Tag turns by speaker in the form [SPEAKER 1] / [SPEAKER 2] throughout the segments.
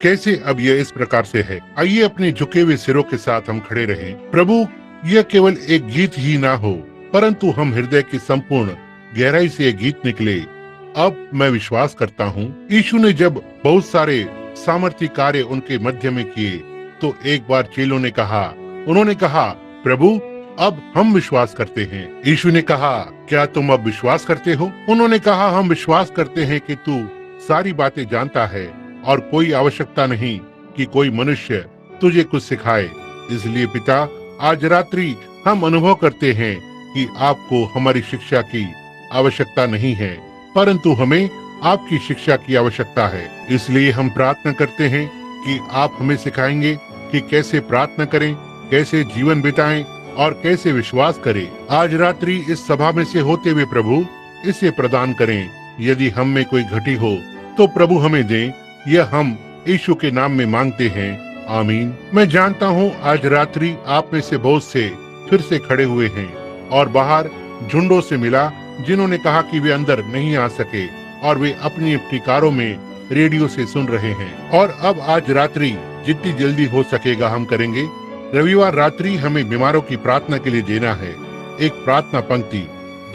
[SPEAKER 1] कैसे अब यह इस प्रकार से है। आइए अपने झुके हुए सिरों के साथ हम खड़े रहें। प्रभु, यह केवल एक गीत ही ना हो, परंतु हम हृदय की संपूर्ण गहराई से ये गीत निकले। अब मैं विश्वास करता हूँ। यीशु ने जब बहुत सारे सामर्थ्य कार्य उनके मध्य में किए, तो एक बार चेलों ने कहा, उन्होंने कहा, प्रभु अब हम विश्वास करते हैं। यीशु ने कहा, क्या तुम अब विश्वास करते हो? उन्होंने कहा, हम विश्वास करते हैं कि तू सारी बातें जानता है और कोई आवश्यकता नहीं कि कोई मनुष्य तुझे कुछ सिखाए। इसलिए पिता, आज रात्रि हम अनुभव करते हैं कि आपको हमारी शिक्षा की आवश्यकता नहीं है, परंतु हमें आपकी शिक्षा की आवश्यकता है। इसलिए हम प्रार्थना करते हैं कि आप हमें सिखाएंगे कि कैसे प्रार्थना करें, कैसे जीवन बिताएं और कैसे विश्वास करें। आज रात्रि इस सभा में से होते हुए प्रभु इसे प्रदान करें। यदि हम में कोई घटी हो तो प्रभु हमें दें। यह हम यीशु के नाम में मांगते हैं, आमीन। मैं जानता हूँ आज रात्रि आप में से बहुत से फिर से खड़े हुए हैं और बाहर झुंडों से मिला जिन्होंने कहा कि वे अंदर नहीं आ सके और वे अपनी अपनी कारों में रेडियो से सुन रहे हैं। और अब आज रात्रि जितनी जल्दी हो सकेगा हम करेंगे। रविवार रात्रि हमें बीमारों की प्रार्थना के लिए देना है, एक प्रार्थना पंक्ति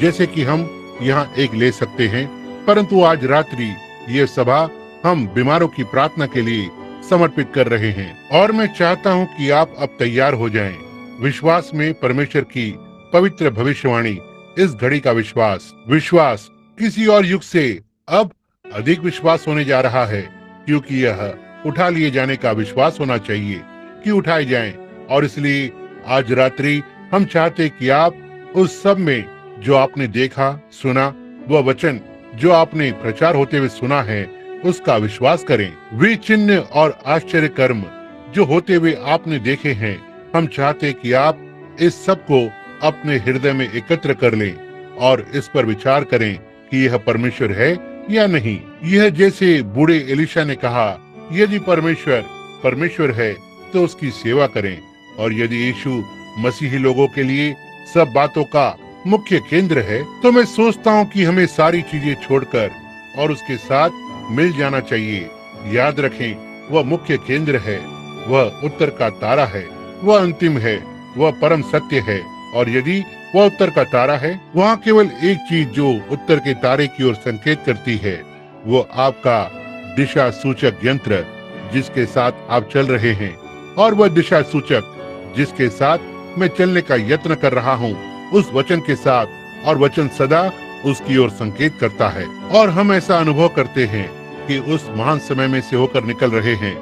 [SPEAKER 1] जैसे कि हम यहाँ एक ले सकते हैं, परंतु आज रात्रि ये सभा हम बीमारों की प्रार्थना के लिए समर्पित कर रहे हैं। और मैं चाहता हूँ कि आप अब तैयार हो जाएं। विश्वास में परमेश्वर की पवित्र भविष्यवाणी, इस घड़ी का विश्वास किसी और युग से अब अधिक विश्वास होने जा रहा है, क्योंकि यह उठा लिए जाने का विश्वास होना चाहिए कि उठाए जाएं। और इसलिए आज रात्रि हम चाहते कि आप उस सब में जो आपने देखा सुना, वह वचन जो आपने प्रचार होते हुए सुना है, उसका विश्वास करें। वे चिन्ह और आश्चर्य कर्म जो होते हुए आपने देखे हैं, हम चाहते कि आप इस सब को अपने हृदय में एकत्र कर लें और इस पर विचार करें कि यह परमेश्वर है या नहीं। यह जैसे बूढ़े एलिशा ने कहा, यदि परमेश्वर है तो उसकी सेवा करें। और यदि यीशु मसीही लोगों के लिए सब बातों का मुख्य केंद्र है, तो मैं सोचता हूँ कि हमें सारी चीजें छोड़कर और उसके साथ मिल जाना चाहिए। याद रखें, वह मुख्य केंद्र है, वह उत्तर का तारा है, वह अंतिम है, वह परम सत्य है। और यदि वह उत्तर का तारा है, वहाँ केवल एक चीज जो उत्तर के तारे की ओर संकेत करती है, वो आपका दिशा सूचक यंत्र जिसके साथ आप चल रहे हैं। और वह दिशा सूचक जिसके साथ मैं चलने का यत्न कर रहा हूँ, उस वचन के साथ, और वचन सदा उसकी ओर संकेत करता है। और हम ऐसा अनुभव करते हैं कि उस महान समय में से होकर निकल रहे हैं।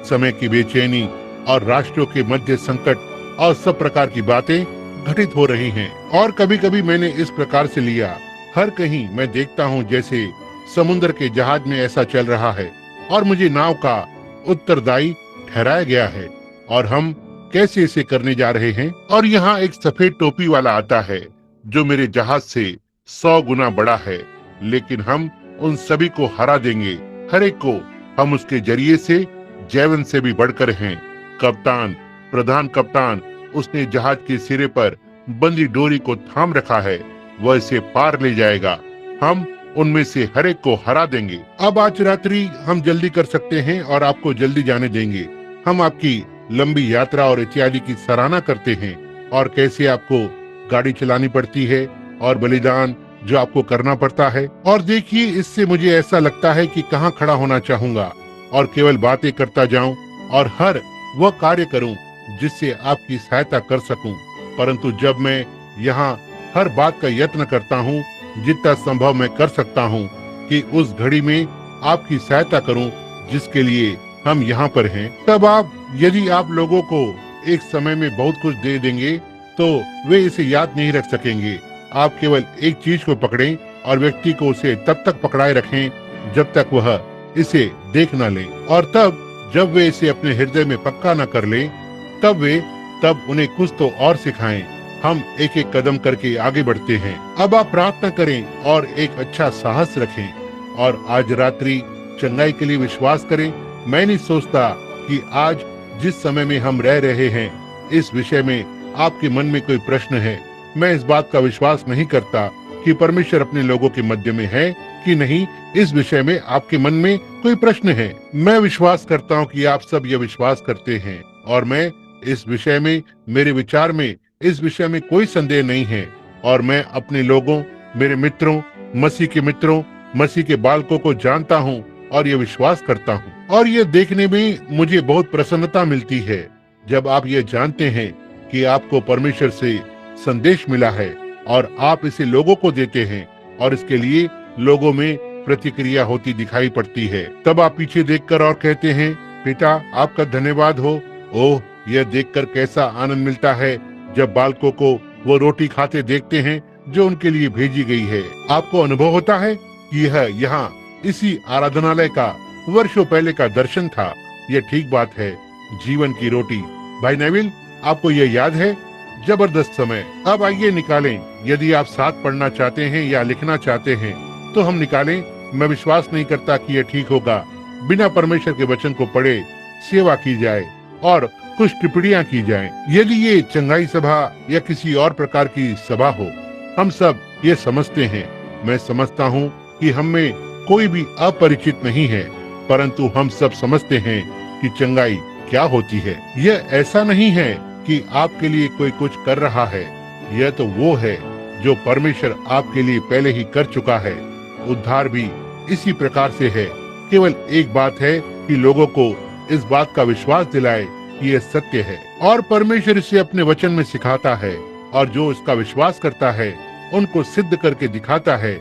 [SPEAKER 1] समय की बेचैनी और राष्ट्रों के मध्य संकट और सब प्रकार की बातें घटित हो रही हैं। और कभी कभी मैंने इस प्रकार से लिया, हर कहीं मैं देखता हूँ जैसे समुद्र के जहाज में ऐसा चल रहा है और मुझे नाव का उत्तरदायी ठहराया गया है और हम कैसे इसे करने जा रहे हैं। और यहाँ एक सफेद टोपी वाला आता है जो मेरे जहाज से 100 गुना बड़ा है, लेकिन हम उन सभी को हरा देंगे। हर एक को हम उसके जरिए से जैवन से भी बढ़कर हैं। कप्तान, प्रधान कप्तान, उसने जहाज के सिरे पर बंदी डोरी को थाम रखा है, वह इसे पार ले जाएगा। हम उनमें से हर एक को हरा देंगे। अब आज रात्रि हम जल्दी कर सकते हैं और आपको जल्दी जाने देंगे। हम आपकी लंबी यात्रा और इत्यादि की सराहना करते हैं और कैसे आपको गाड़ी चलानी पड़ती है और बलिदान जो आपको करना पड़ता है। और देखिए, इससे मुझे ऐसा लगता है कि कहाँ खड़ा होना चाहूंगा और केवल बातें करता जाऊं और हर वह कार्य करूं जिससे आपकी सहायता कर सकूं। परंतु जब मैं यहाँ हर बात का यत्न करता हूँ, जितना संभव मैं कर सकता हूँ कि उस घड़ी में आपकी सहायता करूँ जिसके लिए हम यहाँ पर हैं, तब यदि आप लोगों को एक समय में बहुत कुछ दे देंगे तो वे इसे याद नहीं रख सकेंगे। आप केवल एक चीज को पकड़ें और व्यक्ति को उसे तब तक पकड़ाए रखें जब तक वह इसे देख न ले। और तब जब वे इसे अपने हृदय में पक्का न कर ले, तब उन्हें कुछ तो और सिखाएं। हम एक एक कदम करके आगे बढ़ते हैं। अब आप प्रार्थना करें और एक अच्छा साहस रखें और आज रात्रि चंगाई के लिए विश्वास करें। मैं नहीं सोचता कि आज जिस समय में हम रह रहे हैं, इस विषय में आपके मन में कोई प्रश्न है। मैं इस बात का विश्वास नहीं करता कि परमेश्वर अपने लोगों के मध्य में है, कि नहीं इस विषय में आपके मन में कोई प्रश्न है। मैं विश्वास करता हूँ कि आप सब ये विश्वास करते हैं और मैं इस विषय में, मेरे विचार में इस विषय में कोई संदेह नहीं है। और मैं अपने लोगों, मेरे मित्रों, मसीह के बालकों को जानता हूँ और ये विश्वास करता हूँ। और ये देखने में मुझे बहुत प्रसन्नता मिलती है जब आप ये जानते हैं कि आपको परमेश्वर से संदेश मिला है और आप इसे लोगों को देते हैं और इसके लिए लोगों में प्रतिक्रिया होती दिखाई पड़ती है। तब आप पीछे देखकर और कहते हैं, पिता आपका धन्यवाद हो। ओह, यह देखकर कैसा आनंद मिलता है जब बालकों को वो रोटी खाते देखते हैं जो उनके लिए भेजी गई है। आपको अनुभव होता है कि यह यहाँ इसी आराधनालय का वर्षों पहले का दर्शन था। यह ठीक बात है, जीवन की रोटी। भाई नेविल, आपको यह याद है? जबरदस्त समय। अब आइए निकालें। यदि आप साथ पढ़ना चाहते हैं या लिखना चाहते हैं तो हम निकालें। मैं विश्वास नहीं करता कि यह ठीक होगा बिना परमेश्वर के वचन को पढ़े सेवा की जाए और कुछ टिप्पणियां की जाएं। यदि ये चंगाई सभा या किसी और प्रकार की सभा हो, हम सब ये समझते हैं। मैं समझता हूँ कि हम में कोई भी अपरिचित नहीं है, परंतु हम सब समझते हैं कि चंगाई क्या होती है। यह ऐसा नहीं है कि आपके लिए कोई कुछ कर रहा है, यह तो वो है जो परमेश्वर आपके लिए पहले ही कर चुका है। उद्धार भी इसी प्रकार से है। केवल एक बात है कि लोगों को इस बात का विश्वास दिलाए कि यह सत्य है और परमेश्वर इसे अपने वचन में सिखाता है और जो इसका विश्वास करता है उनको सिद्ध करके दिखाता है,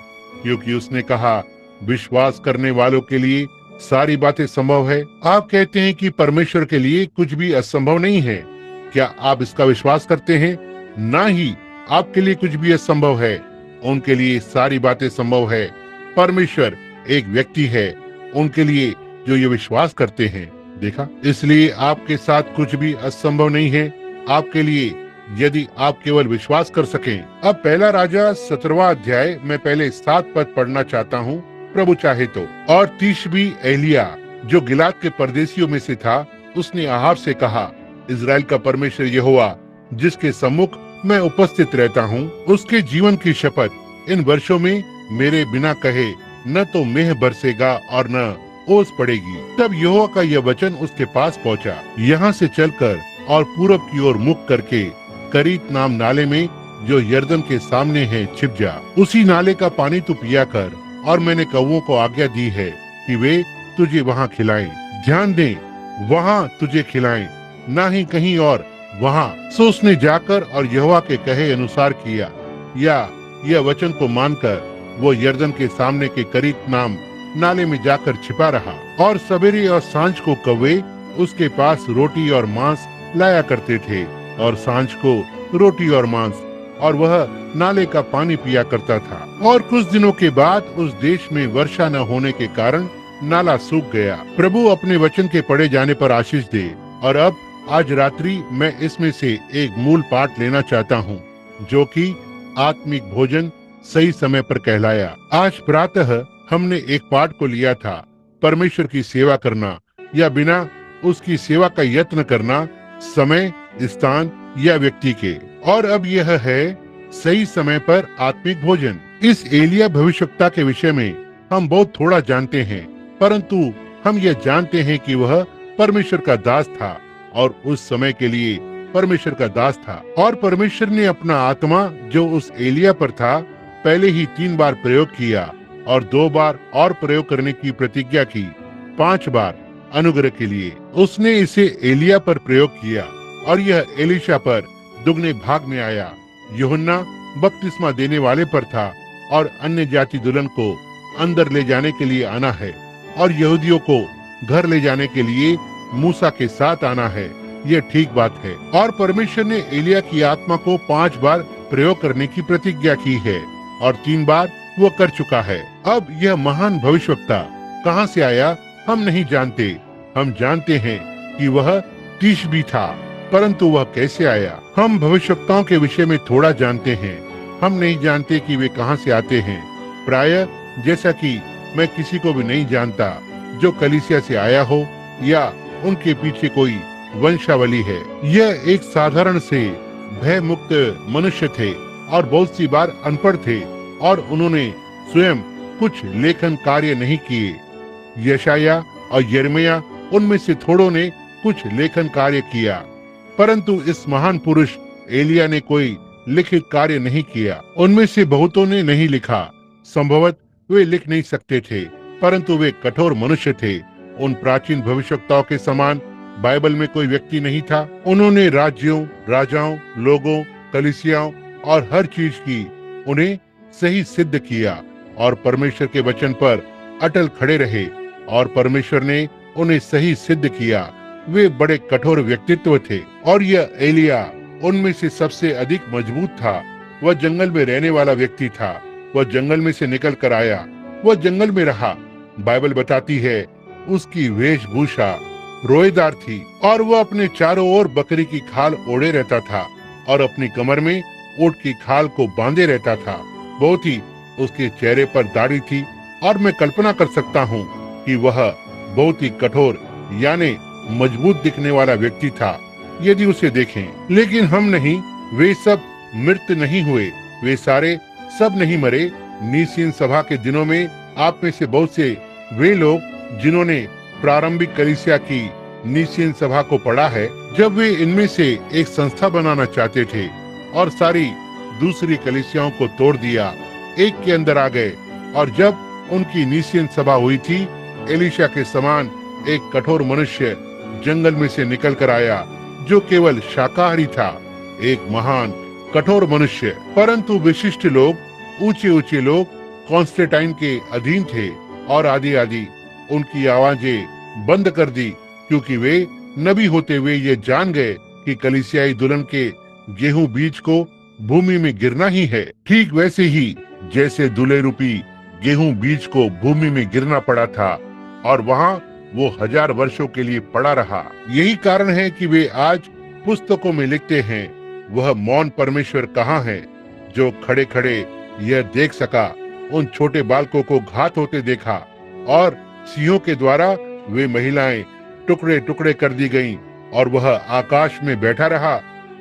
[SPEAKER 1] क्योंकि उसने कहा, विश्वास करने वालों के लिए सारी बातें संभव है। आप कहते हैं कि परमेश्वर के लिए कुछ भी असंभव नहीं है। क्या आप इसका विश्वास करते हैं? ना ही आपके लिए कुछ भी असंभव है, उनके लिए सारी बातें संभव है। परमेश्वर एक व्यक्ति है उनके लिए जो ये विश्वास करते हैं। देखा, इसलिए आपके साथ कुछ भी असंभव नहीं है आपके लिए, यदि आप केवल विश्वास कर सकें। अब पहला राजा 17वां अध्याय में पहले 7 पद पढ़ना चाहता हूँ, प्रभु चाहे तो। और तिशबी एलिया जो गिलाद के परदेशियों में से था, उसने अहाब से कहा, इजराइल का परमेश्वर यहोवा जिसके सम्मुख मैं उपस्थित रहता हूँ, उसके जीवन की शपथ, इन वर्षों में मेरे बिना कहे न तो मेह बरसेगा और न ओस पड़ेगी। तब यहोवा का यह वचन उसके पास पहुँचा, यहाँ से चलकर और पूरब की ओर मुख करके करीत नाम नाले में जो यर्दन के सामने है छिप जा। उसी नाले का पानी तू पिया कर, और मैंने कौवों को आज्ञा दी है कि वे तुझे वहाँ खिलाएं। ध्यान दे, वहाँ तुझे खिलाएं, ना ही कहीं और। वहाँ सो उसने जाकर और यहोवा के कहे अनुसार किया, या यह वचन को मानकर वो यर्दन के सामने के करीत नाम नाले में जाकर छिपा रहा। और सवेरे और सांझ को कौवे उसके पास रोटी और मांस लाया करते थे, और सांझ को रोटी और मांस, और वह नाले का पानी पिया करता था। और कुछ दिनों के बाद उस देश में वर्षा न होने के कारण नाला सूख गया। प्रभु अपने वचन के पढ़े जाने पर आशीष दे। और अब आज रात्रि मैं इसमें से एक मूल पाठ लेना चाहता हूँ, जो कि आत्मिक भोजन सही समय पर कहलाया। आज प्रातः हमने एक पाठ को लिया था, परमेश्वर की सेवा करना या बिना उसकी सेवा का यत्न करना, समय, स्थान या व्यक्ति के। और अब यह है सही समय पर आत्मिक भोजन। इस एलिया भविष्यवक्ता के विषय में हम बहुत थोड़ा जानते हैं, परंतु हम यह जानते हैं कि वह परमेश्वर का दास था और उस समय के लिए परमेश्वर का दास था। और परमेश्वर ने अपना आत्मा जो उस एलिया पर था पहले ही 3 बार प्रयोग किया और 2 बार और प्रयोग करने की प्रतिज्ञा की। 5 बार अनुग्रह के लिए उसने इसे एलिया पर प्रयोग किया और यह एलीशा पर दुगने भाग में आया। यूहन्ना बपतिस्मा देने वाले पर था और अन्य जाति दुल्हन को अंदर ले जाने के लिए आना है और यहूदियों को घर ले जाने के लिए मूसा के साथ आना है। यह ठीक बात है। और परमेश्वर ने एलिया की आत्मा को 5 बार प्रयोग करने की प्रतिज्ञा की है और 3 बार वो कर चुका है। अब यह महान भविष्यवक्ता कहाँ से आया हम नहीं जानते। हम जानते हैं कि वह तिशबी था, परंतु वह कैसे आया। हम भविष्यवक्ताओं के विषय में थोड़ा जानते हैं, हम नहीं जानते कि वे कहाँ से आते हैं। प्रायः जैसा कि मैं किसी को भी नहीं जानता जो कलीसिया से आया हो या उनके पीछे कोई वंशावली है। यह एक साधारण से भय मुक्त मनुष्य थे और बहुत सी बार अनपढ़ थे और उन्होंने स्वयं कुछ लेखन कार्य नहीं किए। यशाया और यिर्मयाह उनमें से थोड़ों ने कुछ लेखन कार्य किया, परंतु इस महान पुरुष एलिय्याह ने कोई लिखित कार्य नहीं किया। उनमें से बहुतों ने नहीं लिखा। संभवत वे लिख नहीं सकते थे, परंतु वे कठोर मनुष्य थे। उन प्राचीन भविष्यवक्ताओं के समान बाइबल में कोई व्यक्ति नहीं था। उन्होंने राज्यों, राजाओं, लोगों, कलीसियाओं और हर चीज की उन्हें सही सिद्ध किया और परमेश्वर के वचन पर अटल खड़े रहे और परमेश्वर ने उन्हें सही सिद्ध किया। वे बड़े कठोर व्यक्तित्व थे और यह एलिय्याह उनमें से सबसे अधिक मजबूत था। वह जंगल में रहने वाला व्यक्ति था। वह जंगल में से निकल कर आया, वह जंगल में रहा। बाइबल बताती है उसकी वेशभूषा रोएदार थी और वह अपने चारों ओर बकरी की खाल ओढ़े रहता था और अपनी कमर में ऊंट की खाल को बांधे रहता था। बहुत ही उसके चेहरे पर दाढ़ी थी और मैं कल्पना कर सकता हूँ कि वह बहुत ही कठोर यानी मजबूत दिखने वाला व्यक्ति था यदि उसे देखें। लेकिन हम नहीं, वे सब मृत नहीं हुए, वे सारे सब नहीं मरे। नीसीन सभा के दिनों में आप में से बहुत से वे लोग जिन्होंने प्रारंभिक कलीसिया की नीसीन सभा को पढ़ा है, जब वे इनमें से एक संस्था बनाना चाहते थे और सारी दूसरी कलीसियाओं को तोड़ दिया, एक के अंदर आ गए। और जब उनकी नीसीन सभा हुई थी, एलीशा के समान एक कठोर मनुष्य जंगल में से निकल कर आया जो केवल शाकाहारी था, एक महान कठोर मनुष्य। परंतु विशिष्ट लोग, ऊंचे ऊंचे लोग कॉन्स्टेंटाइन के अधीन थे और आदि आदि उनकी आवाजें बंद कर दी, क्योंकि वे नबी होते हुए ये जान गए कि कलीसियाई दुल्हन के गेहूं बीज को भूमि में गिरना ही है। ठीक वैसे ही जैसे दूल्हे रूपी गेहूं बीज को भूमि में गिरना पड़ा था और वहाँ वो 1000 वर्षों के लिए पड़ा रहा। यही कारण है कि वे आज पुस्तकों में लिखते हैं, वह मौन परमेश्वर कहाँ है जो खड़े खड़े यह देख सका, उन छोटे बालकों को घात होते देखा और सिंहों के द्वारा वे महिलाएं टुकड़े टुकड़े कर दी गईं और वह आकाश में बैठा रहा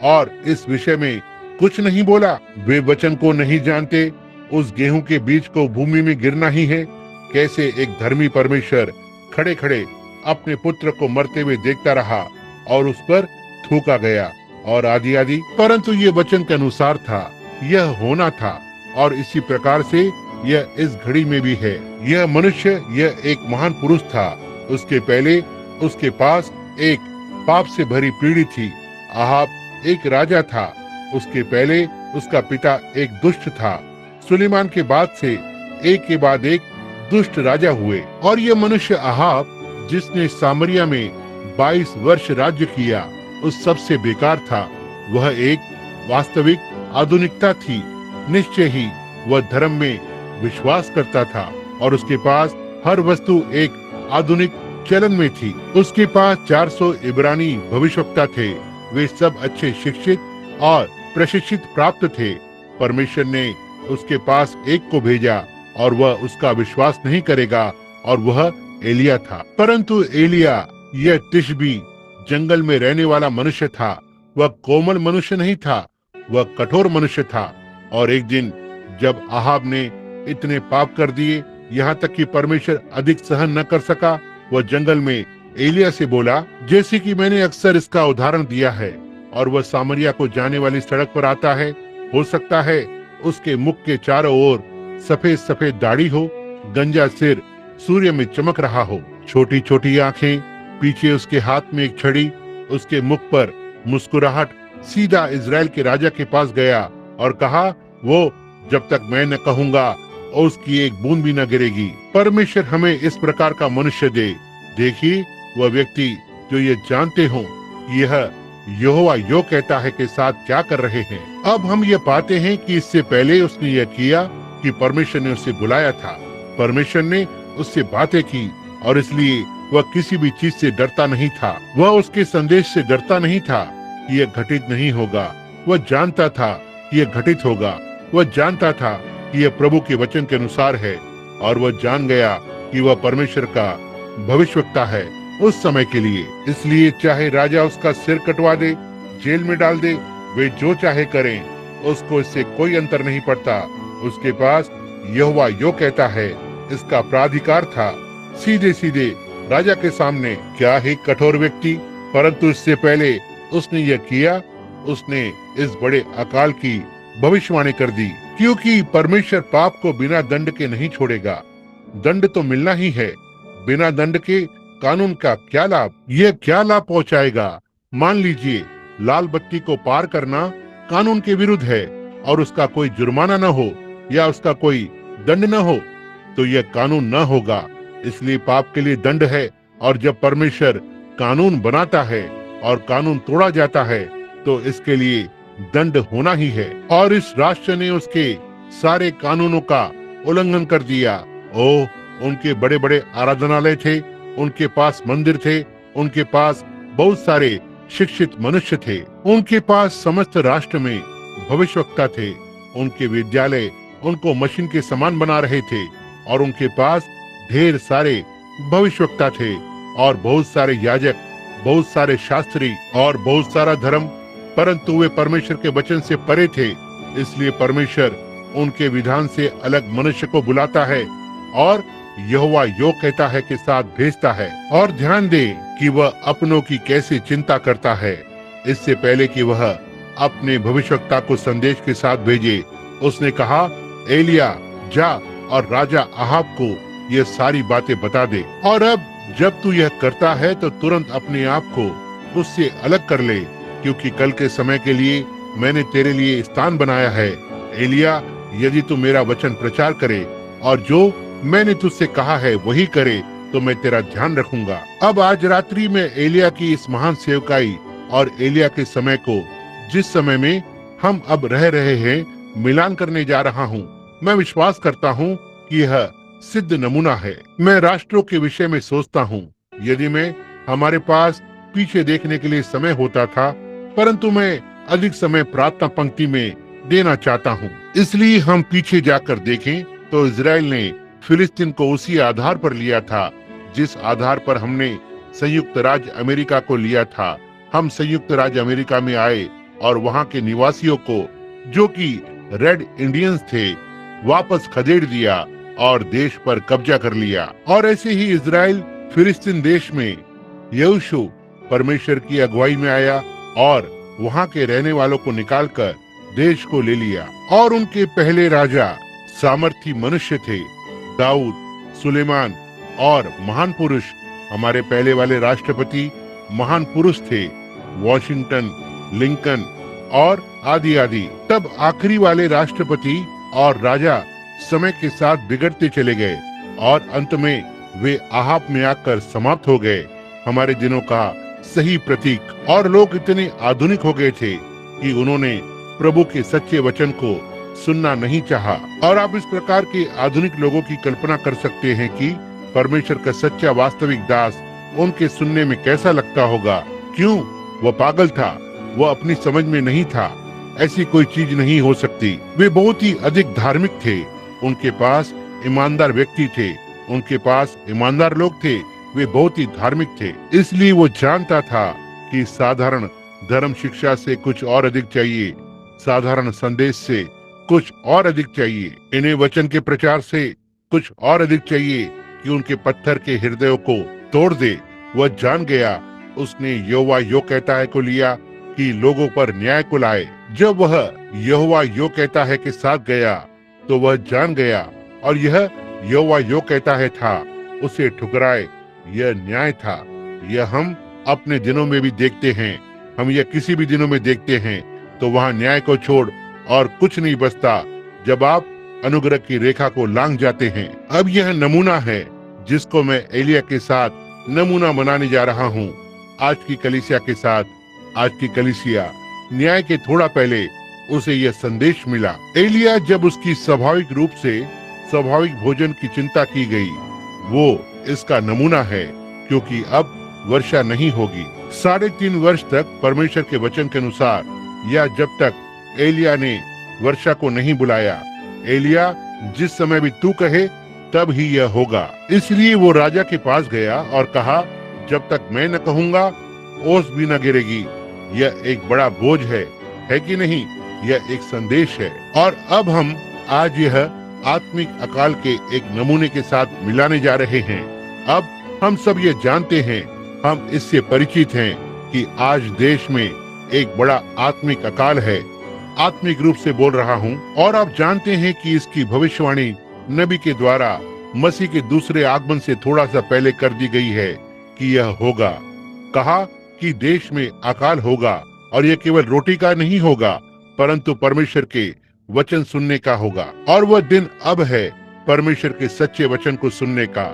[SPEAKER 1] और इस विषय में कुछ नहीं बोला। वे वचन को नहीं जानते, उस गेहूं के बीज को भूमि में गिरना ही है। कैसे एक धर्मी परमेश्वर खड़े खड़े अपने पुत्र को मरते हुए देखता रहा और उस पर थूका गया और आदि आदि। परंतु ये वचन के अनुसार था, यह होना था और इसी प्रकार से यह इस घड़ी में भी है। यह मनुष्य, यह एक महान पुरुष था। उसके पहले उसके पास एक पाप से भरी पीढ़ी थी। आहाब एक राजा था। उसके पहले उसका पिता एक दुष्ट था। सुलेमान के बाद से एक के बाद एक दुष्ट राजा हुए और यह मनुष्य आहाब, जिसने सामरिया में 22 वर्ष राज्य किया, उस सबसे बेकार था। वह एक वास्तविक आधुनिकता थी। निश्चय ही वह धर्म में विश्वास करता था और उसके पास हर वस्तु एक आधुनिक चलन में थी। उसके पास 400 इब्रानी भविष्यवक्ता थे। वे सब अच्छे शिक्षित और प्रशिक्षित प्राप्त थे। परमेश्वर ने उसके पास एक को भेजा और वह उसका विश्वास नहीं करेगा और वह एलिय्याह था। परंतु एलिय्याह यह तिशबी जंगल में रहने वाला मनुष्य था। वह कोमल मनुष्य नहीं था, वह कठोर मनुष्य था। और एक दिन जब आहाब ने इतने पाप कर दिए, यहाँ तक कि परमेश्वर अधिक सहन न कर सका, वह जंगल में एलिय्याह से बोला, जैसे कि मैंने अक्सर इसका उदाहरण दिया है, और वह सामरिया को जाने वाली सड़क पर आता है। हो सकता है उसके मुख के चारों ओर सफेद सफेद दाढ़ी हो, गंजा सिर सूर्य में चमक रहा हो, छोटी छोटी आंखें, पीछे उसके हाथ में एक छड़ी, उसके मुख पर मुस्कुराहट। सीधा इजराइल के राजा के पास गया और कहा, वो जब तक मैं न कहूंगा और उसकी एक बूंद भी न गिरेगी। परमेश्वर हमें इस प्रकार का मनुष्य दे। देखिए, वह व्यक्ति जो ये जानते हो यह यहोवा यो कहता है के साथ क्या कर रहे हैं। अब हम ये पाते हैं कि इससे पहले उसने यह किया कि परमेश्वर ने उसे बुलाया था, परमेश्वर ने उससे बातें की और इसलिए वह किसी भी चीज से डरता नहीं था। वह उसके संदेश से डरता नहीं था कि यह घटित नहीं होगा। वह जानता था कि यह घटित होगा। वह जानता था कि यह प्रभु के वचन के अनुसार है और वह जान गया कि वह परमेश्वर का भविष्यवक्ता है उस समय के लिए। इसलिए चाहे राजा उसका सिर कटवा दे, जेल में डाल दे, वे जो चाहे करें, उसको इससे कोई अंतर नहीं पड़ता। उसके पास यहोवा यो कहता है इसका प्राधिकार था। सीधे सीधे राजा के सामने। क्या ही कठोर व्यक्ति, परंतु इससे पहले उसने यह किया, उसने इस बड़े अकाल की भविष्यवाणी कर दी, क्योंकि परमेश्वर पाप को बिना दंड के नहीं छोड़ेगा। दंड तो मिलना ही है। बिना दंड के कानून का क्या लाभ? यह क्या लाभ पहुंचाएगा? मान लीजिए लाल बत्ती को पार करना कानून के विरुद्ध है और उसका कोई जुर्माना न हो या उसका कोई दंड न हो, तो यह कानून न होगा। इसलिए पाप के लिए दंड है, और जब परमेश्वर कानून बनाता है और कानून तोड़ा जाता है तो इसके लिए दंड होना ही है। और इस राष्ट्र ने उसके सारे कानूनों का उल्लंघन कर दिया। ओह, उनके बड़े बड़े आराधनालय थे, उनके पास मंदिर थे, उनके पास बहुत सारे शिक्षित मनुष्य थे, उनके पास समस्त राष्ट्र में भविष्यवक्ता थे, उनके विद्यालय उनको मशीन के समान बना रहे थे, और उनके पास ढेर सारे भविष्यवक्ता थे और बहुत सारे याजक, बहुत सारे शास्त्री और बहुत सारा धर्म, परंतु वे परमेश्वर के वचन से परे थे। इसलिए परमेश्वर उनके विधान से अलग मनुष्य को बुलाता है और यहोवा यो कहता है के साथ भेजता है। और ध्यान दे कि वह अपनों की कैसे चिंता करता है। इससे पहले कि वह अपने भविष्यवक्ता को संदेश के साथ भेजे, उसने कहा, एलिया जा और राजा अहाब को ये सारी बातें बता दे। और अब जब तू यह करता है तो तुरंत अपने आप को उससे अलग कर ले, क्योंकि कल के समय के लिए मैंने तेरे लिए स्थान बनाया है। एलिया, यदि तू मेरा वचन प्रचार करे और जो मैंने तुझसे कहा है वही करे, तो मैं तेरा ध्यान रखूंगा। अब आज रात्रि में एलिया की इस महान सेवकाई और एलिया के समय को, जिस समय में हम अब रह रहे हैं, मिलान करने जा रहा हूँ। मैं विश्वास करता हूँ कि यह सिद्ध नमूना है। मैं राष्ट्रों के विषय में सोचता हूँ, यदि मैं हमारे पास पीछे देखने के लिए समय होता था, परंतु मैं अधिक समय प्रार्थना पंक्ति में देना चाहता हूँ। इसलिए हम पीछे जाकर देखें तो इजराइल ने फिलिस्तीन को उसी आधार पर लिया था जिस आधार पर हमने संयुक्त राज्य अमेरिका को लिया था। हम संयुक्त राज्य अमेरिका में आए और वहाँ के निवासियों को, जो कि रेड इंडियंस थे, वापस खदेड़ दिया और देश पर कब्जा कर लिया। और ऐसे ही इजराइल फिलिस्तीन देश में यहोशू परमेश्वर की अगुवाई में आया और वहाँ के रहने वालों को निकालकर देश को ले लिया। और उनके पहले राजा सामर्थी मनुष्य थे, दाऊद, सुलेमान और महान पुरुष। हमारे पहले वाले राष्ट्रपति महान पुरुष थे, वॉशिंगटन, लिंकन और आदि आदि। तब आखिरी वाले राष्ट्रपति और राजा समय के साथ बिगड़ते चले गए और अंत में वे आहाब में आकर समाप्त हो गए, हमारे दिनों का सही प्रतीक। और लोग इतने आधुनिक हो गए थे कि उन्होंने प्रभु के सच्चे वचन को सुनना नहीं चाहा। और आप इस प्रकार के आधुनिक लोगों की कल्पना कर सकते हैं कि परमेश्वर का सच्चा वास्तविक दास उनके सुनने में कैसा लगता होगा। क्यों? वह पागल था, वह अपनी समझ में नहीं था। ऐसी कोई चीज नहीं हो सकती। वे बहुत ही अधिक धार्मिक थे, उनके पास ईमानदार व्यक्ति थे, उनके पास ईमानदार लोग थे, वे बहुत ही धार्मिक थे। इसलिए वो जानता था कि साधारण धर्म शिक्षा से कुछ और अधिक चाहिए, साधारण संदेश से कुछ और अधिक चाहिए, इन्हें वचन के प्रचार से कुछ और अधिक चाहिए कि उनके पत्थर के हृदयों को तोड़ दे। वह जान गया, उसने यहोवा यो कहता है को लिया कि लोगों पर न्याय को लाए। जब वह यहोवा यो कहता है के साथ गया तो वह जान गया, और यह यहोवा यो कहता है था, उसे ठुकराए। यह न्याय था। यह हम अपने दिनों में भी देखते हैं। हम यह किसी भी दिनों में देखते हैं तो वहाँ न्याय को छोड़ और कुछ नहीं बचता जब आप अनुग्रह की रेखा को लांघ जाते हैं। अब यह नमूना है जिसको मैं एलिया के साथ नमूना बनाने जा रहा हूँ। आज की कलीसिया के साथ, आज की कलीसिया न्याय के थोड़ा पहले उसे यह संदेश मिला। एलिया जब उसकी स्वाभाविक रूप से स्वाभाविक भोजन की चिंता की गई, वो इसका नमूना है, क्योंकि अब वर्षा नहीं होगी 3.5 वर्ष तक परमेश्वर के वचन के अनुसार, या जब तक एलिया ने वर्षा को नहीं बुलाया। एलिया, जिस समय भी तू कहे तब ही यह होगा। इसलिए वो राजा के पास गया और कहा, जब तक मैं न कहूँगा ओस भी न गिरेगी। यह एक बड़ा बोझ है कि नहीं? यह एक संदेश है। और अब हम आज यह आत्मिक अकाल के एक नमूने के साथ मिलाने जा रहे हैं। अब हम सब ये जानते हैं, हम इससे परिचित हैं कि आज देश में एक बड़ा आत्मिक अकाल है। आत्मिक रूप से बोल रहा हूँ। और आप जानते हैं कि इसकी भविष्यवाणी नबी के द्वारा मसीह के दूसरे आगमन से थोड़ा सा पहले कर दी गई है कि यह होगा। कहा कि देश में अकाल होगा और यह केवल रोटी का नहीं होगा, परंतु परमेश्वर के वचन सुनने का होगा। और वह दिन अब है परमेश्वर के सच्चे वचन को सुनने का।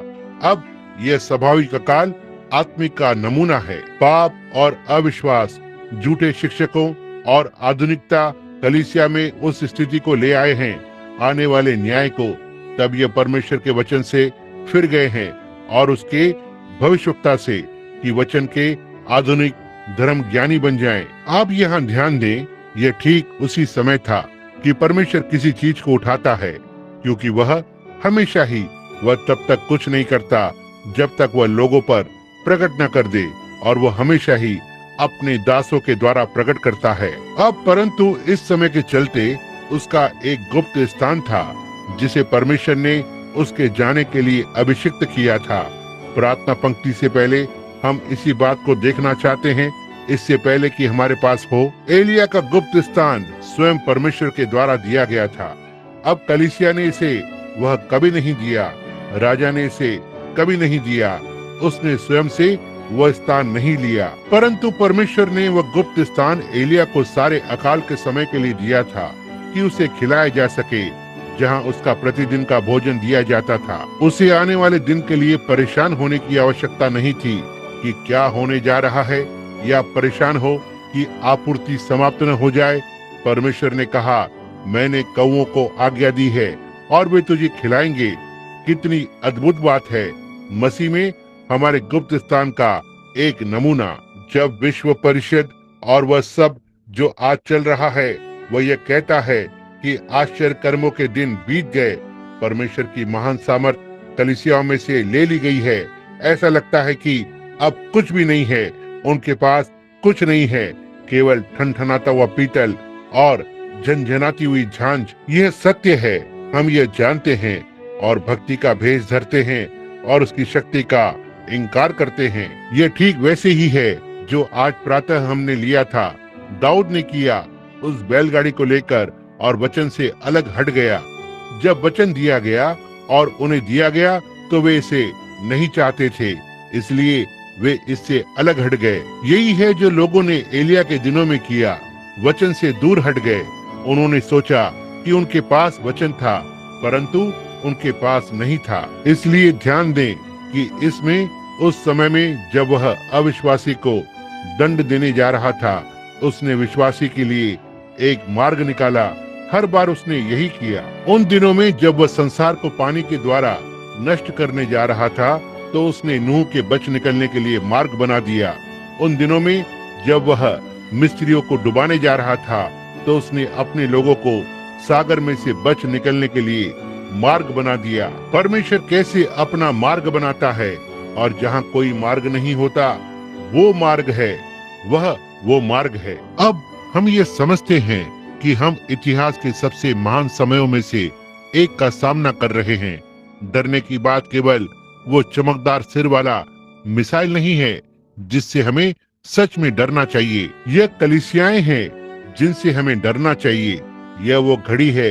[SPEAKER 1] अब यह स्वाभाविक अकाल आत्मिक का नमूना है। पाप और अविश्वास, झूठे शिक्षकों और आधुनिकता कलीसिया में उस स्थिति को ले आए हैं, आने वाले न्याय को। तब यह परमेश्वर के वचन से फिर गए हैं और उसके भविष्यवक्ता से कि वचन के आधुनिक धर्म ज्ञानी बन जाएं। आप यहाँ ध्यान दें, यह ठीक उसी समय था कि परमेश्वर किसी चीज को उठाता है, क्योंकि वह हमेशा ही वह तब तक कुछ नहीं करता जब तक वह लोगों पर प्रकट न कर दे, और वह हमेशा ही अपने दासों के द्वारा प्रकट करता है। अब परंतु इस समय के चलते उसका एक गुप्त स्थान था जिसे परमेश्वर ने उसके जाने के लिए अभिषिक्त किया था। प्रार्थना पंक्ति से पहले हम इसी बात को देखना चाहते हैं, इससे पहले कि हमारे पास हो। एलिया का गुप्त स्थान स्वयं परमेश्वर के द्वारा दिया गया था। अब कलीसिया ने इसे वह कभी नहीं दिया, राजा ने इसे कभी नहीं दिया, उसने स्वयं से वह स्थान नहीं लिया, परंतु परमेश्वर ने वह गुप्त स्थान एलिया को सारे अकाल के समय के लिए दिया था कि उसे खिलाया जा सके, जहां उसका प्रतिदिन का भोजन दिया जाता था। उसे आने वाले दिन के लिए परेशान होने की आवश्यकता नहीं थी कि क्या होने जा रहा है, या परेशान हो कि आपूर्ति समाप्त न हो जाए। परमेश्वर ने कहा, मैंने कौओं को आज्ञा दी है और वे तुझे खिलाएंगे। कितनी अद्भुत बात है। मसीह में हमारे गुप्त स्थान का एक नमूना। जब विश्व परिषद और वह सब जो आज चल रहा है, वह यह कहता है कि आश्चर्य कर्मों के दिन बीत गए, परमेश्वर की महान सामर्थ कलीसियाओं में से ले ली गई है। ऐसा लगता है कि अब कुछ भी नहीं है, उनके पास कुछ नहीं है, केवल ठनठनाता हुआ पीतल और झनझनाती हुई झांझ। यह सत्य है, हम यह जानते हैं और भक्ति का भेष धरते हैं और उसकी शक्ति का इनकार करते हैं। यह ठीक वैसे ही है जो आज प्रातः हमने लिया था। दाऊद ने किया, उस बैलगाड़ी को लेकर और वचन से अलग हट गया। जब वचन दिया गया और उन्हें दिया गया तो वे इसे नहीं चाहते थे, इसलिए वे इससे अलग हट गए। यही है जो लोगों ने एलिया के दिनों में किया, वचन से दूर हट गए। उन्होंने सोचा कि उनके पास वचन था, परंतु उनके पास नहीं था। इसलिए ध्यान दें कि इसमें उस समय में जब वह अविश्वासी को दंड देने जा रहा था, उसने विश्वासी के लिए एक मार्ग निकाला। हर बार उसने यही किया। उन दिनों में जब वह संसार को पानी के द्वारा नष्ट करने जा रहा था, तो उसने नूह के बच निकलने के लिए मार्ग बना दिया। उन दिनों में जब वह मिस्रियों को डुबाने जा रहा था, तो उसने अपने लोगों को सागर में से बच निकलने के लिए मार्ग बना दिया। परमेश्वर कैसे अपना मार्ग बनाता है, और जहाँ कोई मार्ग नहीं होता, वो मार्ग है, वह वो मार्ग है। अब हम ये समझते हैं कि हम इतिहास के सबसे महान समयों में से एक का सामना कर रहे हैं। डरने की बात केवल वो चमकदार सिर वाला मिसाइल नहीं है जिससे हमें सच में डरना चाहिए। यह कलीसियाएं हैं जिनसे हमें डरना चाहिए। यह वो घड़ी है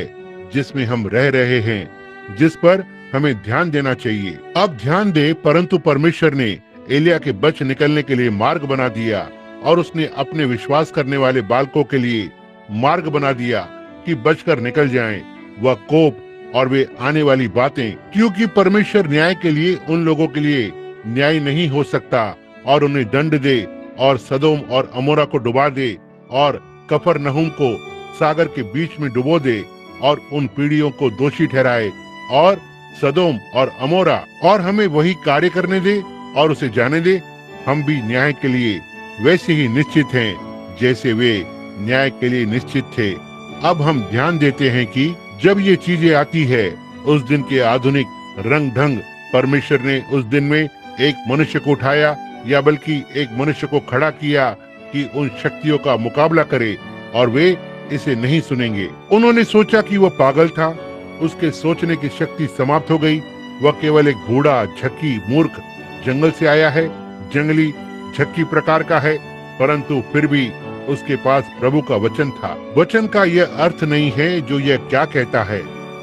[SPEAKER 1] जिसमें हम रह रहे हैं, जिस पर हमें ध्यान देना चाहिए। अब ध्यान दे, परंतु परमेश्वर ने एलिया के बच निकलने के लिए मार्ग बना दिया, और उसने अपने विश्वास करने वाले बालकों के लिए मार्ग बना दिया कि बचकर निकल जाएं। वह कोप और वे आने वाली बातें, क्योंकि परमेश्वर न्याय के लिए उन लोगों के लिए न्याय नहीं हो सकता और उन्हें दंड दे और सदोम और अमोरा को डुबा दे और कफरनहूम को सागर के बीच में डुबो दे और उन पीढ़ियों को दोषी ठहराए और सदोम और अमोरा, और हमें वही कार्य करने दे और उसे जाने दे। हम भी न्याय के लिए वैसे ही निश्चित हैं जैसे वे न्याय के लिए निश्चित थे। अब हम ध्यान देते हैं कि जब ये चीजें आती है, उस दिन के आधुनिक रंग ढंग, परमेश्वर ने उस दिन में एक मनुष्य को उठाया, या बल्कि एक मनुष्य को खड़ा किया कि उन शक्तियों का मुकाबला करे, और वे इसे नहीं सुनेंगे। उन्होंने सोचा कि वह पागल था, उसके सोचने की शक्ति समाप्त हो गई। वह केवल एक बूढ़ा झक्की मूर्ख जंगल से आया है, जंगली झक्की प्रकार का है, परंतु फिर भी उसके पास प्रभु का वचन था। वचन का यह अर्थ नहीं है जो यह क्या कहता है।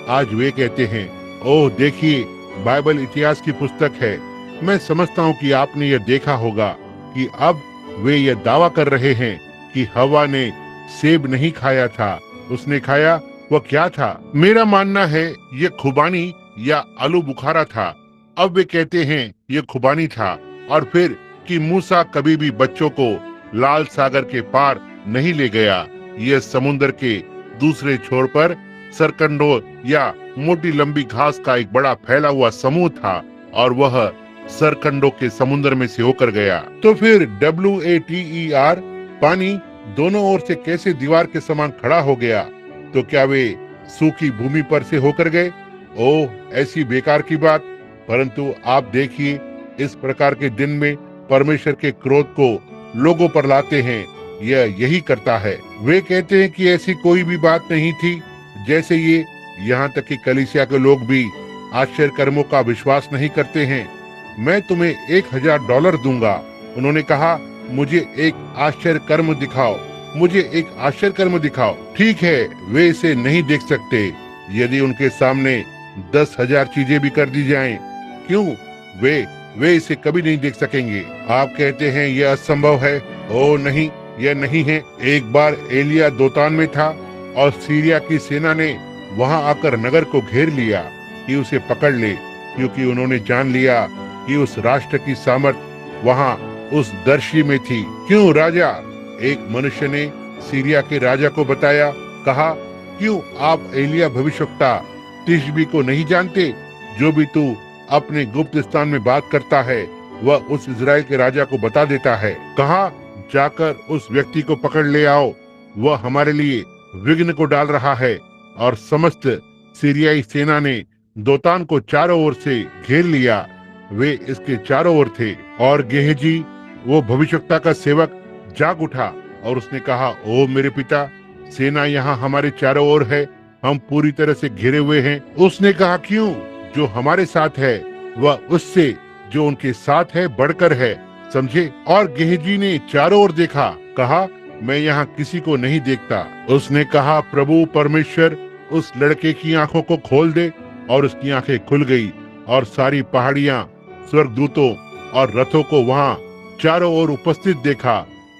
[SPEAKER 1] आज वे कहते हैं, ओह देखिए, बाइबल इतिहास की पुस्तक है। मैं समझता हूँ कि आपने यह देखा होगा कि अब वे यह दावा कर रहे हैं कि हवा ने सेब नहीं खाया था, उसने खाया। वह क्या था? मेरा मानना है यह खुबानी या आलू बुखारा था। अब वे कहते हैं यह खुबानी था। और फिर कि मूसा कभी भी बच्चों को लाल सागर के पार नहीं ले गया। यह समुद्र के दूसरे छोर पर सरकंडों या मोटी लंबी घास का एक बड़ा फैला हुआ समूह था और वह सरकंडों के समुद्र में से होकर गया। तो फिर WATER पानी दोनों ओर से कैसे दीवार के समान खड़ा हो गया? तो क्या वे सूखी भूमि पर से होकर गए? ओह, ऐसी बेकार की बात। परंतु आप देखिए, इस प्रकार के दिन में परमेश्वर के क्रोध को लोगों पर लाते हैं। यह यही करता है। वे कहते हैं कि ऐसी कोई भी बात नहीं थी जैसे ये, यहाँ तक कि कलीसिया के लोग भी आश्चर्य कर्मों का विश्वास नहीं करते हैं। मैं तुम्हें $1000 दूंगा। उन्होंने कहा, मुझे एक आश्चर्य कर्म दिखाओ, मुझे एक आश्चर्य कर्म दिखाओ। ठीक है, वे इसे नहीं देख सकते। यदि उनके सामने 10,000 चीजें भी कर दी जाएं, क्यों वे इसे कभी नहीं देख सकेंगे। आप कहते हैं यह असंभव है। ओ नहीं, यह नहीं है। एक बार एलिया दोतान में था और सीरिया की सेना ने वहां आकर नगर को घेर लिया कि उसे पकड़ ले, क्योंकि उन्होंने जान लिया कि उस राष्ट्र की सामर्थ वहां उस दर्शी में थी। क्यों राजा? एक मनुष्य ने सीरिया के राजा को बताया, कहा, क्यों आप एलिया भविष्यवक्ता तिशबी को नहीं जानते? जो भी तू अपने गुप्त स्थान में बात करता है वह उस इजराइल के राजा को बता देता है। कहा, जाकर उस व्यक्ति को पकड़ ले आओ, वह हमारे लिए विघ्न को डाल रहा है। और समस्त सीरियाई सेना ने दोतान को चारों ओर से घेर लिया। वे इसके चारों ओर थे। और गेहजी, वो भविष्यवक्ता का सेवक, जाग उठा और उसने कहा, ओ मेरे पिता, सेना यहाँ हमारे चारों ओर है, हम पूरी तरह से घिरे हुए हैं। उसने कहा, क्यों? जो हमारे साथ है वह उससे जो उनके साथ है बढ़कर है, समझे? और गेहजी ने चारों ओर देखा, कहा, मैं यहाँ किसी को नहीं देखता। उसने कहा, प्रभु परमेश्वर उस लड़के की आंखों को खोल दे। और उसकी आंखें खुल गई और सारी पहाड़ियां, स्वर्गदूतों और रथों को वहाँ चारों ओर उपस्थित देखा।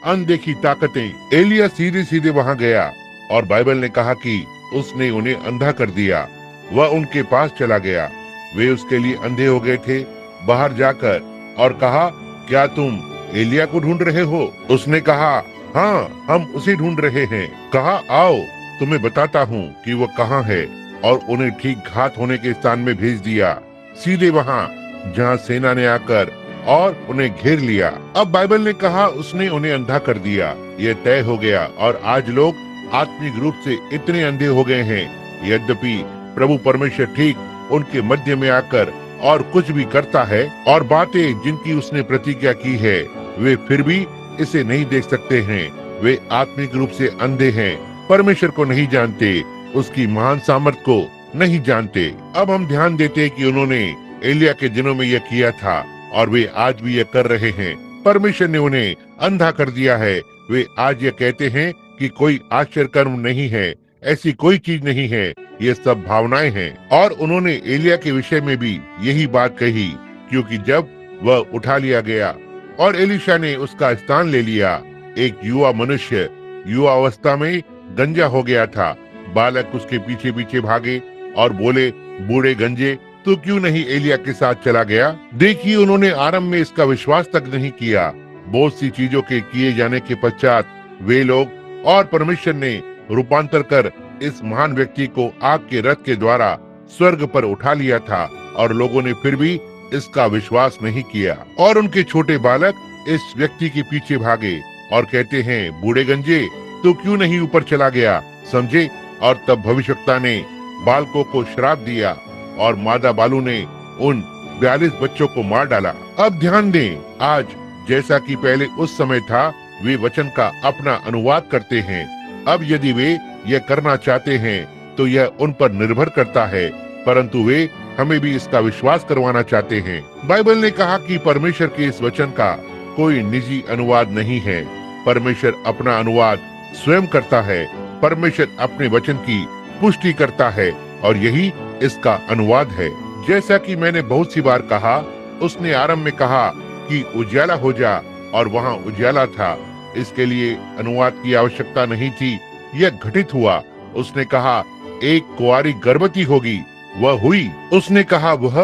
[SPEAKER 1] अनदेखी ताकतें। एलिया सीधे सीधे वहाँ गया और बाइबल ने कहा कि उसने उन्हें अंधा कर दिया। वह उनके पास चला गया। वे उसके लिए अंधे हो गए थे। बाहर जाकर और कहा, क्या तुम एलिया को ढूंढ रहे हो? उसने कहा, हाँ, हम उसे ढूंढ रहे हैं। कहा, आओ तुम्हें बताता हूँ कि वह कहाँ है। और उन्हें ठीक घात होने के स्थान में भेज दिया, सीधे वहाँ जहाँ सेना ने आकर और उन्हें घेर लिया। अब बाइबल ने कहा, उसने उन्हें अंधा कर दिया। यह तय हो गया। और आज लोग आत्मिक रूप से इतने अंधे हो गए हैं, यद्यपि प्रभु परमेश्वर ठीक उनके मध्य में आकर और कुछ भी करता है और बातें जिनकी उसने प्रतिज्ञा की है, वे फिर भी इसे नहीं देख सकते हैं। वे आत्मिक रूप से अंधे हैं, परमेश्वर को नहीं जानते, उसकी महान सामर्थ को नहीं जानते। अब हम ध्यान देते कि उन्होंने एलिया के दिनों में यह किया था और वे आज भी यह कर रहे हैं। परमेश्वर ने उन्हें अंधा कर दिया है। वे आज यह कहते हैं कि कोई आश्चर्य कर्म नहीं है, ऐसी कोई चीज नहीं है, ये सब भावनाएं हैं। और उन्होंने एलिया के विषय में भी यही बात कही, क्योंकि जब वह उठा लिया गया और एलीशा ने उसका स्थान ले लिया, एक युवा मनुष्य युवा अवस्था में गंजा हो गया था। बालक उसके पीछे पीछे भागे और बोले, बूढ़े गंजे, तू क्यों नहीं एलिया के साथ चला गया? देखिए, उन्होंने आरंभ में इसका विश्वास तक नहीं किया। बहुत सी चीजों के किए जाने के पश्चात वे लोग और परमेश्वर ने रूपांतर कर इस महान व्यक्ति को आग के रथ के द्वारा स्वर्ग पर उठा लिया था और लोगों ने फिर भी इसका विश्वास नहीं किया। और उनके छोटे बालक इस व्यक्ति के पीछे भागे और कहते हैं, बूढ़े गंजे, तू क्यों नहीं ऊपर चला गया? समझे? और तब भविष्यवक्ता ने बालकों को श्राप दिया और मादा बालू ने उन 42 बच्चों को मार डाला। अब ध्यान दें, आज जैसा कि पहले उस समय था, वे वचन का अपना अनुवाद करते हैं। अब यदि वे यह करना चाहते हैं तो यह उन पर निर्भर करता है, परंतु वे हमें भी इसका विश्वास करवाना चाहते हैं। बाइबल ने कहा कि परमेश्वर के इस वचन का कोई निजी अनुवाद नहीं है। परमेश्वर अपना अनुवाद स्वयं करता है। परमेश्वर अपने वचन की पुष्टि करता है और यही इसका अनुवाद है। जैसा कि मैंने बहुत सी बार कहा, उसने आरंभ में कहा कि उजाला हो जा और वहाँ उजाला था। इसके लिए अनुवाद की आवश्यकता नहीं थी, यह घटित हुआ। उसने कहा एक कुंवारी गर्भवती होगी, वह हुई। उसने कहा वह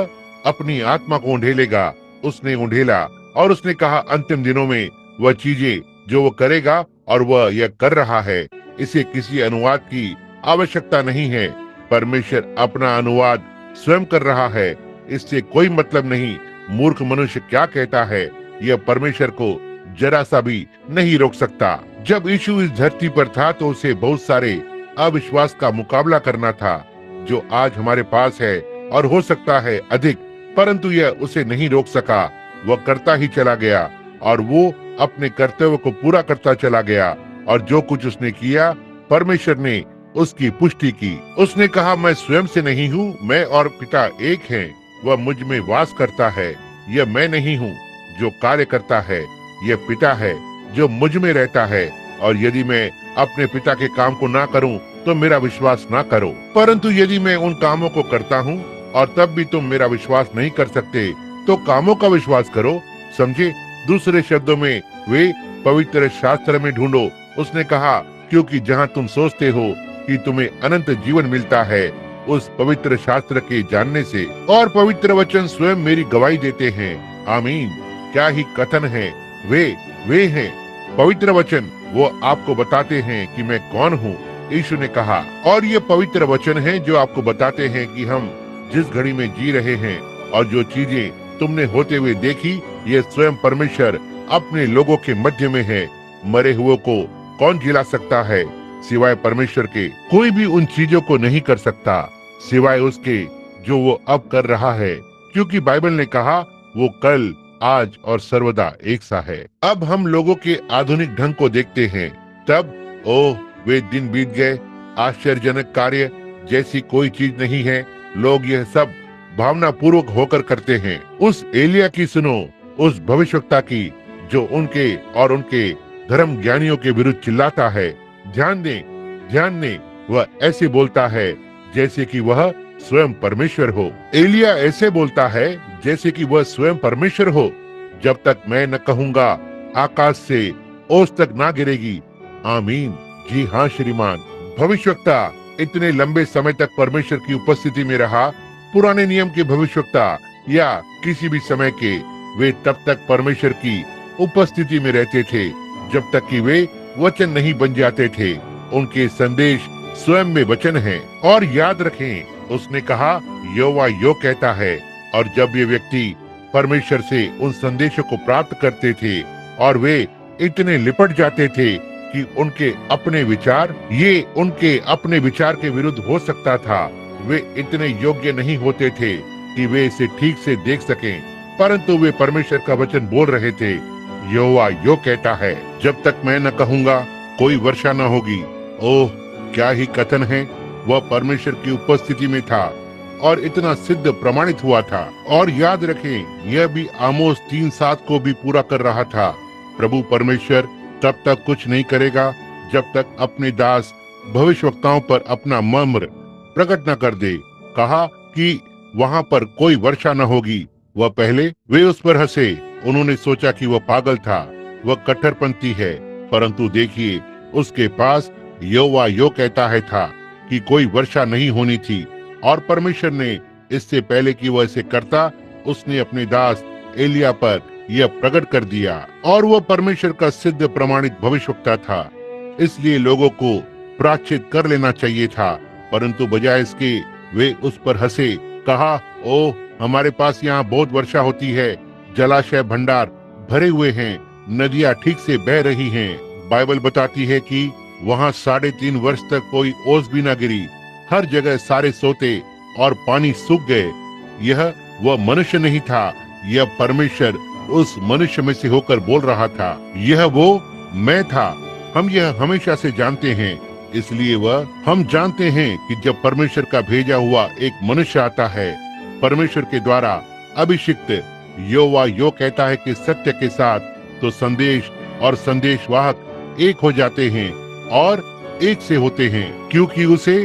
[SPEAKER 1] अपनी आत्मा को उंडेलेगा, उसने उंडेला। और उसने कहा अंतिम दिनों में वह चीजें जो वो करेगा, और वह यह कर रहा है। इसे किसी अनुवाद की आवश्यकता नहीं है। परमेश्वर अपना अनुवाद स्वयं कर रहा है। इससे कोई मतलब नहीं मूर्ख मनुष्य क्या कहता है, यह परमेश्वर को जरा सा भी नहीं रोक सकता। जब यीशु इस धरती पर था तो उसे बहुत सारे अविश्वास का मुकाबला करना था, जो आज हमारे पास है और हो सकता है अधिक, परंतु यह उसे नहीं रोक सका। वह करता ही चला गया और वो अपने कर्तव्य को पूरा करता चला गया। और जो कुछ उसने किया, परमेश्वर ने उसकी पुष्टि की। उसने कहा मैं स्वयं से नहीं हूँ, मैं और पिता एक हैं। वह मुझ में वास करता है। यह मैं नहीं हूँ जो कार्य करता है, यह पिता है जो मुझ में रहता है। और यदि मैं अपने पिता के काम को ना करूं तो मेरा विश्वास ना करो, परंतु यदि मैं उन कामों को करता हूं और तब भी तुम मेरा विश्वास नहीं कर सकते, तो कामों का विश्वास करो। समझे? दूसरे शब्दों में वे पवित्र शास्त्र में ढूंढो। उसने कहा क्योंकि जहां तुम सोचते हो कि तुम्हें अनंत जीवन मिलता है, उस पवित्र शास्त्र के जानने से। और पवित्र वचन स्वयं मेरी गवाही देते हैं। आमीन। क्या ही कथन है। वे हैं पवित्र वचन। वो आपको बताते हैं कि मैं कौन हूँ, यीशु ने कहा। और ये पवित्र वचन है जो आपको बताते हैं कि हम जिस घड़ी में जी रहे हैं और जो चीजें तुमने होते हुए देखी, ये स्वयं परमेश्वर अपने लोगों के मध्य में है। मरे हुए को कौन जिला सकता है सिवाय परमेश्वर के? कोई भी उन चीजों को नहीं कर सकता सिवाय उसके जो वो अब कर रहा है, क्योंकि बाइबल ने कहा वो कल, आज और सर्वदा एक सा है। अब हम लोगों के आधुनिक ढंग को देखते हैं। तब वे दिन बीत गए, आश्चर्यजनक कार्य जैसी कोई चीज नहीं है। लोग यह सब भावना पूर्वक होकर करते हैं। उस एलिया की सुनो, उस भविष्यवक्ता की जो उनके और उनके धर्म ज्ञानियों के विरुद्ध चिल्लाता है। ध्यान दें, वह ऐसे बोलता है जैसे कि वह स्वयं परमेश्वर हो। एलिया ऐसे बोलता है जैसे कि वह स्वयं परमेश्वर हो। जब तक मैं न कहूँगा आकाश से ओस तक ना गिरेगी। आमीन। जी हाँ श्रीमान। भविष्यवक्ता इतने लंबे समय तक परमेश्वर की उपस्थिति में रहा। पुराने नियम के भविष्यवक्ता या किसी भी समय के, वे तब तक परमेश्वर की उपस्थिति में रहते थे जब तक कि वे वचन नहीं बन जाते थे। उनके संदेश स्वयं में वचन है। और याद रखें, उसने कहा यहोवा यो कहता है। और जब ये व्यक्ति परमेश्वर से उन संदेशों को प्राप्त करते थे और वे इतने लिपट जाते थे कि उनके अपने विचार के विरुद्ध हो सकता था। वे इतने योग्य नहीं होते थे कि वे इसे ठीक से देख सकें, परंतु वे परमेश्वर का वचन बोल रहे थे। यहोवा यो कहता है, जब तक मैं न कहूँगा कोई वर्षा न होगी। ओह क्या ही कथन है। वह परमेश्वर की उपस्थिति में था और इतना सिद्ध प्रमाणित हुआ था। और याद रखें, यह भी आमोस 3:7 को भी पूरा कर रहा था। प्रभु परमेश्वर तब तक कुछ नहीं करेगा जब तक अपने दास भविष्यवक्ताओं पर अपना मर्म प्रकट न कर दे। कहा कि वहाँ पर कोई वर्षा न होगी। वे उस पर हंसे। उन्होंने सोचा कि वह पागल था, वह कट्टरपंथी है। परंतु देखिए, उसके पास यहोवा यो कहता है था कि कोई वर्षा नहीं होनी थी। और परमेश्वर ने इससे पहले कि वह इसे करता, उसने अपने दास एलिया पर यह प्रकट कर दिया। और वह परमेश्वर का सिद्ध प्रमाणित भविष्यवक्ता था, इसलिए लोगों को प्रायश्चित कर लेना चाहिए था। परंतु बजाय इसके वे उस पर हंसे। कहा, ओ हमारे पास यहाँ बहुत वर्षा होती है, जलाशय भंडार भरे हुए हैं, नदियाँ ठीक से बह रही हैं। बाइबल बताती है कि वहाँ 3.5 वर्ष तक कोई ओस भी न गिरी। हर जगह सारे सोते और पानी सूख गए। यह वह मनुष्य नहीं था, यह परमेश्वर उस मनुष्य में से होकर बोल रहा था। यह वो मैं था। हम यह हमेशा से जानते हैं इसलिए हम जानते हैं कि जब परमेश्वर का भेजा हुआ एक मनुष्य आता है, परमेश्वर के द्वारा अभिषिक्त, यहोवा यो कहता है कि सत्य के साथ, तो संदेश और संदेशवाहक एक हो जाते हैं और एक से होते हैं, क्योंकि उसे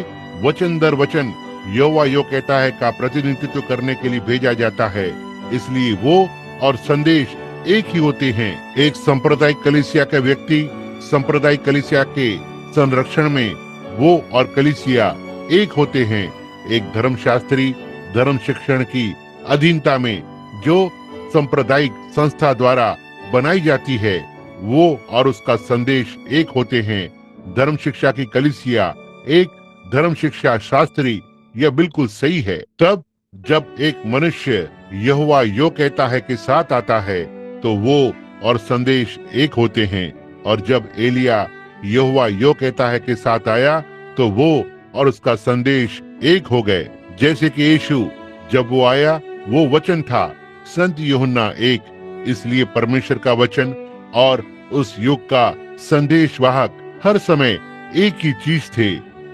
[SPEAKER 1] वचन दर वचन यहोवा यो कहता है का प्रतिनिधित्व करने के लिए भेजा जाता है। इसलिए वो और संदेश एक ही होते हैं। एक सांप्रदायिक कलीसिया का व्यक्ति सांप्रदायिक कलीसिया के संरक्षण में वो और कलीसिया एक होते हैं। एक धर्मशास्त्री धर्म शिक्षण की अधीनता में जो सांप्रदायिक संस्था द्वारा बनाई जाती है, वो और उसका संदेश एक होते हैं। धर्म शिक्षा की कलीसिया एक धर्म शिक्षा शास्त्री, यह बिल्कुल सही है। तब जब एक मनुष्य यहोवा यो कहता है के साथ आता है, तो वो और संदेश एक होते हैं। और जब एलिया यहोवा यो कहता है के साथ आया, तो वो और उसका संदेश एक हो गए। जैसे कि यीशु जब वो आया, वो वचन था, संत यूहन्ना 1। इसलिए परमेश्वर का वचन और उस युग का संदेशवाहक हर समय एक ही चीज थे।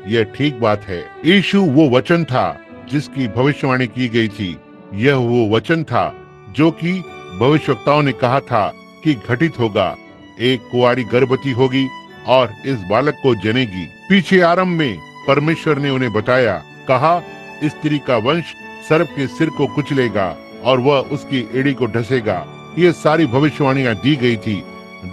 [SPEAKER 1] यह ठीक बात है। यीशु वो वचन था जिसकी भविष्यवाणी की गई थी। यह वो वचन था जो कि भविष्यवक्ताओं ने कहा था कि घटित होगा। एक कुंवारी गर्भवती होगी और इस बालक को जनेगी। पीछे आरंभ में परमेश्वर ने उन्हें बताया, कहा, स्त्री का वंश सर्प के सिर को कुचलेगा और वह उसकी एड़ी को ढसेगा। ये सारी भविष्यवाणियां दी गई थी।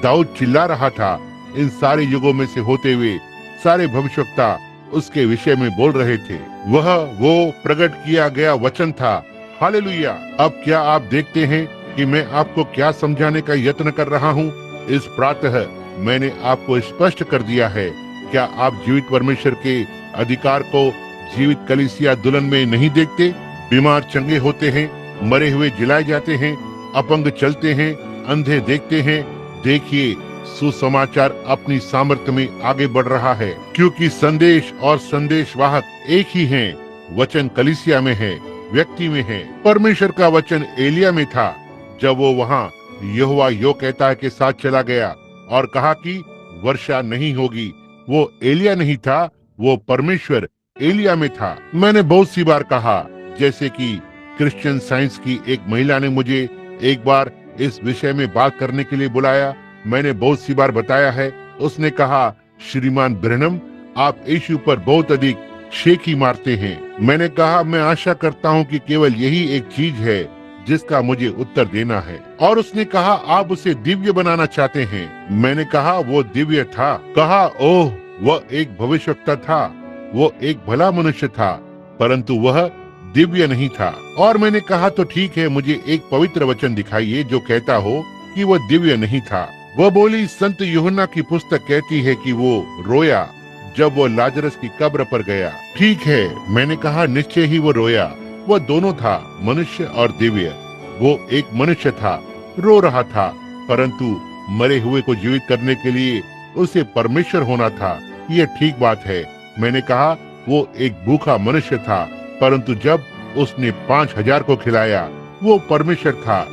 [SPEAKER 1] दाऊद चिल्ला रहा था। इन सारे युगों में से होते हुए सारे भविष्यवक्ता उसके विषय में बोल रहे थे। वह वो प्रकट किया गया वचन था। हालेलुया। अब क्या आप देखते हैं कि मैं आपको क्या समझाने का यत्न कर रहा हूँ? इस प्रातः मैंने आपको स्पष्ट कर दिया है। क्या आप जीवित परमेश्वर के अधिकार को जीवित कलीसिया दुल्हन में नहीं देखते? बीमार चंगे होते हैं, मरे हुए जिलाए जाते हैं, अपंग चलते हैं, अंधे देखते हैं। देखिए, सुसमाचार अपनी सामर्थ्य में आगे बढ़ रहा है, क्योंकि संदेश और संदेशवाहक एक ही हैं। वचन कलीसिया में है, व्यक्ति में है। परमेश्वर का वचन एलिया में था। जब वो वहाँ यहोवा यो कहता है के साथ चला गया और कहा कि वर्षा नहीं होगी, वो एलिया नहीं था, वो परमेश्वर एलिया में था। मैंने बहुत सी बार कहा, जैसे कि क्रिश्चियन साइंस की एक महिला ने मुझे एक बार इस विषय में बात करने के लिए बुलाया। मैंने बहुत सी बार बताया है। उसने कहा, श्रीमान ब्रैनम, आप यीशु पर बहुत अधिक शेखी मारते हैं। मैंने कहा, मैं आशा करता हूँ कि केवल यही एक चीज है जिसका मुझे उत्तर देना है। और उसने कहा, आप उसे दिव्य बनाना चाहते हैं। मैंने कहा, वो दिव्य था। कहा, ओह, वह एक भविष्यवक्ता था, वो एक भला मनुष्य था, परंतु वह दिव्य नहीं था। और मैंने कहा, तो ठीक है, मुझे एक पवित्र वचन दिखाइए जो कहता हो कि वह दिव्य नहीं था। वह बोली, संत यूहन्ना की पुस्तक कहती है कि वो रोया जब वो लाजरस की कब्र पर गया। ठीक है, मैंने कहा, निश्चय ही वो रोया। वह दोनों था, मनुष्य और दिव्य। वो एक मनुष्य था, रो रहा था, परंतु मरे हुए को जीवित करने के लिए उसे परमेश्वर होना था। ये ठीक बात है। मैंने कहा, वो एक भूखा मनुष्य था, परंतु जब उसने 5000 को खिलाया, वो परमेश्वर था,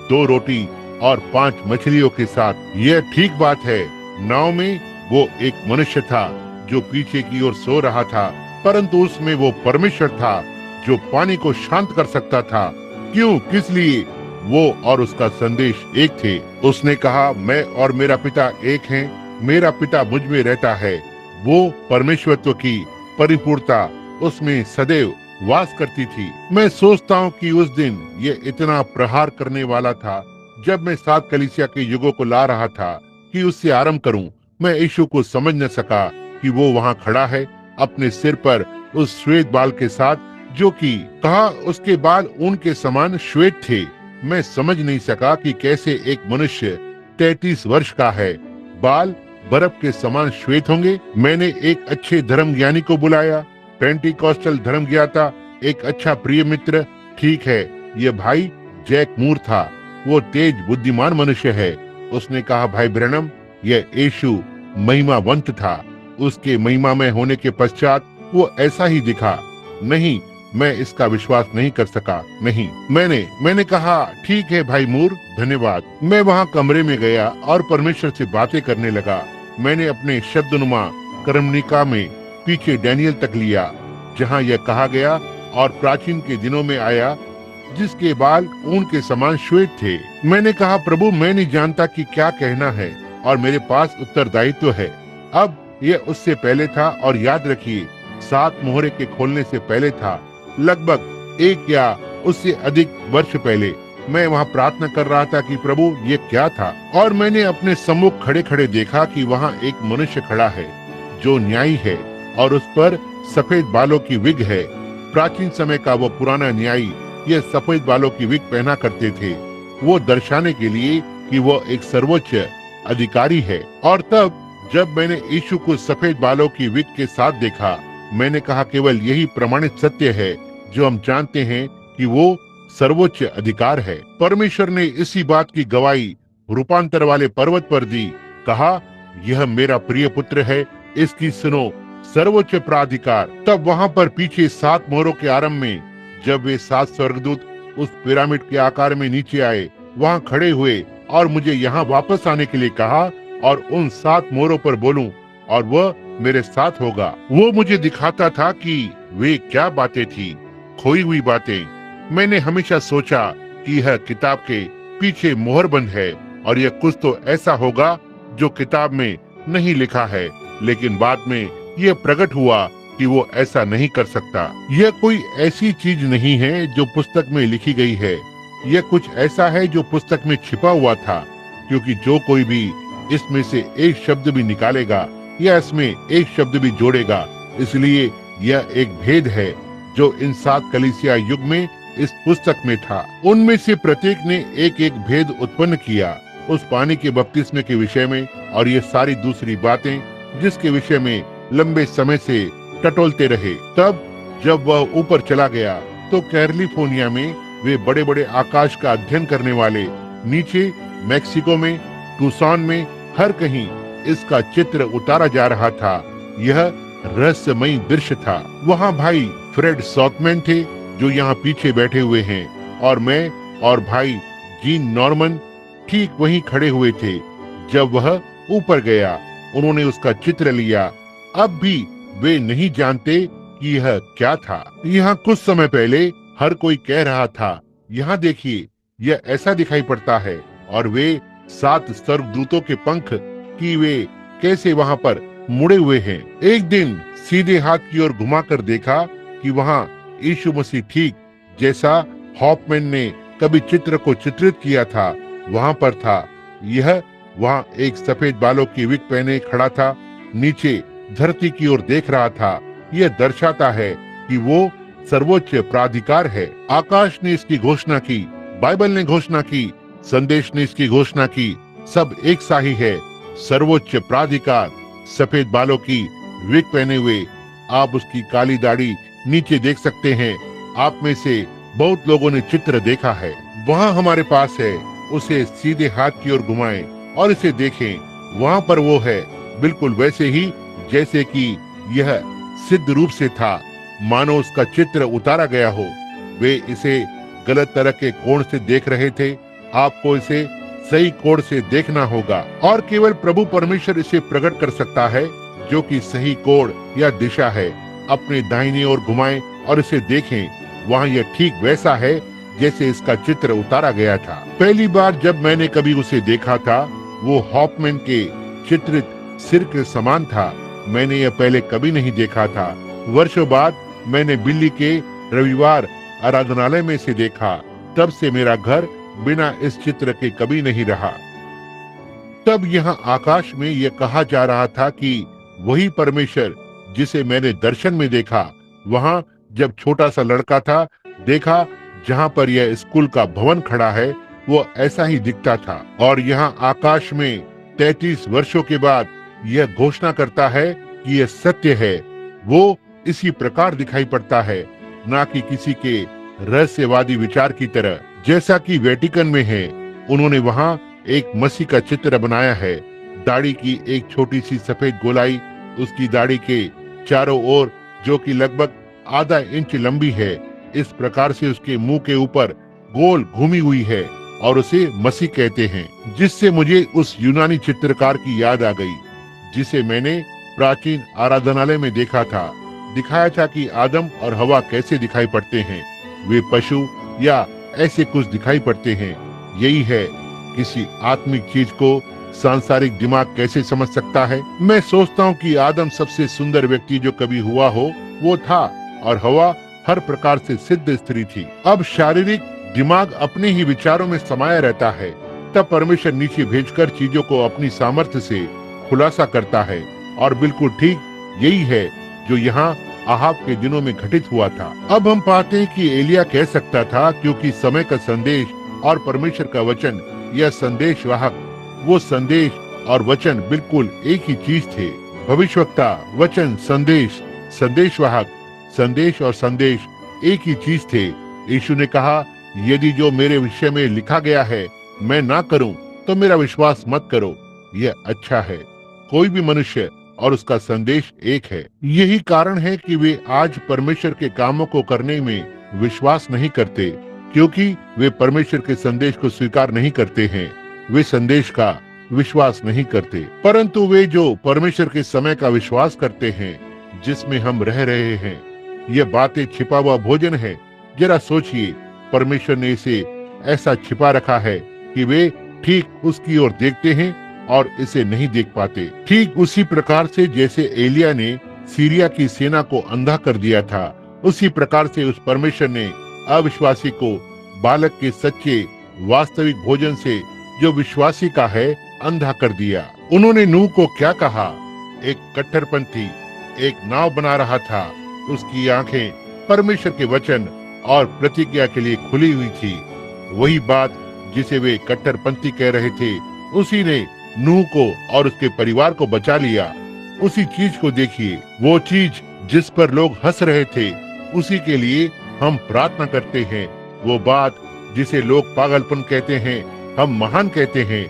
[SPEAKER 1] 2 रोटी और 5 मछलियों के साथ। यह ठीक बात है। नाव में वो एक मनुष्य था जो पीछे की ओर सो रहा था, परंतु उसमें वो परमेश्वर था जो पानी को शांत कर सकता था। क्यों? किस लिए? वो और उसका संदेश एक थे। उसने कहा, मैं और मेरा पिता एक हैं, मेरा पिता मुझ में रहता है। वो परमेश्वरत्व की परिपूर्णता उसमें सदैव वास करती थी। मैं सोचता हूँ कि उस दिन ये इतना प्रहार करने वाला था जब मैं 7 कलीसिया के युगों को ला रहा था कि उससे आरंभ करूं। मैं यीशु को समझ न सका कि वो वहाँ खड़ा है अपने सिर पर उस श्वेत बाल के साथ, जो कि कहा उसके बाल ऊन के समान श्वेत थे। मैं समझ नहीं सका कि कैसे एक मनुष्य 33 वर्ष का है, बाल बर्फ के समान श्वेत होंगे। मैंने एक अच्छे धर्म ज्ञानी को बुलाया, पेंटिकॉस्टल धर्म ज्ञाता, एक अच्छा प्रिय मित्र। ठीक है, ये भाई जैक मूर था। वो तेज बुद्धिमान मनुष्य है। उसने कहा, भाई ब्रैनम, यह यीशु महिमावंत था। उसके महिमा में होने के पश्चात वो ऐसा ही दिखा। नहीं, मैं इसका विश्वास नहीं कर सका। नहीं, मैंने कहा, ठीक है भाई मूर, धन्यवाद। मैं वहाँ कमरे में गया और परमेश्वर से बातें करने लगा। मैंने अपने शब्दनुमा क्रमनिका में पीछे डैनियल तक लिया, जहाँ यह कहा गया, और प्राचीन के दिनों में आया, जिसके बाल ऊन के समान श्वेत थे। मैंने कहा, प्रभु, मैं नहीं जानता कि क्या कहना है और मेरे पास उत्तरदायित्व है। अब यह उससे पहले था, और याद रखिए 7 मोहरे के खोलने से पहले था, लगभग 1 या उससे अधिक वर्ष पहले। मैं वहाँ प्रार्थना कर रहा था कि प्रभु, ये क्या था? और मैंने अपने सम्मुख खड़े खड़े देखा कि वहाँ एक मनुष्य खड़ा है जो न्यायी है, और उस पर सफेद बालों की विग है। प्राचीन समय का वो पुराना न्यायी ये सफेद बालों की विग पहना करते थे, वो दर्शाने के लिए कि वो एक सर्वोच्च अधिकारी है। और तब जब मैंने यीशु को सफेद बालों की विग के साथ देखा, मैंने कहा, केवल यही प्रमाणित सत्य है जो हम जानते हैं कि वो सर्वोच्च अधिकार है। परमेश्वर ने इसी बात की गवाही रूपांतर वाले पर्वत पर दी। कहा, यह मेरा प्रिय पुत्र है, इसकी सुनो सर्वोच्च प्राधिकार। तब वहाँ पर पीछे 7 मोहरों के आरंभ में जब वे 7 स्वर्गदूत उस पिरामिड के आकार में नीचे आए, वहाँ खड़े हुए और मुझे यहाँ वापस आने के लिए कहा और उन 7 मोहरों पर बोलूं, और वह मेरे साथ होगा। वो मुझे दिखाता था कि वे क्या बातें थी, खोई हुई बातें। मैंने हमेशा सोचा कि यह किताब के पीछे मोहरबंद है और यह कुछ तो ऐसा होगा जो किताब में नहीं लिखा है, लेकिन बाद में यह प्रकट हुआ कि वो ऐसा नहीं कर सकता। यह कोई ऐसी चीज नहीं है जो पुस्तक में लिखी गई है, यह कुछ ऐसा है जो पुस्तक में छिपा हुआ था, क्योंकि जो कोई भी इसमें से एक शब्द भी निकालेगा या इसमें एक शब्द भी जोड़ेगा, इसलिए यह एक भेद है जो इन 7 कलीसिया युग में इस पुस्तक में था। उनमें से प्रत्येक ने एक एक भेद उत्पन्न किया उस पानी के बपतिस्मे के विषय में, और ये सारी दूसरी बातें जिसके विषय में लंबे समय से टटोलते रहे। तब जब वह ऊपर चला गया तो कैलिफोर्निया में वे बड़े बड़े आकाश का अध्ययन करने वाले, नीचे मैक्सिको में, टूसान में, हर कहीं इसका चित्र उतारा जा रहा था। यह रहस्यमयी दृश्य था। वहाँ भाई फ्रेड सॉथमैन थे जो यहाँ पीछे बैठे हुए हैं, और मैं और भाई जीन नॉर्मन ठीक वहीं खड़े हुए थे जब वह ऊपर गया। उन्होंने उसका चित्र लिया। अब भी वे नहीं जानते कि यह क्या था। यहाँ कुछ समय पहले हर कोई कह रहा था, यहाँ देखिए, यह ऐसा दिखाई पड़ता है, और वे 7 स्वर्गदूतों के पंख कि वे कैसे वहाँ पर मुड़े हुए हैं। एक दिन सीधे हाथ की ओर घुमाकर देखा कि वहाँ यीशु मसीह ठीक जैसा हॉफमैन ने कभी चित्र को चित्रित किया था वहाँ पर था। यह वहाँ एक सफेद बालों की विग पहने खड़ा था, नीचे धरती की ओर देख रहा था। यह दर्शाता है कि वो सर्वोच्च प्राधिकार है। आकाश ने इसकी घोषणा की, बाइबल ने घोषणा की, संदेश ने इसकी घोषणा की, सब एक सा ही है। सर्वोच्च प्राधिकार, सफेद बालों की विग पहने हुए। आप उसकी काली दाढ़ी नीचे देख सकते हैं। आप में से बहुत लोगों ने चित्र देखा है। वहाँ हमारे पास है। उसे सीधे हाथ की ओर घुमाएं और इसे देखें। वहाँ पर वो है, बिल्कुल वैसे ही जैसे कि यह सिद्ध रूप से था, मानो उसका चित्र उतारा गया हो। वे इसे गलत तरह के कोण से देख रहे थे। आपको इसे सही कोण से देखना होगा, और केवल प्रभु परमेश्वर इसे प्रकट कर सकता है, जो कि सही कोण या दिशा है। अपने दाहिनी ओर घुमाएं और इसे देखें। वहाँ यह ठीक वैसा है जैसे इसका चित्र उतारा गया था। पहली बार जब मैंने कभी उसे देखा था, वो हॉफमैन के चित्रित सिर के समान था। मैंने यह पहले कभी नहीं देखा था। वर्षों बाद मैंने दिल्ली के रविवार आराधनालय में से देखा। तब से मेरा घर बिना इस चित्र के कभी नहीं रहा। तब यहाँ आकाश में यह कहा जा रहा था कि वही परमेश्वर जिसे मैंने दर्शन में देखा, वहाँ जब छोटा सा लड़का था, देखा जहाँ पर यह स्कूल का भवन खड़ा है, वो ऐसा ही दिखता था। और यहाँ आकाश में 33 वर्षों के बाद यह घोषणा करता है कि यह सत्य है। वो इसी प्रकार दिखाई पड़ता है, ना कि किसी के रहस्यवादी विचार की तरह, जैसा कि वेटिकन में है। उन्होंने वहाँ एक मसीह का चित्र बनाया है। दाढ़ी की एक छोटी सी सफेद गोलाई उसकी दाढ़ी के चारों ओर, जो कि लगभग आधा इंच लंबी है, इस प्रकार से उसके मुंह के ऊपर गोल घूमी हुई है, और उसे मसीह कहते हैं। जिससे मुझे उस यूनानी चित्रकार की याद आ गई जिसे मैंने प्राचीन आराधनालय में देखा था। दिखाया था कि आदम और हवा कैसे दिखाई पड़ते हैं, वे पशु या ऐसे कुछ दिखाई पड़ते हैं। यही है, किसी आत्मिक चीज को सांसारिक दिमाग कैसे समझ सकता है। मैं सोचता हूँ कि आदम सबसे सुंदर व्यक्ति जो कभी हुआ हो वो था, और हवा हर प्रकार से सिद्ध स्त्री थी। अब शारीरिक दिमाग अपने ही विचारों में समाया रहता है, तब परमेश्वर नीचे भेजकर चीजों को अपनी सामर्थ्य से खुलासा करता है। और बिल्कुल ठीक यही है जो यहाँ आहाब के दिनों में घटित हुआ था। अब हम पाते हैं कि एलिया कह सकता था, क्योंकि समय का संदेश और परमेश्वर का वचन, यह संदेश वाहक, वो संदेश और वचन बिल्कुल एक ही चीज थे। भविष्यवक्ता, वचन, संदेश, संदेश वाहक, संदेश और संदेश एक ही चीज थे। यीशु ने कहा, यदि जो मेरे विषय में लिखा गया है मैं ना करूं तो मेरा विश्वास मत करो, यह अच्छा है। कोई भी मनुष्य और उसका संदेश एक है। यही कारण है कि वे आज परमेश्वर के कामों को करने में विश्वास नहीं करते, क्योंकि वे परमेश्वर के संदेश को स्वीकार नहीं करते हैं। वे संदेश का विश्वास नहीं करते, परंतु वे जो परमेश्वर के समय का विश्वास करते हैं जिसमें हम रह रहे हैं, यह बातें छिपा हुआ भोजन है। जरा सोचिए, परमेश्वर ने इसे ऐसा छिपा रखा है कि वे ठीक उसकी ओर देखते हैं और इसे नहीं देख पाते। ठीक उसी प्रकार से जैसे एलिया ने सीरिया की सेना को अंधा कर दिया था, उसी प्रकार से उस परमेश्वर ने अविश्वासी को बालक के सच्चे वास्तविक भोजन से जो विश्वासी का है अंधा कर दिया। उन्होंने नूह को क्या कहा? एक कट्टरपंथी एक नाव बना रहा था, उसकी आंखें परमेश्वर के वचन और प्रतिज्ञा के लिए खुली हुई थी। वही बात जिसे वे कट्टरपंथी कह रहे थे, उसी ने नूह को और उसके परिवार को बचा लिया। उसी चीज को देखिए, वो चीज जिस पर लोग हंस रहे थे, उसी के लिए हम प्रार्थना करते हैं। वो बात जिसे लोग पागलपन कहते हैं, हम महान कहते हैं।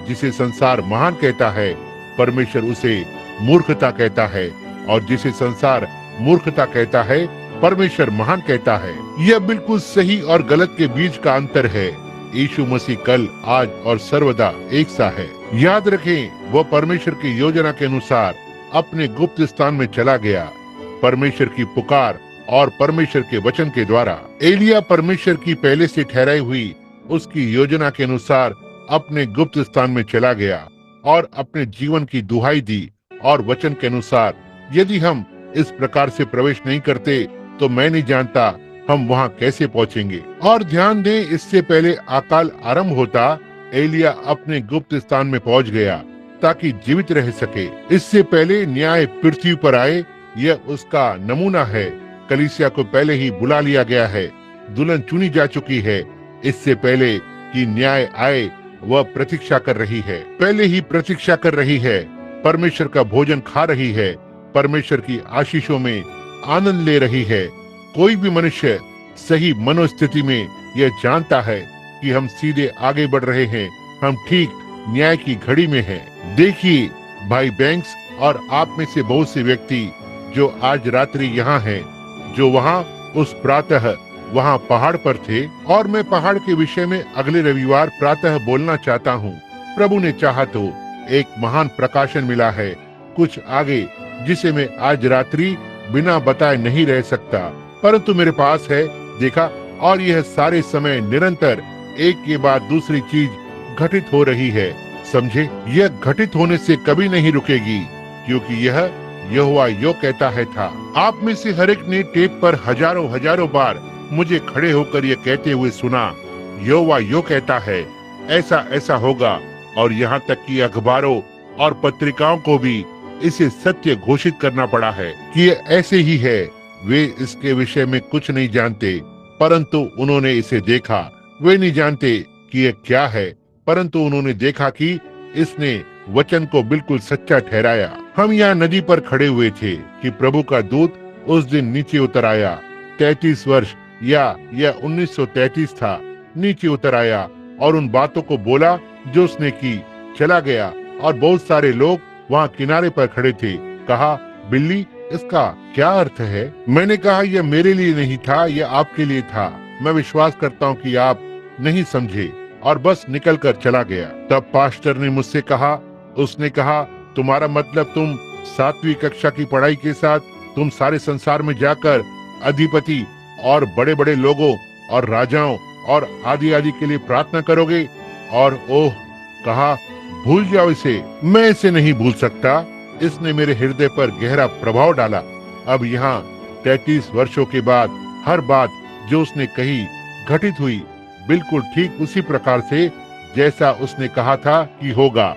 [SPEAKER 1] जिसे संसार महान कहता है, परमेश्वर उसे मूर्खता कहता है, और जिसे संसार मूर्खता कहता है, परमेश्वर महान कहता है। यह बिल्कुल सही और गलत के बीच का अंतर है। यीशु मसीह कल, आज और सर्वदा एक सा है। याद रखें, वो परमेश्वर की योजना के अनुसार अपने गुप्त स्थान में चला गया, परमेश्वर की पुकार और परमेश्वर के वचन के द्वारा। एलिया परमेश्वर की पहले से ठहराई हुई उसकी योजना के अनुसार अपने गुप्त स्थान में चला गया और अपने जीवन की दुहाई दी, और वचन के अनुसार यदि हम इस प्रकार से प्रवेश नहीं करते तो मैं नहीं जानता हम वहाँ कैसे पहुँचेंगे। और ध्यान दें, इससे पहले अकाल आरंभ होता, एलिया अपने गुप्त स्थान में पहुँच गया ताकि जीवित रह सके। इससे पहले न्याय पृथ्वी पर आए, यह उसका नमूना है। कलीसिया को पहले ही बुला लिया गया है, दुल्हन चुनी जा चुकी है। इससे पहले कि न्याय आए, वह प्रतीक्षा कर रही है, पहले ही प्रतीक्षा कर रही है। परमेश्वर का भोजन खा रही है, परमेश्वर की आशीषों में आनंद ले रही है। कोई भी मनुष्य सही मनोस्थिति में यह जानता है कि हम सीधे आगे बढ़ रहे हैं, हम ठीक न्याय की घड़ी में हैं। देखिए भाई बैंक्स और आप में से बहुत से व्यक्ति जो आज रात्रि यहाँ हैं, जो वहाँ उस प्रातः वहाँ पहाड़ पर थे, और मैं पहाड़ के विषय में अगले रविवार प्रातः बोलना चाहता हूँ। प्रभु ने चाहा तो एक महान प्रकाशन मिला है कुछ आगे, जिसे मैं आज रात्रि बिना बताए नहीं रह सकता, परंतु मेरे पास है। देखा, और यह सारे समय निरंतर एक के बाद दूसरी चीज घटित हो रही है। समझे, यह घटित होने से कभी नहीं रुकेगी, क्योंकि यह यहोवा यो कहता है था। आप में से हर एक ने टेप पर हजारों हजारों बार मुझे खड़े होकर यह कहते हुए सुना, यहोवा यो कहता है, ऐसा ऐसा होगा। और यहाँ तक कि अखबारों और पत्रिकाओं को भी इसे सत्य घोषित करना पड़ा है कि ये ऐसे ही है। वे इसके विषय में कुछ नहीं जानते, परंतु उन्होंने इसे देखा। वे नहीं जानते कि यह क्या है, परंतु उन्होंने देखा कि इसने वचन को बिल्कुल सच्चा ठहराया। हम यहाँ नदी पर खड़े हुए थे कि प्रभु का दूत उस दिन नीचे उतर आया। 33 वर्ष या यह 1933 था, नीचे उतर आया और उन बातों को बोला जो उसने की, चला गया। और बहुत सारे लोग वहाँ किनारे पर खड़े थे। कहा, बिल्ली, इसका क्या अर्थ है? मैंने कहा, यह मेरे लिए नहीं था, यह आपके लिए था। मैं विश्वास करता हूँ कि आप नहीं समझे, और बस निकल कर चला गया। तब पास्टर ने मुझसे कहा, उसने कहा, तुम्हारा मतलब तुम 7वीं कक्षा की पढ़ाई के साथ तुम सारे संसार में जाकर अधिपति और बड़े बड़े लोगों और राजाओं और आदि आदि के लिए प्रार्थना करोगे। और ओह, कहा, भूल जाओ इसे, मैं इसे नहीं भूल सकता। इसने मेरे हृदय पर गहरा प्रभाव डाला। अब यहाँ 33 वर्षों के बाद हर बात जो उसने कही घटित हुई, बिल्कुल ठीक उसी प्रकार से जैसा उसने कहा था कि होगा।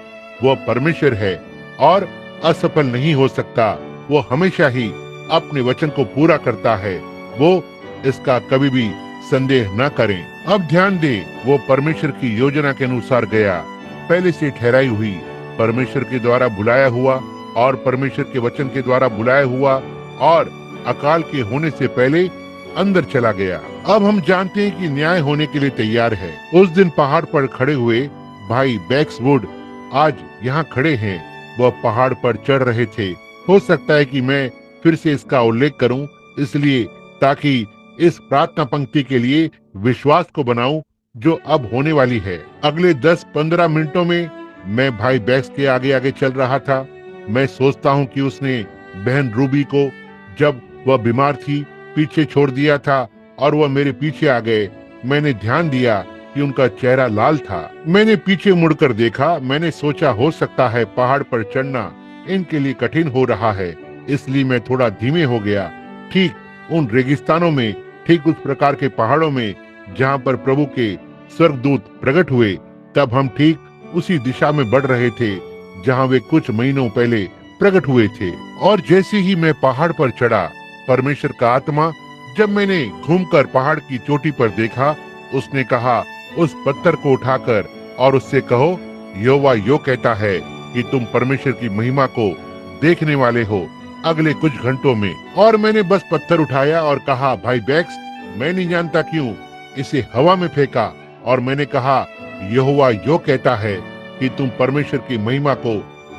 [SPEAKER 1] वो परमेश्वर है और असफल नहीं हो सकता। वो हमेशा ही अपने वचन को पूरा करता है। वो इसका कभी भी संदेह न करें। अब ध्यान दें, वो परमेश्वर की योजना के अनुसार गया, पहले से ठहराई हुई, परमेश्वर के द्वारा बुलाया हुआ और परमेश्वर के वचन के द्वारा बुलाया हुआ और अकाल के होने से पहले अंदर चला गया। अब हम जानते हैं कि न्याय होने के लिए तैयार है। उस दिन पहाड़ पर खड़े हुए भाई बैक्सवुड आज यहाँ खड़े हैं। वह पहाड़ पर चढ़ रहे थे। हो सकता है कि मैं फिर से इसका उल्लेख करूं, इसलिए ताकि इस प्रार्थना पंक्ति के लिए विश्वास को बनाऊं जो अब होने वाली है। अगले 10-15 मिनटों में मैं भाई बैक्स के आगे आगे चल रहा था। मैं सोचता हूं कि उसने बहन रूबी को, जब वह बीमार थी, पीछे छोड़ दिया था और वह मेरे पीछे आ गए। मैंने ध्यान दिया कि उनका चेहरा लाल था। मैंने पीछे मुड़कर देखा। मैंने सोचा हो सकता है पहाड़ पर चढ़ना इनके लिए कठिन हो रहा है, इसलिए मैं थोड़ा धीमे हो गया। ठीक उन रेगिस्तानों में, ठीक उस प्रकार के पहाड़ों में जहाँ पर प्रभु के स्वर्गदूत प्रकट हुए, तब हम ठीक उसी दिशा में बढ़ रहे थे जहाँ वे कुछ महीनों पहले प्रकट हुए थे। और जैसे ही मैं पहाड़ पर चढ़ा, परमेश्वर का आत्मा, जब मैंने घूमकर पहाड़ की चोटी पर देखा, उसने कहा, उस पत्थर को उठाकर और उससे कहो, यहोवा यो कहता है कि तुम परमेश्वर की महिमा को देखने वाले हो अगले कुछ घंटों में। और मैंने बस पत्थर उठाया और कहा, भाई बैक्स, मैं नहीं जानता क्यों इसे हवा में फेंका और मैंने कहा, यहोवा यो कहता है कि तुम परमेश्वर की महिमा को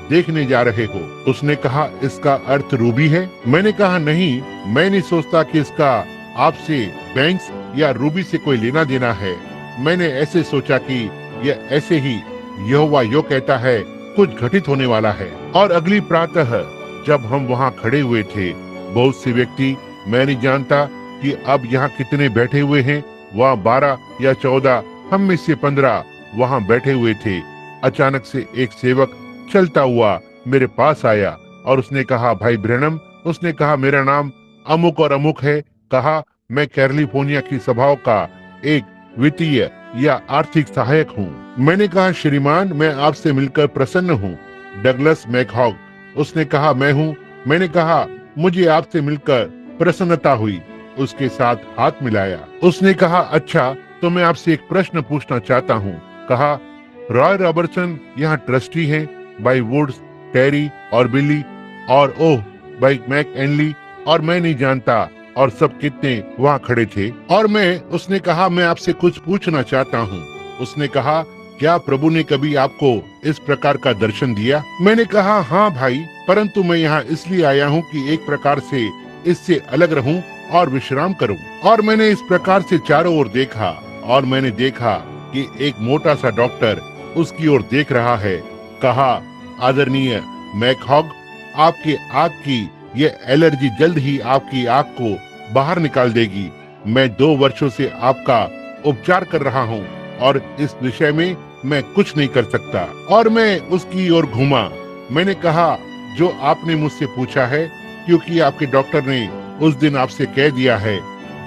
[SPEAKER 1] देखने जा रहे हो। उसने कहा, इसका अर्थ रूबी है? मैंने कहा, नहीं, मैं नहीं सोचता कि इसका आपसे बैंक्स या रूबी से कोई लेना देना है। मैंने ऐसे सोचा कि यह ऐसे ही यहोवा यो कहता है कुछ घटित होने वाला है। और अगली प्रातः जब हम वहाँ खड़े हुए थे, बहुत से व्यक्ति, मैं नहीं जानता कि अब यहाँ कितने बैठे हुए हैं, वहाँ 12 या 14, हम में से 15 वहाँ बैठे हुए थे। अचानक से एक सेवक चलता हुआ मेरे पास आया और उसने कहा, भाई ब्रैनम, उसने कहा, मेरा नाम अमुक और अमुक है। कहा, मैं कैलिफोर्निया की सभाओं का एक वित्तीय या आर्थिक सहायक हूँ। मैंने कहा, श्रीमान, मैं आपसे मिलकर प्रसन्न हूँ। डगलस मैकहॉग, उसने कहा, मैं हूँ। मैंने कहा, मुझे आपसे मिलकर प्रसन्नता हुई। उसके साथ हाथ मिलाया। उसने कहा, अच्छा, तो मैं आपसे एक प्रश्न पूछना चाहता हूँ। कहा, रॉय रॉबर्टसन यहाँ ट्रस्टी हैं, भाई वुड्स, टेरी और बिली और ओह, भाई मैक एनली और मैं नहीं जानता और सब कितने वहाँ खड़े थे। और उसने कहा, मैं आपसे कुछ पूछना चाहता हूँ। उसने कहा, क्या प्रभु ने कभी आपको इस प्रकार का दर्शन दिया? मैंने कहा, हाँ भाई, परंतु मैं यहाँ इसलिए आया हूँ कि एक प्रकार से इससे अलग रहूं और विश्राम करूं। और मैंने इस प्रकार से चारों ओर देखा और मैंने देखा कि एक मोटा सा डॉक्टर उसकी ओर देख रहा है। कहा, आदरणीय मैकहॉग, आपके आँख की ये एलर्जी जल्द ही आपकी आँख को बाहर निकाल देगी। मैं 2 वर्षों से आपका उपचार कर रहा हूँ और इस विषय में मैं कुछ नहीं कर सकता। और मैं उसकी ओर घूमा। मैंने कहा, जो आपने मुझसे पूछा है, क्योंकि आपके डॉक्टर ने उस दिन आपसे कह दिया है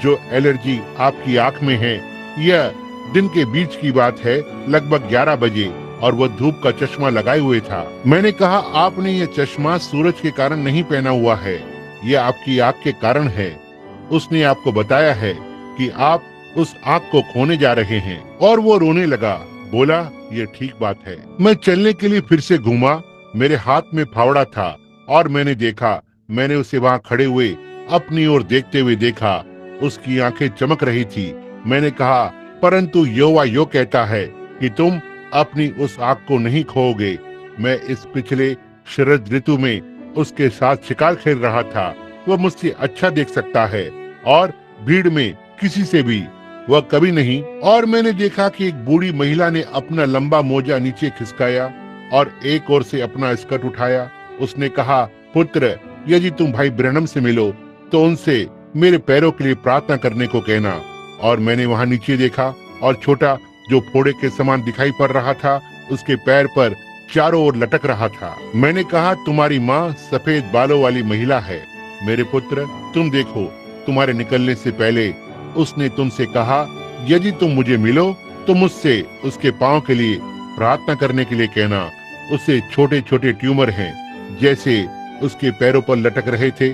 [SPEAKER 1] जो एलर्जी आपकी आँख में है। यह दिन के बीच की बात है, लगभग 11 बजे, और वह धूप का चश्मा लगाए हुए था। मैंने कहा, आपने ये चश्मा सूरज के कारण नहीं पहना हुआ है, यह आपकी आँख के कारण है। उसने आपको बताया है कि आप उस आँख को खोने जा रहे हैं। और वो रोने लगा। बोला, ये ठीक बात है। मैं चलने के लिए फिर से घूमा। मेरे हाथ में फावड़ा था और मैंने देखा, मैंने उसे वहाँ खड़े हुए अपनी ओर देखते हुए देखा। उसकी आंखें चमक रही थी। मैंने कहा, परंतु यहोवा यो कहता है कि तुम अपनी उस आँख को नहीं खोओगे। मैं इस पिछले शरद ऋतु में उसके साथ शिकार खेल रहा था। वह मुझसे अच्छा देख सकता है और भीड़ में किसी से भी वह कभी नहीं। और मैंने देखा कि एक बूढ़ी महिला ने अपना लंबा मोजा नीचे खिसकाया और एक ओर से अपना स्कर्ट उठाया। उसने कहा, पुत्र, यदि तुम भाई ब्रैनम से मिलो तो उनसे मेरे पैरों के लिए प्रार्थना करने को कहना। और मैंने वहां नीचे देखा और छोटा जो फोड़े के समान दिखाई पड़ रहा था उसके पैर पर चारों ओर लटक रहा था। मैंने कहा, तुम्हारी माँ सफेद बालों वाली महिला है। मेरे पुत्र, तुम देखो, तुम्हारे निकलने से पहले उसने तुमसे कहा, यदि तुम मुझे मिलो तो मुझसे उसके पाँव के लिए प्रार्थना करने के लिए कहना। उसे छोटे छोटे ट्यूमर हैं, जैसे उसके पैरों पर लटक रहे थे।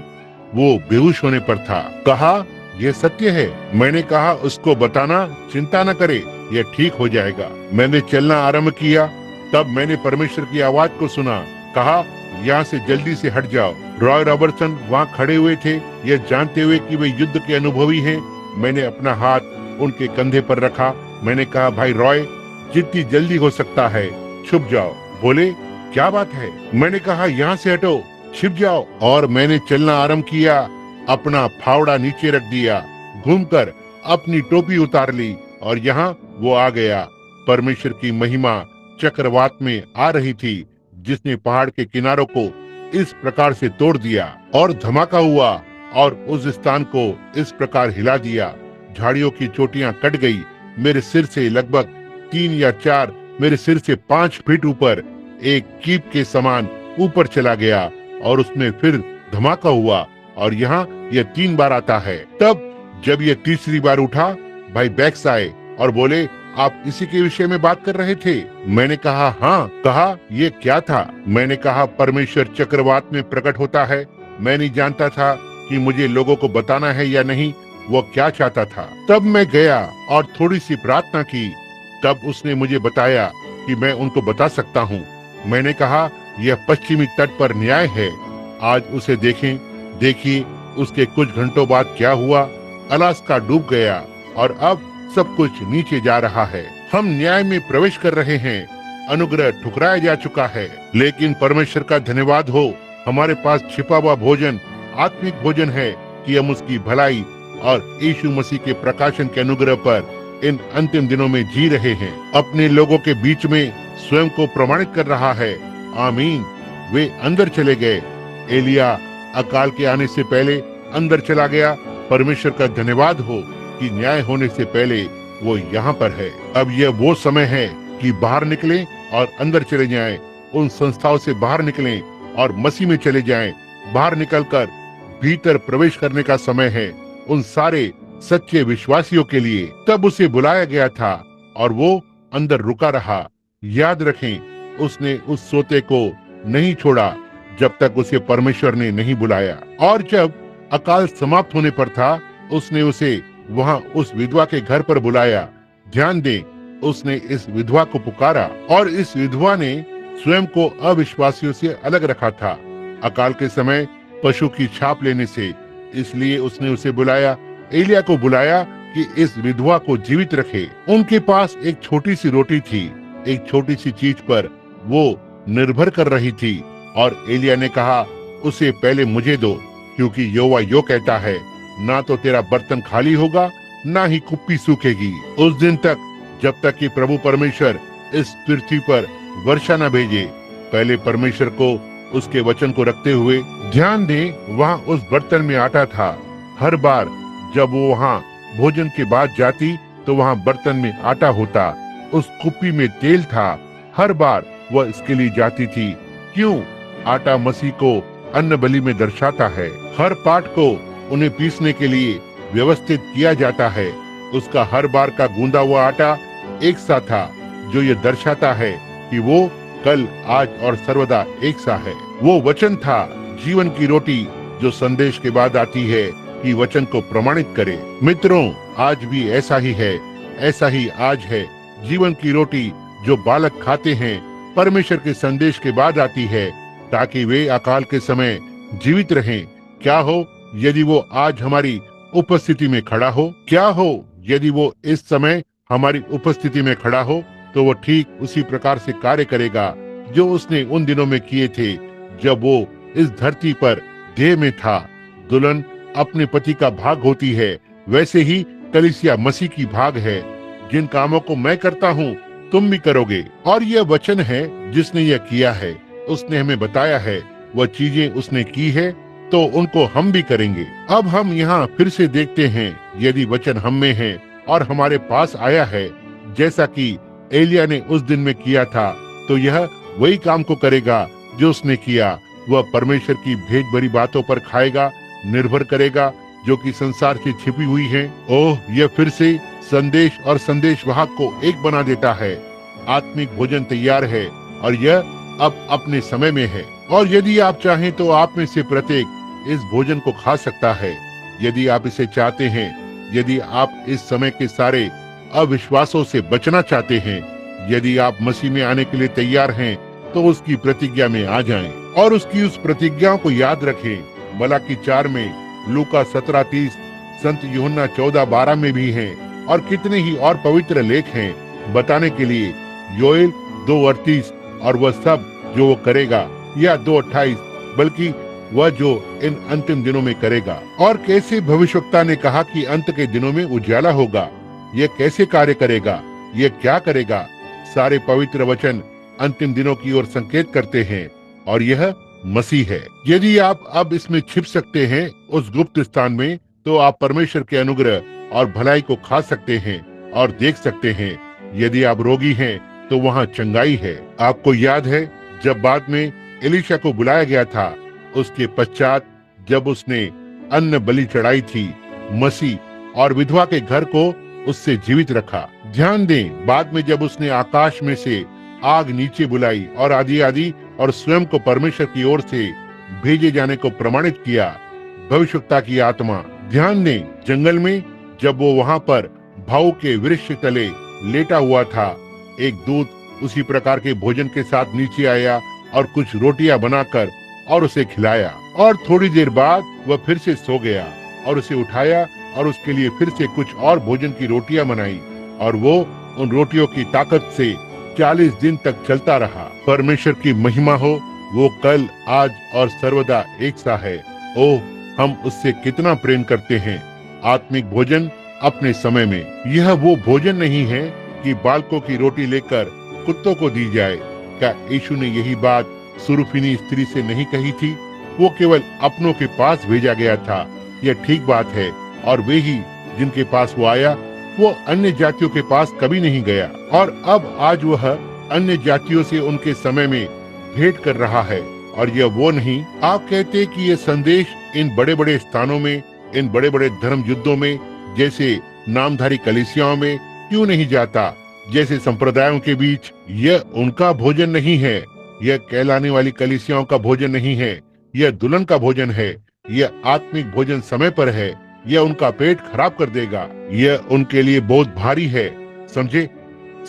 [SPEAKER 1] वो बेहोश होने पर था। कहा, यह सत्य है। मैंने कहा, उसको बताना, चिंता न करे, यह ठीक हो जाएगा। मैंने चलना आरंभ किया। तब मैंने परमेश्वर की आवाज को सुना। कहा, यहाँ से जल्दी से हट जाओ। रॉय रॉबर्टसन वहाँ खड़े हुए थे, यह जानते हुए कि वे युद्ध के अनुभवी हैं। मैंने अपना हाथ उनके कंधे पर रखा। मैंने कहा, भाई रॉय, जितनी जल्दी हो सकता है छुप जाओ। बोले, क्या बात है? मैंने कहा, यहाँ से हटो, छिप जाओ। और मैंने चलना आरंभ किया। अपना फावड़ा नीचे रख दिया, घूमकर अपनी टोपी उतार ली और यहाँ वो आ गया। परमेश्वर की महिमा चक्रवात में आ रही थी, जिसने पहाड़ के किनारों को इस प्रकार से तोड़ दिया और धमाका हुआ और उस स्थान को इस प्रकार हिला दिया। झाड़ियों की चोटियां कट गई। मेरे सिर से लगभग 3 या 4, मेरे सिर से 5 फीट ऊपर एक कीप के समान ऊपर चला गया और उसमें फिर धमाका हुआ और यहाँ यह 3 बार आता है। तब जब यह तीसरी बार उठा, भाई बैक्स आए और बोले, आप इसी के विषय में बात कर रहे थे? मैंने कहा, हाँ। कहा, ये क्या था? मैंने कहा, परमेश्वर चक्रवात में प्रकट होता है। मैं नहीं जानता था कि मुझे लोगों को बताना है या नहीं, वो क्या चाहता था। तब मैं गया और थोड़ी सी प्रार्थना की। तब उसने मुझे बताया कि मैं उनको बता सकता हूँ। मैंने कहा, यह पश्चिमी तट पर न्याय है, आज उसे देखें। देखिए, उसके कुछ घंटों बाद क्या हुआ। अलास्का डूब गया और अब सब कुछ नीचे जा रहा है। हम न्याय में प्रवेश कर रहे हैं। अनुग्रह ठुकराया जा चुका है, लेकिन परमेश्वर का धन्यवाद हो, हमारे पास छिपा हुआ भोजन, आत्मिक भोजन है कि हम उसकी भलाई और यीशु मसीह के प्रकाशन के अनुग्रह पर इन अंतिम दिनों में जी रहे हैं। अपने लोगों के बीच में स्वयं को प्रमाणित कर रहा है। आमीन। वे अंदर चले गए। एलिया अकाल के आने से पहले अंदर चला गया। परमेश्वर का धन्यवाद हो कि न्याय होने से पहले वो यहाँ पर है। अब यह वो समय है कि बाहर निकलें और अंदर चले जाएं। उन संस्थाओं से बाहर निकलें और मसीह में चले जाएं। बाहर निकलकर भीतर प्रवेश करने का समय है उन सारे सच्चे विश्वासियों के लिए। तब उसे बुलाया गया था और वो अंदर रुका रहा। याद रखें, उसने उस सोते को नहीं छोड़ा जब तक उसे परमेश्वर ने नहीं बुलाया। और जब अकाल समाप्त होने पर था, उसने उसे वहां उस विधवा के घर पर बुलाया। ध्यान दें, उसने इस विधवा को पुकारा और इस विधवा ने स्वयं को अविश्वासियों से अलग रखा था अकाल के समय पशु की छाप लेने से। इसलिए उसने उसे बुलाया, एलिया को बुलाया कि इस विधवा को जीवित रखे। उनके पास एक छोटी सी रोटी थी, एक छोटी सी चीज पर वो निर्भर कर रही थी। और एलिया ने कहा, उसे पहले मुझे दो, क्योंकि यहोवा यो कहता है, ना तो तेरा बर्तन खाली होगा, ना ही कुप्पी सूखेगी उस दिन तक, जब तक कि प्रभु परमेश्वर इस पृथ्वी पर वर्षा न भेजे। पहले परमेश्वर को उसके वचन को रखते हुए ध्यान दें, वहाँ उस बर्तन में आटा था। हर बार जब वो वहाँ भोजन के बाद जाती तो वहाँ बर्तन में आटा होता, उस कुप्पी में तेल था। हर बार वह इसके लिए जाती थी। क्यों? आटा मसीह को अन्न बलि में दर्शाता है। हर पाठ को उन्हें पीसने के लिए व्यवस्थित किया जाता है। उसका हर बार का गूंदा हुआ आटा एक सा था, जो ये दर्शाता है कि वो कल, आज और सर्वदा एक सा है। वो वचन था, जीवन की रोटी, जो संदेश के बाद आती है कि वचन को प्रमाणित करे। मित्रों, आज भी ऐसा ही है, ऐसा ही आज है। जीवन की रोटी जो बालक खाते हैं, परमेश्वर के संदेश के बाद आती है, ताकि वे अकाल के समय जीवित रहें। क्या हो यदि वो आज हमारी उपस्थिति में खड़ा हो? क्या हो यदि वो इस समय हमारी उपस्थिति में खड़ा हो? तो वो ठीक उसी प्रकार से कार्य करेगा जो उसने उन दिनों में किए थे, जब वो इस धरती पर देह में था। दुल्हन अपने पति का भाग होती है, वैसे ही कलीसिया मसीह की भाग है। जिन कामों को मैं करता हूँ, तुम भी करोगे। और यह वचन है जिसने यह किया है। उसने हमें बताया है वह चीजें उसने की है तो उनको हम भी करेंगे। अब हम यहाँ फिर से देखते हैं, यदि वचन हम में है और हमारे पास आया है, जैसा कि एलिया ने उस दिन में किया था, तो यह वही काम को करेगा जो उसने किया। वह परमेश्वर की भेद भरी बातों पर खाएगा, निर्भर करेगा, जो कि संसार से छिपी हुई है। ओह, यह फिर से संदेश और संदेश वाहक को एक बना देता है। आत्मिक भोजन तैयार है और यह अब अपने समय में है। और यदि आप चाहें तो आप में से प्रत्येक इस भोजन को खा सकता है, यदि आप इसे चाहते हैं। यदि आप इस समय के सारे अविश्वासों से बचना चाहते हैं, यदि आप मसीह में आने के लिए तैयार हैं, तो उसकी प्रतिज्ञा में आ जाएं और उसकी उस प्रतिज्ञाओं को याद रखें। मलाकी 4 में, लूका 17:30, संत यूहन्ना 14:12 में भी हैं, और कितने ही और पवित्र लेख हैं बताने के लिए। योएल 2:38, और वह सब जो वो करेगा, या 2:28, बल्कि वह जो इन अंतिम दिनों में करेगा। और कैसे भविष्यवक्ता ने कहा कि अंत के दिनों में उजाला होगा। यह कैसे कार्य करेगा, यह क्या करेगा। सारे पवित्र वचन अंतिम दिनों की ओर संकेत करते हैं, और यह मसीह है। यदि आप अब इसमें छिप सकते हैं उस गुप्त स्थान में, तो आप परमेश्वर के अनुग्रह और भलाई को खा सकते हैं और देख सकते हैं। यदि आप रोगी हैं, तो वहाँ चंगाई है। आपको याद है, जब बाद में एलीशा को बुलाया गया था, उसके पश्चात जब उसने अन्न बलि चढ़ाई थी, मसीह और विधवा के घर को उससे जीवित रखा। ध्यान दें, बाद में जब उसने आकाश में से आग नीचे बुलाई और आदि आदि और स्वयं को परमेश्वर की ओर से भेजे जाने को प्रमाणित किया, भविष्यवक्ता की आत्मा। ध्यान दें, जंगल में जब वो वहाँ पर भाऊ के वृक्ष तले लेटा हुआ था, एक दूत उसी प्रकार के भोजन के साथ नीचे आया और कुछ रोटियां बनाकर और उसे खिलाया। और थोड़ी देर बाद वह फिर से सो गया और उसे उठाया और उसके लिए फिर से कुछ और भोजन की रोटियां बनाई, और वो उन रोटियों की ताकत से 40 दिन तक चलता रहा। परमेश्वर की महिमा हो, वो कल, आज और सर्वदा एक सा है। ओह, हम उससे कितना प्रेम करते हैं। आत्मिक भोजन अपने समय में। यह वो भोजन नहीं है कि बालकों की रोटी लेकर कुत्तों को दी जाए। क्या यीशु ने यही बात सुरुफिनी स्त्री से नहीं कही थी? वो केवल अपनों के पास भेजा गया था, यह ठीक बात है। और वे ही जिनके पास वो आया, वो अन्य जातियों के पास कभी नहीं गया। और अब आज वह अन्य जातियों से उनके समय में भेंट कर रहा है। और यह वो नहीं। आप कहते कि यह संदेश इन बड़े बड़े स्थानों में, इन बड़े बड़े धर्म युद्धों में, जैसे नामधारी कलीसियाओं में क्यों नहीं जाता, जैसे संप्रदायों के बीच? यह उनका भोजन नहीं है। यह कहलाने वाली कलीसियाओं का भोजन नहीं है। यह दुल्हन का भोजन है। यह आत्मिक भोजन समय पर है। यह उनका पेट खराब कर देगा। यह उनके लिए बहुत भारी है। समझे?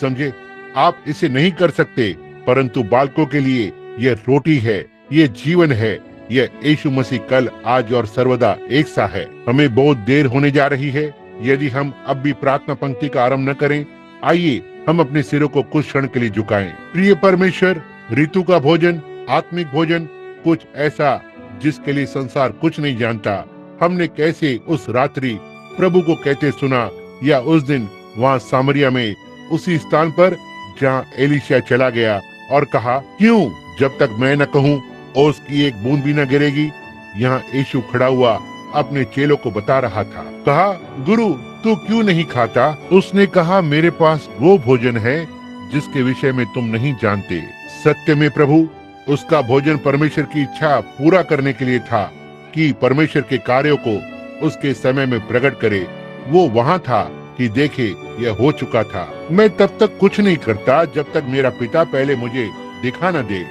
[SPEAKER 1] समझे? आप इसे नहीं कर सकते, परंतु बालकों के लिए यह रोटी है, यह जीवन है। यह यीशु मसीह कल, आज और सर्वदा एक सा है। हमें बहुत देर होने जा रही है। यदि हम अब भी प्रार्थना पंक्ति का आरंभ न करें, आइए हम अपने सिरों को कुछ क्षण के लिए झुकाएं। प्रिय परमेश्वर, ऋतु का भोजन, आत्मिक भोजन, कुछ ऐसा जिसके लिए संसार कुछ नहीं जानता। हमने कैसे उस रात्रि प्रभु को कहते सुना, या उस दिन वहाँ सामरिया में, उसी स्थान पर जहाँ एलीशा चला गया और कहा, क्यों जब तक मैं न कहूँ ओस की एक बूंद भी न गिरेगी। यहाँ यीशु खड़ा हुआ अपने चेलों को बता रहा था। कहा, गुरु तू क्यों नहीं खाता? उसने कहा, मेरे पास वो भोजन है जिसके विषय में तुम नहीं जानते। सत्य में प्रभु, उसका भोजन परमेश्वर की इच्छा पूरा करने के लिए था कि परमेश्वर के कार्यों को उसके समय में प्रकट करे। वो वहाँ था कि देखे यह हो चुका था। मैं तब तक कुछ नहीं करता जब तक मेरा पिता पहले मुझे दिखा न दे।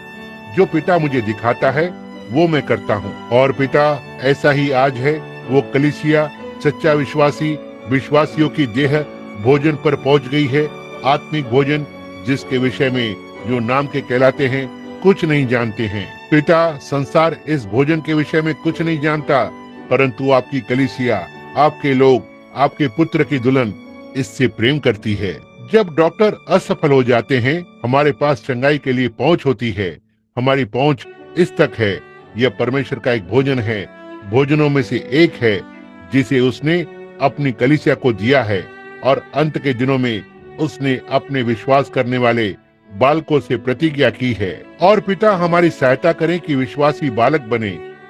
[SPEAKER 1] जो पिता मुझे दिखाता है वो मैं करता हूँ। और पिता ऐसा ही आज है। वो कलीसिया, सच्चा विश्वासी, विश्वासियों की देह भोजन पर पहुँच गई है। आत्मिक भोजन जिसके विषय में जो नाम के कहलाते हैं कुछ नहीं जानते हैं। पिता, संसार इस भोजन के विषय में कुछ नहीं जानता, परंतु आपकी कलीसिया, आपके लोग, आपके पुत्र की दुल्हन इससे प्रेम करती है। जब डॉक्टर असफल हो जाते हैं, हमारे पास चंगाई के लिए पहुंच होती है। हमारी पहुंच इस तक है। यह परमेश्वर का एक भोजन है, भोजनों में से एक है जिसे उसने अपनी कलीसिया को दिया है। और अंत के दिनों में उसने अपने विश्वास करने वाले बालकों से प्रतिज्ञा की है। और पिता हमारी सहायता करें कि विश्वासी बालक बने,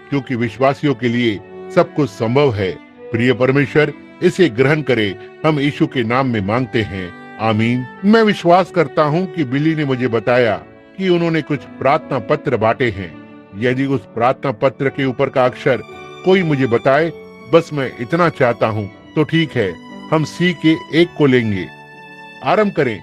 [SPEAKER 1] क्योंकि विश्वासियों के लिए सब कुछ संभव है। प्रिय परमेश्वर, इसे ग्रहण करे, हम यीशु के नाम में मांगते हैं, आमीन। मैं विश्वास करता हूँ कि बिली ने मुझे बताया कि उन्होंने कुछ प्रार्थना पत्र बांटे हैं। यदि उस प्रार्थना पत्र के ऊपर का अक्षर कोई मुझे बताए, बस मैं इतना चाहता हूँ, तो ठीक है, हम सी के 1 को लेंगे। आरंभ करें।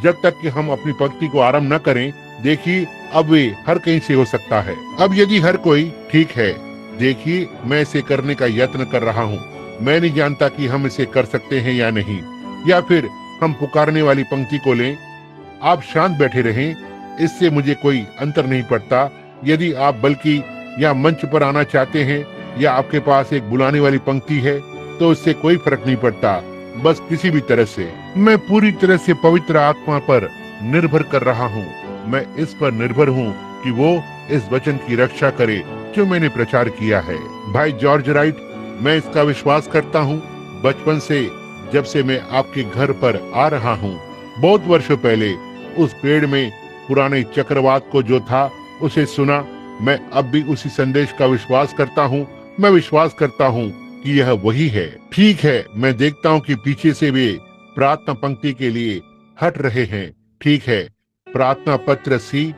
[SPEAKER 1] जब तक कि हम अपनी पंक्ति को आरंभ न करें, देखिए अब वे हर कहीं से हो सकता है। अब यदि हर कोई, ठीक है, देखिए मैं इसे करने का यत्न कर रहा हूँ। मैं नहीं जानता कि हम इसे कर सकते हैं या नहीं, या फिर हम पुकारने वाली पंक्ति को लें। आप शांत बैठे रहें, इससे मुझे कोई अंतर नहीं पड़ता। यदि आप बल्कि या मंच पर आना चाहते हैं या आपके पास एक बुलाने वाली पंक्ति है, तो इससे कोई फर्क नहीं पड़ता। बस किसी भी तरह से मैं पूरी तरह से पवित्र आत्मा पर निर्भर कर रहा हूँ। मैं इस पर निर्भर हूँ कि वो इस वचन की रक्षा करे जो मैंने प्रचार किया है। भाई जॉर्ज राइट, मैं इसका विश्वास करता हूँ। बचपन से, जब से मैं आपके घर पर आ रहा हूँ, बहुत वर्षों पहले उस पेड़ में पुराने चक्रवात को जो था उसे सुना। मैं अब भी उसी संदेश का विश्वास करता हूँ। मैं विश्वास करता हूँ कि यह वही है। ठीक है, मैं देखता हूँ कि पीछे से वे प्रार्थना पंक्ति के लिए हट रहे हैं। ठीक है, प्रार्थना पत्र सी,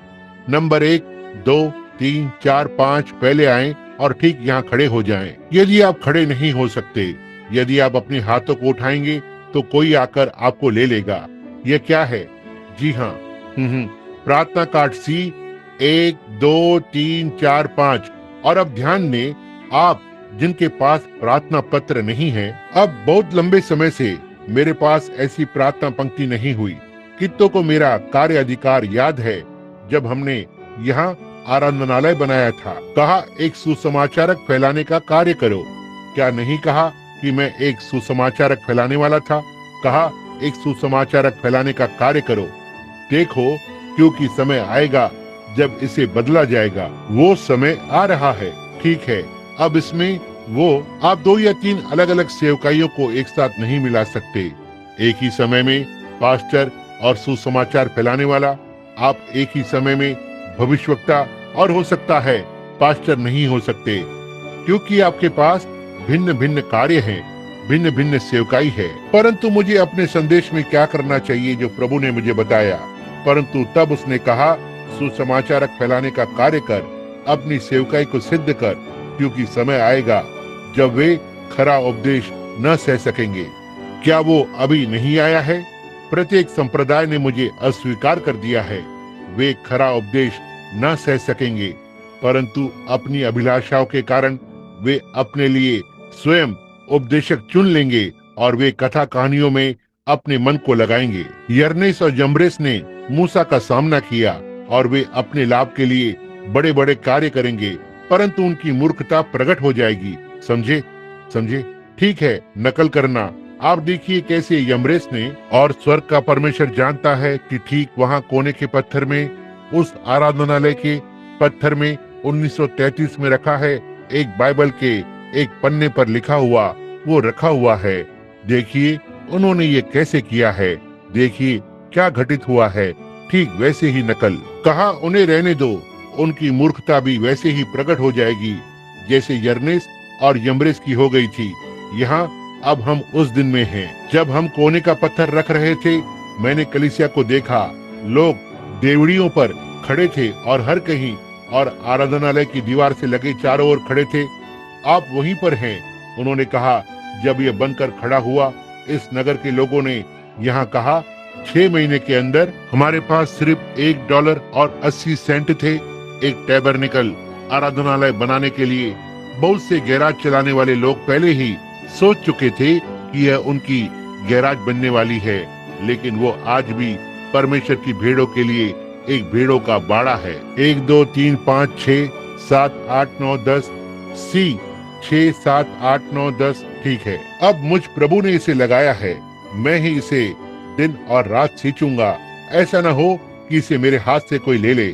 [SPEAKER 1] नंबर 1, 2, 3, 4, 5 पहले आएं और ठीक यहाँ खड़े हो जाएं। यदि आप खड़े नहीं हो सकते, यदि आप अपने हाथों को उठाएंगे तो कोई आकर आपको ले लेगा। यह क्या है? जी हाँ, प्रार्थना कार्ड सी, 1, 2, 3, 4, 5। और अब ध्यान दें, आप जिनके पास प्रार्थना पत्र नहीं है, अब बहुत लंबे समय से मेरे पास ऐसी प्रार्थना पंक्ति नहीं हुई। कित्तों को मेरा कार्य अधिकार याद है जब हमने यहाँ आराधनालय बनाया था। कहा एक सुसमाचारक फैलाने का कार्य करो। क्या नहीं कहा कि मैं एक सुसमाचारक फैलाने वाला था? कहा एक सुसमाचारक फैलाने का कार्य करो। देखो, क्योंकि समय आएगा जब इसे बदला जाएगा। वो समय आ रहा है। ठीक है, अब इसमें आप 2 या 3 अलग अलग सेवकाइयों को एक साथ नहीं मिला सकते। एक ही समय में पास्टर और सुसमाचार फैलाने वाला, आप एक ही समय में भविष्यवक्ता और हो सकता है पास्टर नहीं हो सकते, क्योंकि आपके पास भिन्न भिन्न कार्य हैं, भिन्न भिन्न सेवकाई है। परंतु मुझे अपने संदेश में क्या करना चाहिए जो प्रभु ने मुझे बताया। परंतु तब उसने कहा, सुसमाचारक फैलाने का कार्य कर, अपनी सेवकाई को सिद्ध कर, क्योंकि समय आएगा जब वे खरा उपदेश न सह सकेंगे। क्या वो अभी नहीं आया है? प्रत्येक संप्रदाय ने मुझे अस्वीकार कर दिया है। वे खरा उपदेश न सह सकेंगे, परंतु अपनी अभिलाषाओं के कारण वे अपने लिए स्वयं उपदेशक चुन लेंगे और वे कथा कहानियों में अपने मन को लगाएंगे। यर्नेस और जम्ब्रेस ने मूसा का सामना किया और वे अपने लाभ के लिए बड़े बड़े कार्य करेंगे, परंतु उनकी मूर्खता प्रकट हो जाएगी। समझे? ठीक है, नकल करना। आप देखिए कैसे यम्ब्रेस ने, और स्वर्ग का परमेश्वर जानता है कि ठीक वहाँ कोने के पत्थर में, उस आराधनालय के पत्थर में 1933 में रखा है, एक बाइबल के एक पन्ने पर लिखा हुआ वो रखा हुआ है। देखिए उन्होंने ये कैसे किया है। देखिए क्या घटित हुआ है। ठीक वैसे ही नकल। कहा उन्हें रहने दो, उनकी मूर्खता भी वैसे ही प्रकट हो जाएगी जैसे यर्नेस और यम्ब्रेस की हो गई थी। यहाँ अब हम उस दिन में हैं जब हम कोने का पत्थर रख रहे थे। मैंने कलीसिया को देखा, लोग देवड़ियों पर खड़े थे और हर कहीं, और आराधनालय की दीवार से लगे चारों ओर खड़े थे। आप वहीं पर हैं। उन्होंने कहा, जब यह बनकर खड़ा हुआ, इस नगर के लोगों ने यहाँ कहा, 6 महीने के अंदर हमारे पास सिर्फ $1.80 थे। एक टैबरनेकल आराधनालय बनाने के लिए बहुत से गैराज चलाने वाले लोग पहले ही सोच चुके थे कि यह उनकी गैराज बनने वाली है, लेकिन वो आज भी परमेश्वर की भेड़ों के लिए एक भेड़ों का बाड़ा है। 1, 2, 3, 5, 6, 7, 8, 9, 10 सी 6, 7, 8, 9, 10। ठीक है, अब मुझ प्रभु ने इसे लगाया है, मैं ही इसे दिन और रात सींचूंगा। ऐसा न हो कि इसे मेरे हाथ से कोई ले ले।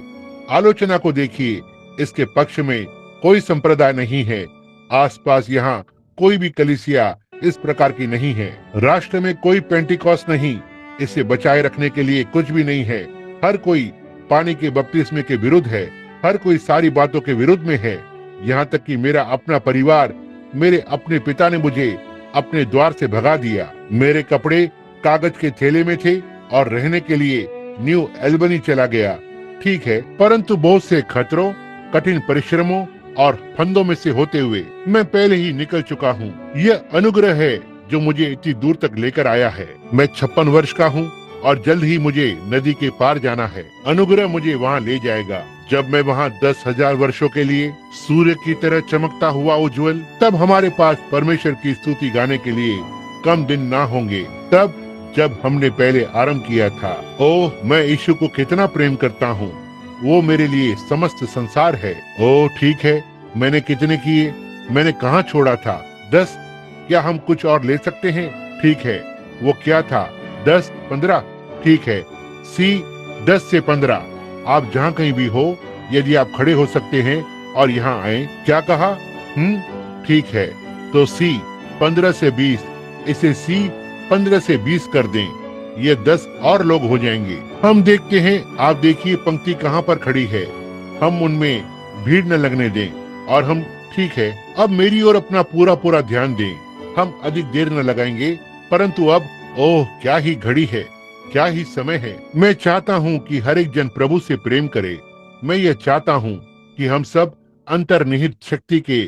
[SPEAKER 1] आलोचना को देखिए, इसके पक्ष में कोई संप्रदाय नहीं है। आसपास यहाँ कोई भी कलीसिया इस प्रकार की नहीं है। राष्ट्र में कोई पेंटिकॉस्ट नहीं। इसे बचाए रखने के लिए कुछ भी नहीं है। हर कोई पानी के बपतिस्मे के विरुद्ध है, हर कोई सारी बातों के विरुद्ध में है। यहाँ तक कि मेरा अपना परिवार, मेरे अपने पिता ने मुझे अपने द्वार से भगा दिया। मेरे कपड़े कागज के थैले में थे और रहने के लिए न्यू एल्बनी चला गया। ठीक है, परंतु बहुत से खतरों, कठिन परिश्रमों और फंदों में से होते हुए मैं पहले ही निकल चुका हूँ। यह अनुग्रह है जो मुझे इतनी दूर तक लेकर आया है। मैं 56 वर्ष का हूँ और जल्द ही मुझे नदी के पार जाना है। अनुग्रह मुझे वहाँ ले जाएगा। जब मैं वहाँ 10,000 वर्षों के लिए सूर्य की तरह चमकता हुआ उज्जवल, तब हमारे पास परमेश्वर की स्तुति गाने के लिए कम दिन ना होंगे, तब जब हमने पहले आरंभ किया था। ओह, मैं यीशु को कितना प्रेम करता हूँ। वो मेरे लिए समस्त संसार है। ओह ठीक है, मैंने कितने किए, मैंने कहाँ छोड़ा था? 10। क्या हम कुछ और ले सकते हैं? ठीक है, वो क्या था? 10, 15। ठीक है, सी 10 से 15। आप जहाँ कहीं भी हो, यदि आप खड़े हो सकते हैं और यहाँ आए। क्या कहा? ठीक है, तो सी 15 से 20, इसे सी 15 से 20 कर दें। ये 10 और लोग हो जाएंगे। हम देखते हैं, आप देखिए पंक्ति कहाँ पर खड़ी है। हम उनमें भीड़ न लगने दें और हम, ठीक है, अब मेरी ओर अपना पूरा ध्यान दें। हम अधिक देर न लगाएंगे, परंतु अब, ओह क्या ही घड़ी है, क्या ही समय है। मैं चाहता हूँ कि हर एक जन प्रभु से प्रेम करे। मैं ये चाहता हूँ कि हम सब अंतर्निहित शक्ति के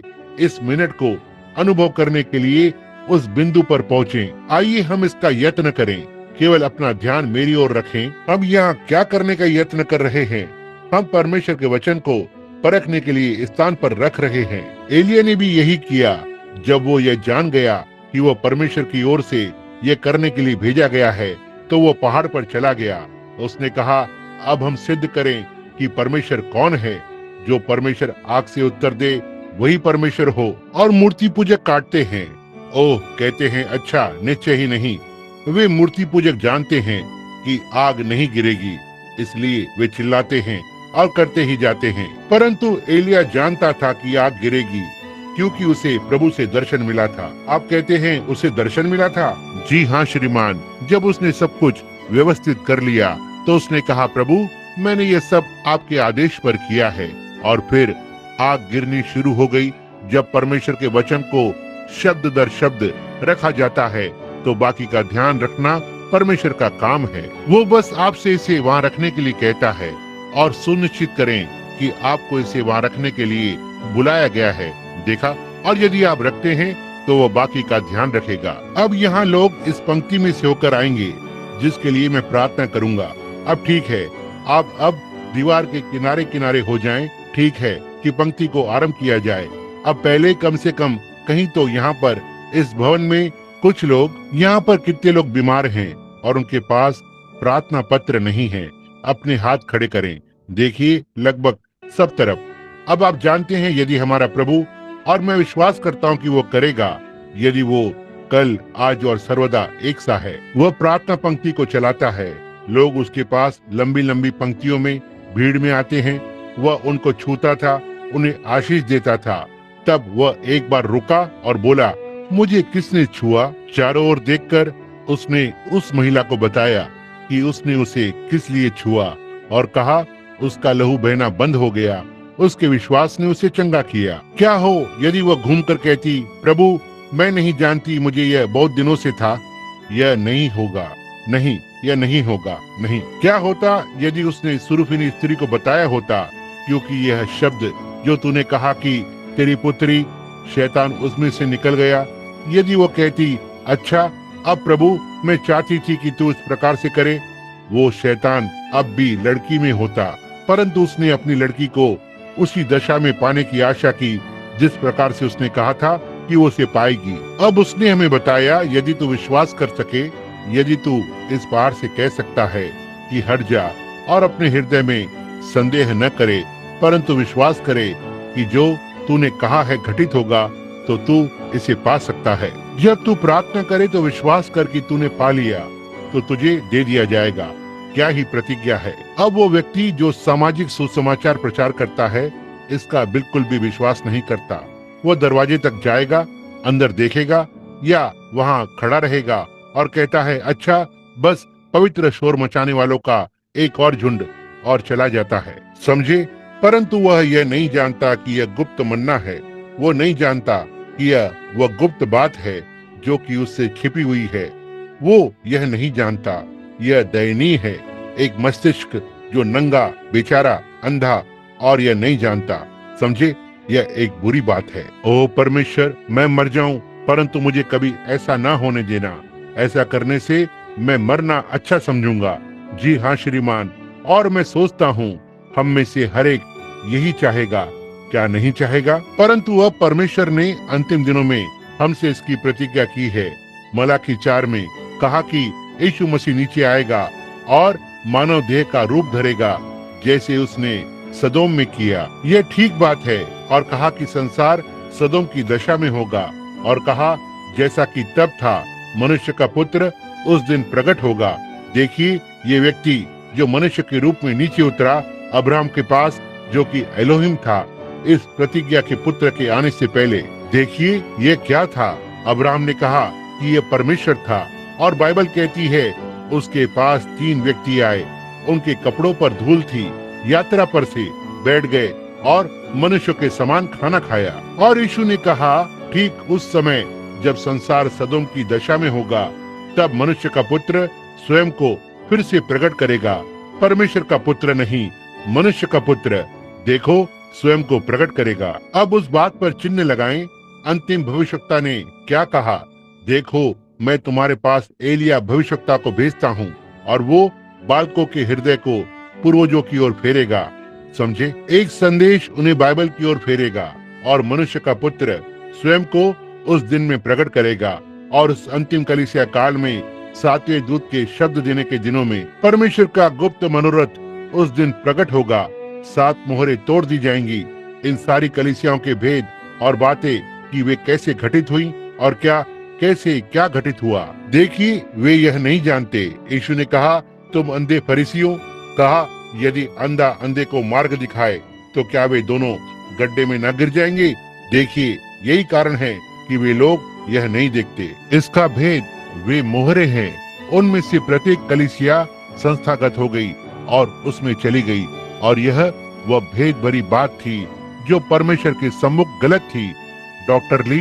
[SPEAKER 1] इस मिनट को अनुभव करने के लिए उस बिंदु पर पहुँचें। आइए हम इसका यत्न करें। केवल अपना ध्यान मेरी ओर रखें। हम यहाँ क्या करने का यत्न कर रहे हैं? हम परमेश्वर के वचन को परखने के लिए स्थान पर रख रहे हैं। एलिया ने भी यही किया। जब वो ये जान गया कि वो परमेश्वर की ओर से ये करने के लिए भेजा गया है, तो वो पहाड़ पर चला गया। उसने कहा, अब हम सिद्ध करें कि परमेश्वर कौन है। जो परमेश्वर आग से उत्तर दे वही परमेश्वर हो। और मूर्ति पूजक काटते हैं। ओह, कहते हैं, अच्छा, निश्चय ही नहीं। वे मूर्ति पूजक जानते हैं कि आग नहीं गिरेगी, इसलिए वे चिल्लाते हैं और करते ही जाते हैं। परंतु एलिया जानता था कि आग गिरेगी, क्योंकि उसे प्रभु से दर्शन मिला था। आप कहते हैं उसे दर्शन मिला था? जी हाँ श्रीमान। जब उसने सब कुछ व्यवस्थित कर लिया तो उसने कहा, प्रभु मैंने ये सब आपके आदेश पर किया है। और फिर आग गिरनी शुरू हो गई। जब परमेश्वर के वचन को शब्द दर शब्द रखा जाता है तो बाकी का ध्यान रखना परमेश्वर का काम है। वो बस आपसे इसे वहाँ रखने के लिए कहता है और सुनिश्चित करें कि आपको इसे वहाँ रखने के लिए बुलाया गया है। देखा? और यदि आप रखते हैं तो वो बाकी का ध्यान रखेगा। अब यहाँ लोग इस पंक्ति में से होकर आएंगे जिसके लिए मैं प्रार्थना करूंगा। अब ठीक है, आप अब दीवार के किनारे किनारे हो जाएं। ठीक है कि पंक्ति को आरंभ किया जाए। अब पहले कम से कम कहीं तो यहाँ पर इस भवन में कुछ लोग, यहाँ पर कितने लोग बीमार हैं और उनके पास प्रार्थना पत्र नहीं है, अपने हाथ खड़े करें। देखिए, लगभग सब तरफ। अब आप जानते हैं, यदि हमारा प्रभु, और मैं विश्वास करता हूँ कि वो करेगा, यदि वो कल, आज और सर्वदा एक सा है, वह प्रार्थना पंक्ति को चलाता है। लोग उसके पास लंबी लंबी पंक्तियों में भीड़ में आते हैं। वह उनको छूता था, उन्हें आशीष देता था। तब वह एक बार रुका और बोला, मुझे किसने छुआ? चारों ओर देखकर उसने उस महिला को बताया कि उसने उसे किस लिए छुआ और कहा, उसका लहू बहना बंद हो गया। उसके विश्वास ने उसे चंगा किया। क्या हो यदि वह घूमकर कहती, प्रभु मैं नहीं जानती, मुझे यह बहुत दिनों से था। यह नहीं होगा, नहीं, यह नहीं होगा, नहीं। क्या होता यदि उसने सुरूफिनी स्त्री को बताया होता, क्योंकि यह शब्द जो तूने कहा कि तेरी पुत्री, शैतान उसमें से निकल गया। यदि वो कहती, अच्छा अब प्रभु मैं चाहती थी कि तू इस प्रकार से करे, वो शैतान अब भी लड़की में होता, परंतु उसने अपनी लड़की को उसी दशा में पाने की आशा की जिस प्रकार से उसने कहा था कि वो उसे पाएगी। अब उसने हमें बताया, यदि तू विश्वास कर सके, यदि तू इस पहाड़ से कह सकता है कि हट जा और अपने हृदय में संदेह न करे, परंतु विश्वास करे कि जो तूने कहा है घटित होगा, तो तू इसे पा सकता है। जब तू प्रार्थना करे तो विश्वास कर कि तूने पा लिया तो तुझे दे दिया जाएगा। क्या ही प्रतिज्ञा है। अब वो व्यक्ति जो सामाजिक सुसमाचार प्रचार करता है, इसका बिल्कुल भी विश्वास नहीं करता। वो दरवाजे तक जाएगा, अंदर देखेगा या वहाँ खड़ा रहेगा और कहता है, अच्छा बस पवित्र शोर मचाने वालों का एक और झुंड और चला जाता है, समझे। परंतु वह यह नहीं जानता कि यह गुप्त मन्ना है। वो नहीं जानता कि यह वह गुप्त बात है जो कि उससे छिपी हुई है। वो यह नहीं जानता। यह दयनीय है, एक मस्तिष्क जो नंगा, बेचारा, अंधा, और यह नहीं जानता, समझे। यह एक बुरी बात है। ओ परमेश्वर, मैं मर जाऊं, परंतु मुझे कभी ऐसा ना होने देना। ऐसा करने से मैं मरना अच्छा समझूंगा। जी हाँ श्रीमान, और मैं सोचता हूँ हम में से हर एक यही चाहेगा, क्या नहीं चाहेगा। परंतु अब परमेश्वर ने अंतिम दिनों में हमसे इसकी प्रतिज्ञा की है। मलाकी 4 में कहा कि यीशु मसीह नीचे आएगा और मानव देह का रूप धरेगा, जैसे उसने सदोम में किया। यह ठीक बात है। और कहा कि संसार सदोम की दशा में होगा। और कहा जैसा कि तब था, मनुष्य का पुत्र उस दिन प्रकट होगा। देखिए, ये व्यक्ति जो मनुष्य के रूप में नीचे उतरा अब्राहम के पास, जो कि एलोहिम था, इस प्रतिज्ञा के पुत्र के आने से पहले। देखिए ये क्या था। अब्राहम ने कहा कि ये परमेश्वर था, और बाइबल कहती है उसके पास 3 व्यक्ति आए, उनके कपड़ों पर धूल थी, यात्रा पर से बैठ गए और मनुष्य के समान खाना खाया। और यीशु ने कहा ठीक उस समय जब संसार सदोम की दशा में होगा, तब मनुष्य का पुत्र स्वयं को फिर से प्रकट करेगा। परमेश्वर का पुत्र नहीं, मनुष्य का पुत्र देखो स्वयं को प्रकट करेगा। अब उस बात पर चिन्ह लगाएं। अंतिम भविष्यवक्ता ने क्या कहा? देखो, मैं तुम्हारे पास एलिया भविष्यवक्ता को भेजता हूँ, और वो बालकों के हृदय को पूर्वजों की ओर फेरेगा, समझे। एक संदेश उन्हें बाइबल की ओर फेरेगा, और मनुष्य का पुत्र स्वयं को उस दिन में प्रकट करेगा। और उस अंतिम कलीसिया काल में 7वें दूत के शब्द देने के दिनों में परमेश्वर का गुप्त मनोरथ उस दिन प्रकट होगा। 7 मोहरें तोड़ दी जाएंगी। इन सारी कलीसियाओं के भेद और बातें कि वे कैसे घटित हुई और क्या घटित हुआ। देखिए, वे यह नहीं जानते। यीशु ने कहा, तुम अंधे फरीसियों, कहा यदि अंधा अंधे को मार्ग दिखाए तो क्या वे दोनों गड्ढे में न गिर जाएंगे। देखिए, यही कारण है कि वे लोग यह नहीं देखते। इसका भेद वे मोहरे हैं। उनमें से प्रत्येक कलीसिया संस्थागत हो गई और उसमें चली गई, और यह वह भेद भरी बात थी जो परमेश्वर के सम्मुख गलत थी। डॉक्टर ली,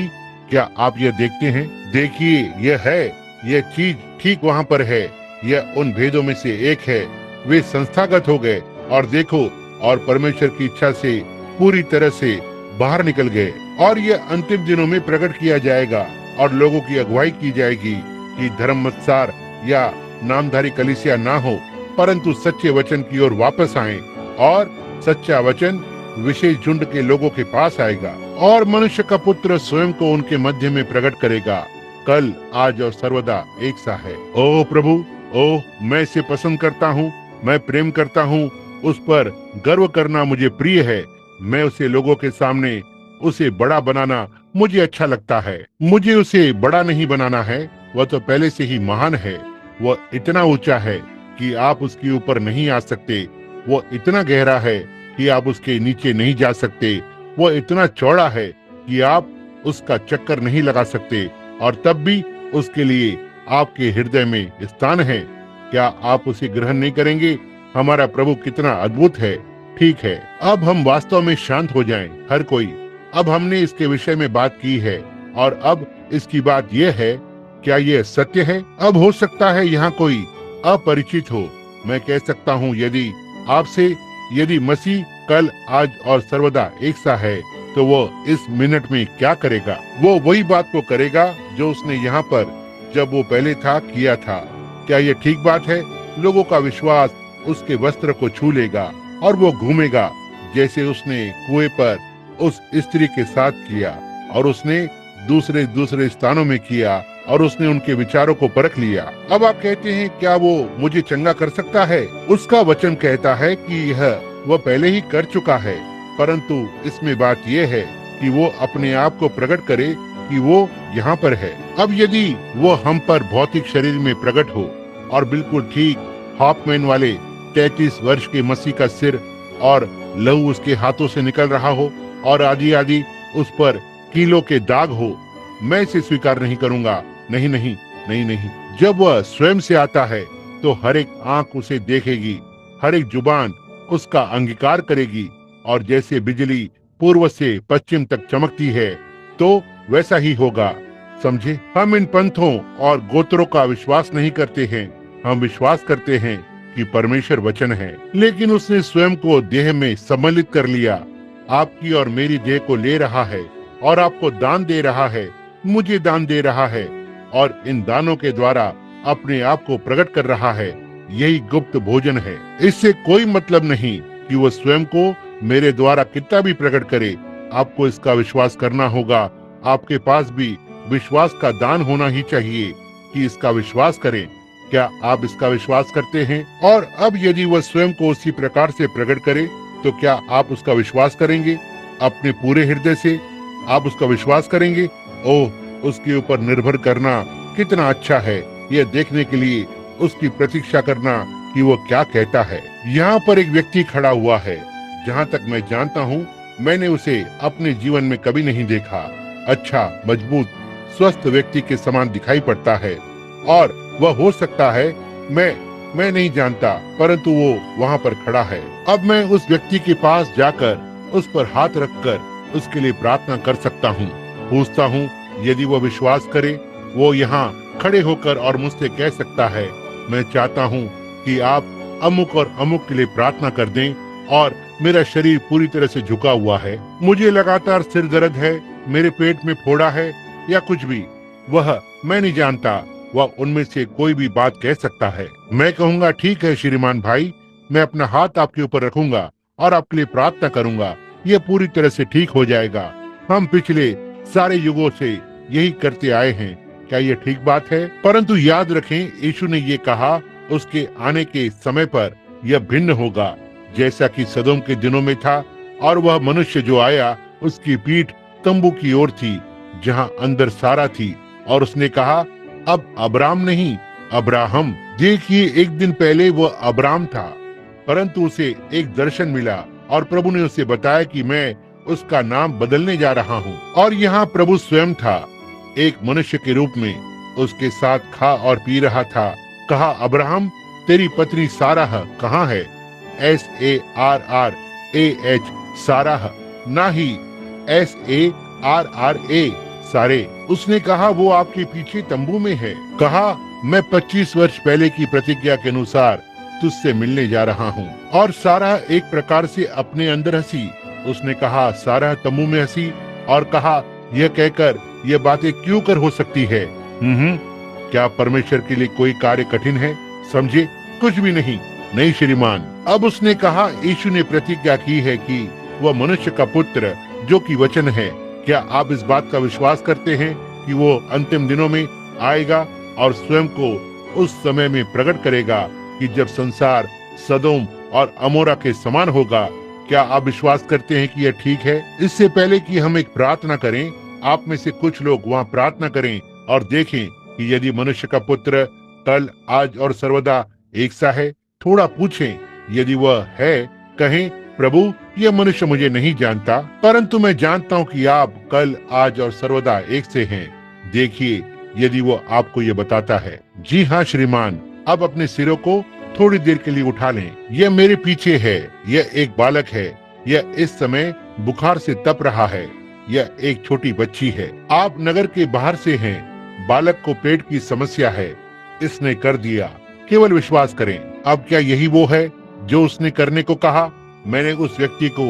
[SPEAKER 1] क्या आप यह देखते हैं? देखिए, यह चीज ठीक वहाँ पर है। यह उन भेदों में से एक है। वे संस्थागत हो गए और देखो, और परमेश्वर की इच्छा से पूरी तरह से बाहर निकल गए। और यह अंतिम दिनों में प्रकट किया जाएगा, और लोगों की अगुवाई की जाएगी कि धर्ममत्सार या नामधारी कलीसिया ना हो, परंतु सच्चे वचन की ओर वापस आएं, और सच्चा वचन विशेष झुंड के लोगों के पास आएगा, और मनुष्य का पुत्र स्वयं को उनके मध्य में प्रकट करेगा। कल, आज और सर्वदा एक सा है। ओह प्रभु, ओह मैं इसे पसंद करता हूँ, मैं प्रेम करता हूँ, उस पर गर्व करना मुझे प्रिय है। मैं उसे लोगों के सामने उसे बड़ा बनाना मुझे अच्छा लगता है। मुझे उसे बड़ा नहीं बनाना है, वह तो पहले से ही महान है। वह इतना ऊंचा है कि आप उसके ऊपर नहीं आ सकते। वह इतना गहरा है कि आप उसके नीचे नहीं जा सकते। वह इतना चौड़ा है कि आप उसका चक्कर नहीं लगा सकते, और तब भी उसके लिए आपके हृदय में स्थान है। क्या आप उसे ग्रहण नहीं करेंगे? हमारा प्रभु कितना अद्भुत है। ठीक है, अब हम वास्तव में शांत हो जाएं, हर कोई। अब हमने इसके विषय में बात की है, और अब इसकी बात यह है, क्या यह सत्य है? अब हो सकता है यहाँ कोई अपरिचित हो। मैं कह सकता हूँ, यदि मसीह कल, आज और सर्वदा एक सा है, तो वो इस मिनट में क्या करेगा? वो वही बात को करेगा जो उसने यहाँ पर जब वो पहले था किया था। क्या ये ठीक बात है? लोगों का विश्वास उसके वस्त्र को छू लेगा, और वो घूमेगा जैसे उसने कुएं पर उस स्त्री के साथ किया, और उसने दूसरे स्थानों में किया, और उसने उनके विचारों को परख लिया। अब आप कहते हैं, क्या वो मुझे चंगा कर सकता है? उसका वचन कहता है कि यह वह पहले ही कर चुका है, परंतु इसमें बात यह है कि वो अपने आप को प्रकट करे कि वो यहाँ पर है। अब यदि वो हम पर भौतिक शरीर में प्रकट हो, और बिल्कुल ठीक हॉकमैन वाले 33 वर्ष के मसीह का सिर और लहू उसके हाथों से निकल रहा हो, और आदि उस पर कीलों के दाग हो, मैं इसे स्वीकार नहीं करूंगा। नहीं। जब वह स्वयं से आता है तो हर एक आंख उसे देखेगी, हर एक जुबान उसका अंगीकार करेगी। और जैसे बिजली पूर्व से पश्चिम तक चमकती है, तो वैसा ही होगा। समझे? हम इन पंथों और गोत्रों का विश्वास नहीं करते हैं। हम विश्वास करते हैं कि परमेश्वर वचन है, लेकिन उसने स्वयं को देह में सम्मिलित कर लिया। आपकी और मेरी देह को ले रहा है और आपको दान दे रहा है, मुझे दान दे रहा है, और इन दानों के द्वारा अपने आप को प्रकट कर रहा है। यही गुप्त भोजन है। इससे कोई मतलब नहीं कि वो स्वयं को मेरे द्वारा कितना भी प्रकट करे। आपको इसका विश्वास करना होगा। आपके पास भी विश्वास का दान होना ही चाहिए कि इसका विश्वास करें। क्या आप इसका विश्वास करते हैं? और अब यदि वह स्वयं को उसी प्रकार से प्रकट करे, तो क्या आप उसका विश्वास करेंगे? अपने पूरे हृदय से आप उसका विश्वास करेंगे? ओह, उसके ऊपर निर्भर करना कितना अच्छा है, यह देखने के लिए उसकी प्रतीक्षा करना कि वो क्या कहता है। यहाँ पर एक व्यक्ति खड़ा हुआ है। जहाँ तक मैं जानता हूँ, मैंने उसे अपने जीवन में कभी नहीं देखा। अच्छा, मजबूत, स्वस्थ व्यक्ति के समान दिखाई पड़ता है, और वह हो सकता है मैं नहीं जानता, परंतु वो वहाँ पर खड़ा है। अब मैं उस व्यक्ति के पास जाकर उस पर हाथ रखकर उसके लिए प्रार्थना कर सकता हूँ। पूछता हूँ, यदि वो विश्वास करे, वो यहाँ खड़े होकर और मुझसे कह सकता है, मैं चाहता हूँ कि आप अमुक और अमुक के लिए प्रार्थना कर दें, और मेरा शरीर पूरी तरह से झुका हुआ है, मुझे लगातार सिर दर्द है, मेरे पेट में फोड़ा है या कुछ भी, वह मैं नहीं जानता, वह उनमें से कोई भी बात कह सकता है। मैं कहूँगा, ठीक है श्रीमान भाई, मैं अपना हाथ आपके ऊपर रखूंगा और आपके लिए प्रार्थना करूंगा, यह पूरी तरह से ठीक हो जाएगा। हम पिछले सारे युगों से यही करते आए हैं। क्या यह ठीक बात है? परंतु याद रखें, यीशु ने ये कहा, उसके आने के समय पर यह भिन्न होगा, जैसा कि सदोम के दिनों में था। और वह मनुष्य जो आया, उसकी पीठ तंबू की ओर थी, जहाँ अंदर सारा थी, और उसने कहा, अब अब्राम नहीं, अब्राहम। देखिए, एक दिन पहले वह अब्राम था, परंतु उसे एक दर्शन मिला और प्रभु ने उसे बताया कि मैं उसका नाम बदलने जा रहा हूँ। और यहाँ प्रभु स्वयं था, एक मनुष्य के रूप में उसके साथ खा और पी रहा था। कहा, अब्राहम, तेरी पत्नी साराह कहाँ है? SARRAH, साराह, ना ही SARRA, सारे। उसने कहा, वो आपके पीछे तंबू में है। कहा, मैं 25 वर्ष पहले की प्रतिज्ञा के अनुसार तुझसे मिलने जा रहा हूँ। और साराह एक प्रकार से अपने अंदर हंसी। उसने कहा, साराह तंबू में हंसी और कहा, यह कहकर यह बातें क्यों कर हो सकती है? क्या परमेश्वर के लिए कोई कार्य कठिन है? समझे, कुछ भी नहीं। नहीं श्रीमान। अब उसने कहा, यीशु ने प्रतिज्ञा की है कि वह मनुष्य का पुत्र जो कि वचन है, क्या आप इस बात का विश्वास करते हैं कि वो अंतिम दिनों में आएगा और स्वयं को उस समय में प्रकट करेगा कि जब संसार सदोम और अमोरा के समान होगा? क्या आप विश्वास करते हैं कि यह ठीक है? इससे पहले कि हम एक प्रार्थना करें, आप में से कुछ लोग वहाँ प्रार्थना करें और देखें कि यदि मनुष्य का पुत्र कल, आज और सर्वदा एक सा है। थोड़ा पूछें, यदि वह है, कहें, प्रभु, यह मनुष्य मुझे नहीं जानता, परंतु मैं जानता हूँ कि आप कल, आज और सर्वदा एक से हैं। देखिए, यदि वो आपको ये बताता है। जी हाँ श्रीमान। अब अपने सिरों को थोड़ी देर के लिए उठा लें। यह मेरे पीछे है। यह एक बालक है। यह इस समय बुखार से तप रहा है। यह एक छोटी बच्ची है। आप नगर के बाहर से हैं। बालक को पेट की समस्या है। इसने कर दिया, केवल विश्वास करें। अब क्या यही वो है जो उसने करने को कहा? मैंने उस व्यक्ति को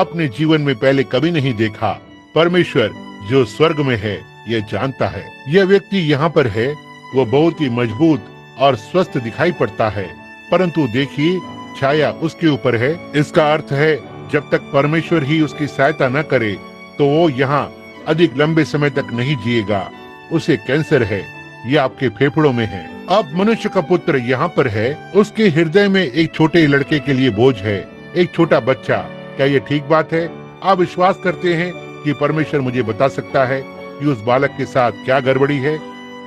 [SPEAKER 1] अपने जीवन में पहले कभी नहीं देखा। परमेश्वर जो स्वर्ग में है यह जानता है। यह व्यक्ति यहाँ पर है। वो बहुत ही मजबूत और स्वस्थ दिखाई पड़ता है, परंतु देखिए, छाया उसके ऊपर है। इसका अर्थ है, जब तक परमेश्वर ही उसकी सहायता न करे तो वो यहाँ अधिक लंबे समय तक नहीं जिएगा। उसे कैंसर है। यह आपके फेफड़ों में है। अब मनुष्य का पुत्र यहाँ पर है। उसके हृदय में एक छोटे लड़के के लिए बोझ है, एक छोटा बच्चा। क्या ये ठीक बात है? आप विश्वास करते हैं कि परमेश्वर मुझे बता सकता है कि उस बालक के साथ क्या गड़बड़ी है?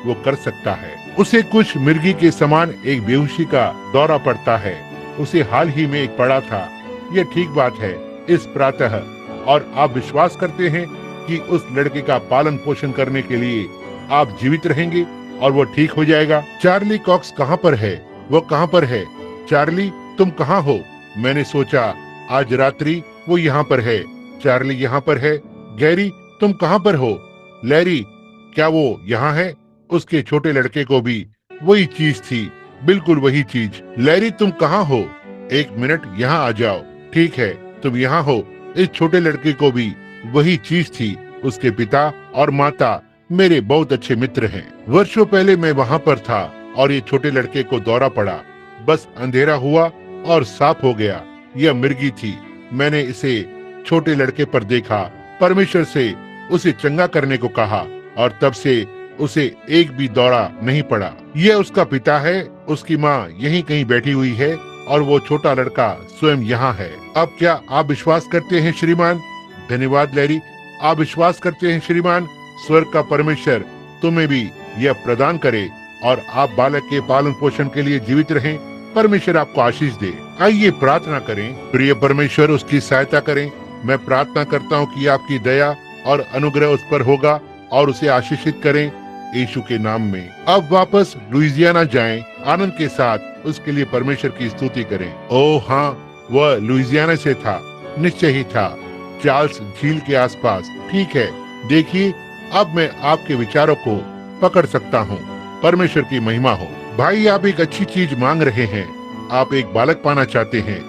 [SPEAKER 1] वो कर सकता है। उसे कुछ मिर्गी के समान एक बेहोशी का दौरा पड़ता है। उसे हाल ही में एक पड़ा था। ये ठीक बात है इस प्रातः। और आप विश्वास करते हैं कि उस लड़के का पालन पोषण करने के लिए आप जीवित रहेंगे और वो ठीक हो जाएगा। चार्ली कॉक्स कहाँ पर है? वो कहाँ पर है? चार्ली, तुम कहाँ हो? मैंने सोचा आज रात्रि वो यहाँ पर है। चार्ली यहाँ पर है। गैरी, तुम कहाँ पर हो? लैरी, क्या वो यहाँ है? उसके छोटे लड़के को भी वही चीज थी, बिल्कुल वही चीज। लैरी, तुम कहाँ हो? एक मिनट, यहाँ आ जाओ। ठीक है, तुम यहाँ हो। इस छोटे लड़के को भी वही चीज थी। उसके पिता और माता मेरे बहुत अच्छे मित्र हैं। वर्षों पहले मैं वहाँ पर था और ये छोटे लड़के को दौरा पड़ा। बस अंधेरा हुआ और साफ हो गया। यह मिर्गी थी। मैंने इसे छोटे लड़के पर देखा, परमेश्वर से उसे चंगा करने को कहा और तब से उसे एक भी दौरा नहीं पड़ा। यह उसका पिता है, उसकी माँ यहीं कहीं बैठी हुई है और वो छोटा लड़का स्वयं यहाँ है। अब क्या आप विश्वास करते हैं श्रीमान? धन्यवाद लैरी। आप विश्वास करते हैं श्रीमान, स्वर्ग का परमेश्वर तुम्हें भी यह प्रदान करे और आप बालक के पालन पोषण के लिए जीवित रहें। परमेश्वर आपको आशीष दे। आइए प्रार्थना करें। प्रिय परमेश्वर, उसकी सहायता करें। मैं प्रार्थना करता हूँ कि आपकी दया और अनुग्रह उस पर होगा और उसे आशीषित करें यीशु के नाम में। अब वापस लुइजियाना जाएं, आनंद के साथ उसके लिए परमेश्वर की स्तुति करें। ओह हाँ, वह लुइजियाना से था, निश्चय ही था, चार्ल्स झील के आसपास। ठीक है, देखिए अब मैं आपके विचारों को पकड़ सकता हूँ। परमेश्वर की महिमा हो। भाई, आप एक अच्छी चीज मांग रहे हैं। आप एक बालक पाना चाहते हैं।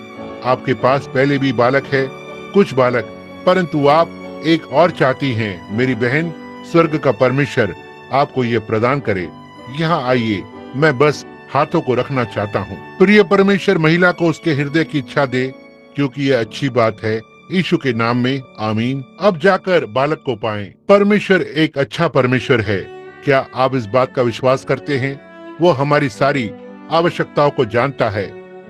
[SPEAKER 1] आपके पास पहले भी बालक है, कुछ बालक, परंतु आप एक और चाहती हैं। मेरी बहन, स्वर्ग का परमेश्वर आपको ये प्रदान करे। यहाँ आइए, मैं बस हाथों को रखना चाहता हूँ। प्रिय परमेश्वर, महिला को उसके हृदय की इच्छा दे, क्योंकि यह अच्छी बात है। यीशु के नाम में आमीन। अब जाकर बालक को पाएं। परमेश्वर एक अच्छा परमेश्वर है। क्या आप इस बात का विश्वास करते हैं? वो हमारी सारी आवश्यकताओं को जानता है।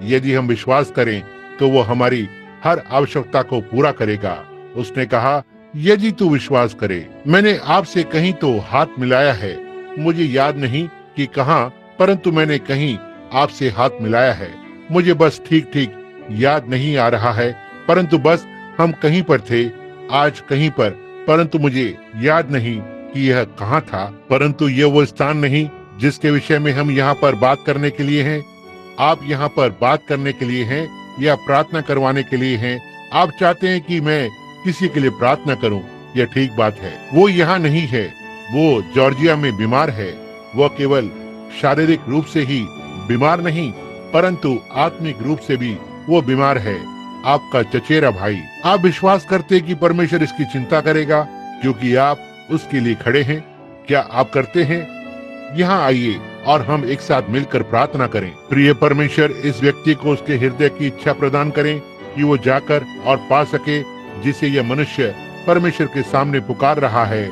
[SPEAKER 1] यदि हम विश्वास करें तो वो हमारी हर आवश्यकता को पूरा करेगा। उसने कहा, यदि तू विश्वास करे। मैंने आपसे कहीं तो हाथ मिलाया है, मुझे याद नहीं कि कहाँ, परंतु मैंने कहीं आपसे हाथ मिलाया है। मुझे बस ठीक ठीक याद नहीं आ रहा है, परंतु बस हम कहीं पर थे, आज कहीं पर, परंतु मुझे याद नहीं कि यह कहाँ था। परंतु यह वो स्थान नहीं जिसके विषय में हम यहाँ पर बात करने के लिए हैं। आप यहाँ पर बात करने के लिए हैं या प्रार्थना करवाने के लिए हैं? आप चाहते हैं कि मैं किसी के लिए प्रार्थना करूं, यह ठीक बात है। वो यहाँ नहीं है, वो जॉर्जिया में बीमार है। वह केवल शारीरिक रूप से ही बीमार नहीं, परंतु आत्मिक रूप से भी वो बीमार है। आपका चचेरा भाई। आप विश्वास करते कि परमेश्वर इसकी चिंता करेगा, क्योंकि आप उसके लिए खड़े हैं? क्या आप करते हैं? यहाँ आइए और हम एक साथ मिलकर प्रार्थना करें। प्रिय परमेश्वर, इस व्यक्ति को उसके हृदय की इच्छा प्रदान करें कि वो जाकर और पा सके जिसे यह मनुष्य परमेश्वर के सामने पुकार रहा है।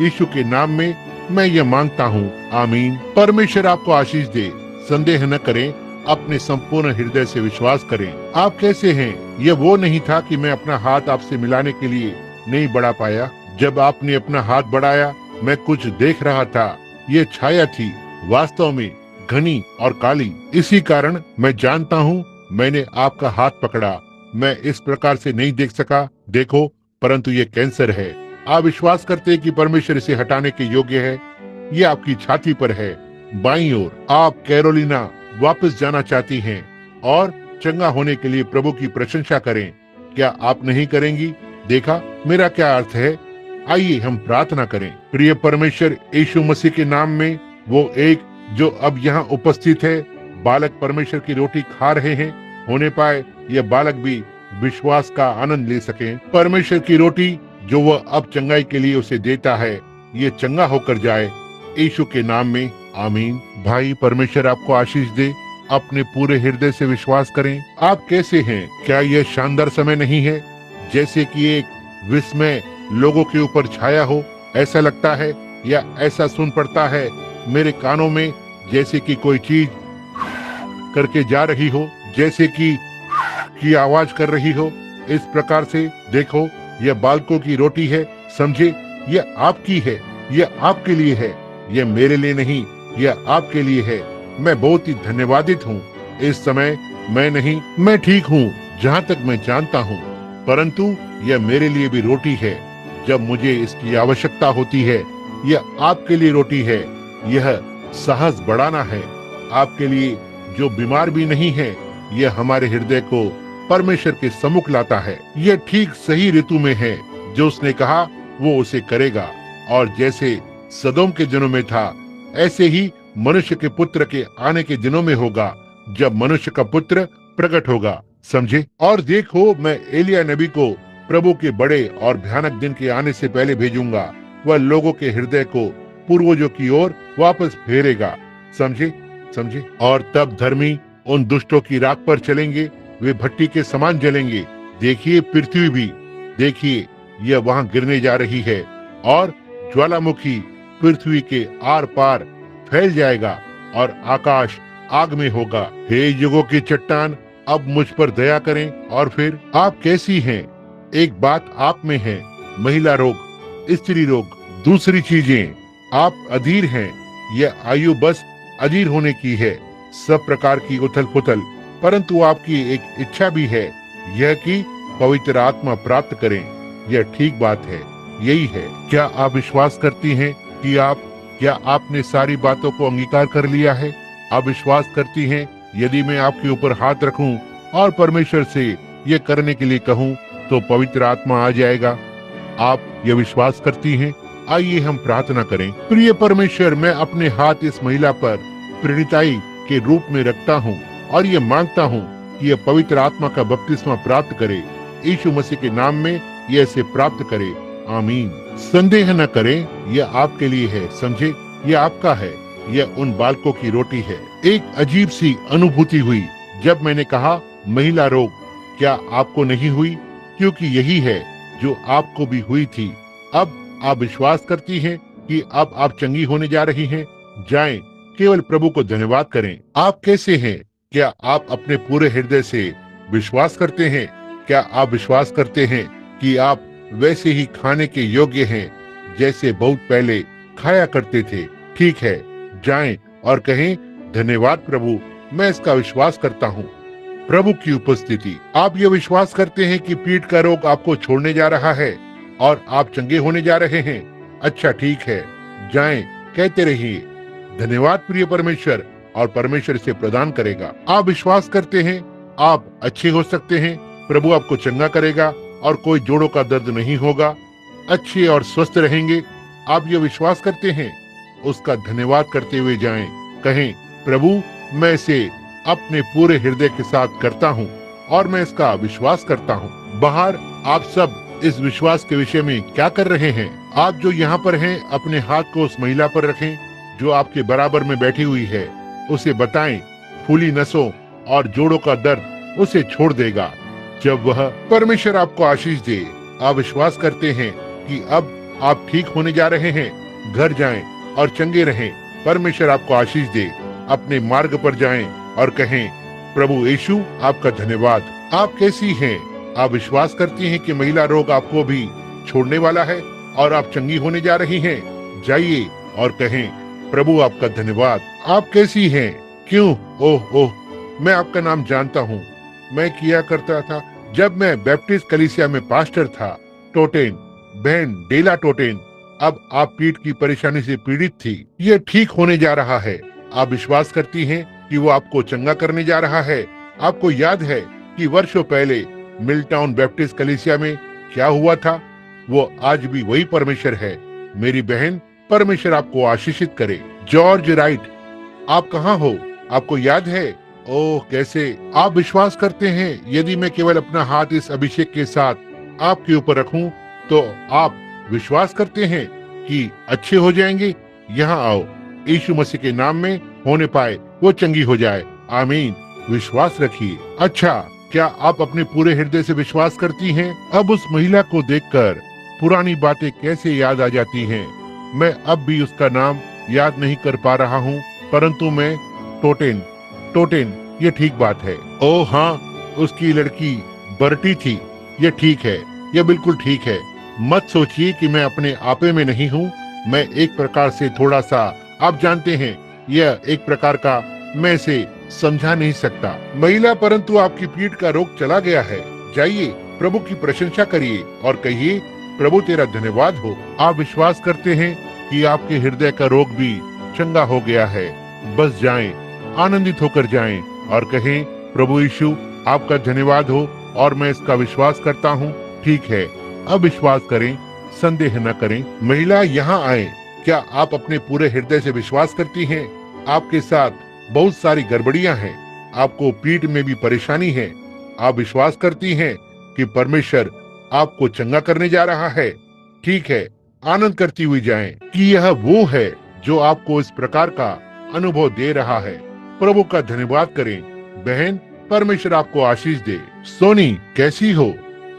[SPEAKER 1] यीशु के नाम में मैं ये मांगता हूँ, आमीन। परमेश्वर आपको आशीष दे। संदेह न करें, अपने संपूर्ण हृदय से विश्वास करें। आप कैसे हैं? यह वो नहीं था कि मैं अपना हाथ आपसे मिलाने के लिए नहीं बढ़ा पाया। जब आपने अपना हाथ बढ़ाया, मैं कुछ देख रहा था। ये छाया थी, वास्तव में घनी और काली। इसी कारण मैं जानता हूँ मैंने आपका हाथ पकड़ा। मैं इस प्रकार से नहीं देख सका, देखो, परंतु ये कैंसर है। आप विश्वास करते हैं कि परमेश्वर इसे हटाने के योग्य है? ये आपकी छाती पर है, बाईं ओर। आप कैरोलिना वापस जाना चाहती हैं और चंगा होने के लिए प्रभु की प्रशंसा करें। क्या आप नहीं करेंगी? देखा मेरा क्या अर्थ है? आइए हम प्रार्थना करें। प्रिय परमेश्वर, यीशु मसीह के नाम में वो एक जो अब यहाँ उपस्थित है, बालक परमेश्वर की रोटी खा रहे हैं, होने पाए यह बालक भी विश्वास का आनंद ले सके। परमेश्वर की रोटी जो वह अब चंगाई के लिए उसे देता है, ये चंगा होकर जाए यीशु के नाम में, आमीन। भाई, परमेश्वर आपको आशीष दे। अपने पूरे हृदय से विश्वास करें। आप कैसे हैं? क्या यह शानदार समय नहीं है? जैसे कि एक विस्मय लोगों के ऊपर छाया हो, ऐसा लगता है या ऐसा सुन पड़ता है मेरे कानों में, जैसे कि कोई चीज करके जा रही हो, जैसे कि आवाज कर रही हो। इस प्रकार से देखो, यह बालकों की रोटी है, समझे? यह आपकी है, यह आपके लिए है, यह मेरे लिए नहीं, यह आपके लिए है। मैं बहुत ही धन्यवादित हूँ। इस समय मैं ठीक हूँ जहाँ तक मैं जानता हूँ, परंतु यह मेरे लिए भी रोटी है जब मुझे इसकी आवश्यकता होती है। यह आपके लिए रोटी है। यह साहस बढ़ाना है आपके लिए जो बीमार भी नहीं है, यह हमारे हृदय को परमेश्वर के सम्मुख लाता है। यह ठीक सही ऋतु में है, जो उसने कहा वो उसे करेगा। और जैसे सदोम के दिनों में था, ऐसे ही मनुष्य के पुत्र के आने के दिनों में होगा, जब मनुष्य का पुत्र प्रकट होगा। समझे? और देखो, मैं एलिया नबी को प्रभु के बड़े और भयानक दिन के आने से पहले भेजूंगा। वह लोगों के हृदय को पूर्वजों की ओर वापस फेरेगा। समझे? समझे? और तब धर्मी उन दुष्टों की राख पर चलेंगे, वे भट्टी के समान जलेंगे। देखिए, पृथ्वी भी, देखिए, यह वहां गिरने जा रही है और ज्वालामुखी पृथ्वी के आर पार फैल जाएगा और आकाश आग में होगा। हे युगों की चट्टान, अब मुझ पर दया करें। और फिर आप कैसी हैं? एक बात आप में है, महिला रोग, स्त्री रोग, दूसरी चीजें, आप अधीर हैं। यह आयु बस अधीर होने की है, सब प्रकार की उथल पुथल। परंतु आपकी एक इच्छा भी है, यह कि पवित्र आत्मा प्राप्त करें। यह ठीक बात है, यही है। क्या आप विश्वास करती हैं कि क्या आपने सारी बातों को अंगीकार कर लिया है? आप विश्वास करती हैं यदि मैं आपके ऊपर हाथ रखूं और परमेश्वर से ये करने के लिए कहूं तो पवित्र आत्मा आ जाएगा? आप ये विश्वास करती हैं? आइए हम प्रार्थना करें। प्रिय परमेश्वर, मैं अपने हाथ इस महिला पर प्रणिताई के रूप में रखता हूँ और ये मांगता हूँ कि यह पवित्र आत्मा का बपतिस्मा प्राप्त करे। यीशु मसीह के नाम में यह इसे प्राप्त करे। आमीन। संदेह न करें, यह आपके लिए है। समझे? यह आपका है। यह उन बालकों की रोटी है। एक अजीब सी अनुभूति हुई जब मैंने कहा महिला रोग। क्या आपको नहीं हुई? क्योंकि यही है जो आपको भी हुई थी। अब आप विश्वास करती हैं कि अब आप चंगी होने जा रही हैं? जाएं, केवल प्रभु को धन्यवाद करें। आप कैसे हैं? क्या आप अपने पूरे हृदय से विश्वास करते हैं? क्या आप विश्वास करते हैं कि आप वैसे ही खाने के योग्य हैं जैसे बहुत पहले खाया करते थे? ठीक है, जाएं और कहें, धन्यवाद प्रभु, मैं इसका विश्वास करता हूँ। प्रभु की उपस्थिति। आप ये विश्वास करते हैं कि पीठ का रोग आपको छोड़ने जा रहा है और आप चंगे होने जा रहे हैं? अच्छा, ठीक है, जाएं, कहते रहिए, धन्यवाद प्रिय परमेश्वर, और परमेश्वर इसे प्रदान करेगा। आप विश्वास करते हैं आप अच्छे हो सकते हैं, प्रभु आपको चंगा करेगा और कोई जोड़ों का दर्द नहीं होगा, अच्छे और स्वस्थ रहेंगे। आप ये विश्वास करते हैं? उसका धन्यवाद करते हुए जाएं, कहें, प्रभु, मैं इसे अपने पूरे हृदय के साथ करता हूँ और मैं इसका विश्वास करता हूँ। बाहर आप सब इस विश्वास के विषय में क्या कर रहे हैं? आप जो यहाँ पर हैं, अपने हाथ को उस महिला पर रखें जो आपके बराबर में बैठी हुई है। उसे बताएं, फूली नसों और जोड़ों का दर्द उसे छोड़ देगा जब वह परमेश्वर आपको आशीष दे। आप विश्वास करते हैं कि अब आप ठीक होने जा रहे हैं? घर जाएं और चंगे रहें। परमेश्वर आपको आशीष दे। अपने मार्ग पर जाएं और कहें, प्रभु यीशु, आपका धन्यवाद। आप कैसी हैं? आप विश्वास करती हैं कि महिला रोग आपको भी छोड़ने वाला है और आप चंगी होने जा रही हैं? जाइए और कहें, प्रभु आपका धन्यवाद। आप कैसी हैं? क्यों? ओह ओह, मैं आपका नाम जानता हूँ। मैं किया करता था जब मैं बैप्टिस्ट कलीसिया में पास्टर था। टोटेन, बहन डेला टोटेन। अब आप पीठ की परेशानी से पीड़ित थी। ये ठीक होने जा रहा है। आप विश्वास करती हैं कि वो आपको चंगा करने जा रहा है? आपको याद है कि वर्षों पहले मिलटाउन बैप्टिस्ट कलीसिया में क्या हुआ था? वो आज भी वही परमेश्वर है। मेरी बहन, परमेश्वर आपको आशीषित करे। जॉर्ज राइट, आप कहाँ हो? आपको याद है? ओह, कैसे आप विश्वास करते हैं यदि मैं केवल अपना हाथ इस अभिषेक के साथ आपके ऊपर रखूं तो आप विश्वास करते हैं कि अच्छे हो जाएंगे? यहाँ आओ, यीशु मसीह के नाम में होने पाए वो चंगी हो जाए। आमीन। विश्वास रखिए। अच्छा, क्या आप अपने पूरे हृदय से विश्वास करती हैं? अब उस महिला को देखकर पुरानी बातें कैसे याद आ जाती हैं। मैं अब भी उसका नाम याद नहीं कर पा रहा हूँ, परंतु मैं टोटेन, ये ठीक बात है। ओह हाँ, उसकी लड़की बर्टी थी। ये ठीक है, ये बिल्कुल ठीक है। मत सोचिए कि मैं अपने आपे में नहीं हूँ। मैं एक प्रकार से थोड़ा सा, आप जानते हैं, यह एक प्रकार का, मैं इसे समझा नहीं सकता। महिला, परंतु आपकी पीठ का रोग चला गया है। जाइए, प्रभु की प्रशंसा करिए और कहिए, प्रभु तेरा धन्यवाद हो। आप विश्वास करते हैं कि आपके हृदय का रोग भी चंगा हो गया है? बस जाएं, आनंदित होकर जाएं और कहें, प्रभु यीशु, आपका धन्यवाद हो और मैं इसका विश्वास करता हूँ। ठीक है, अब विश्वास करें, संदेह न करें। महिला यहाँ आए, क्या आप अपने पूरे हृदय से विश्वास करती हैं? आपके साथ बहुत सारी गड़बड़ियां हैं, आपको पीठ में भी परेशानी है। आप विश्वास करती हैं कि परमेश्वर आपको चंगा करने जा रहा है। ठीक है, आनंद करती हुई जाएं कि यह वो है जो आपको इस प्रकार का अनुभव दे रहा है। प्रभु का धन्यवाद करें। बहन, परमेश्वर आपको आशीष दे। सोनी, कैसी हो?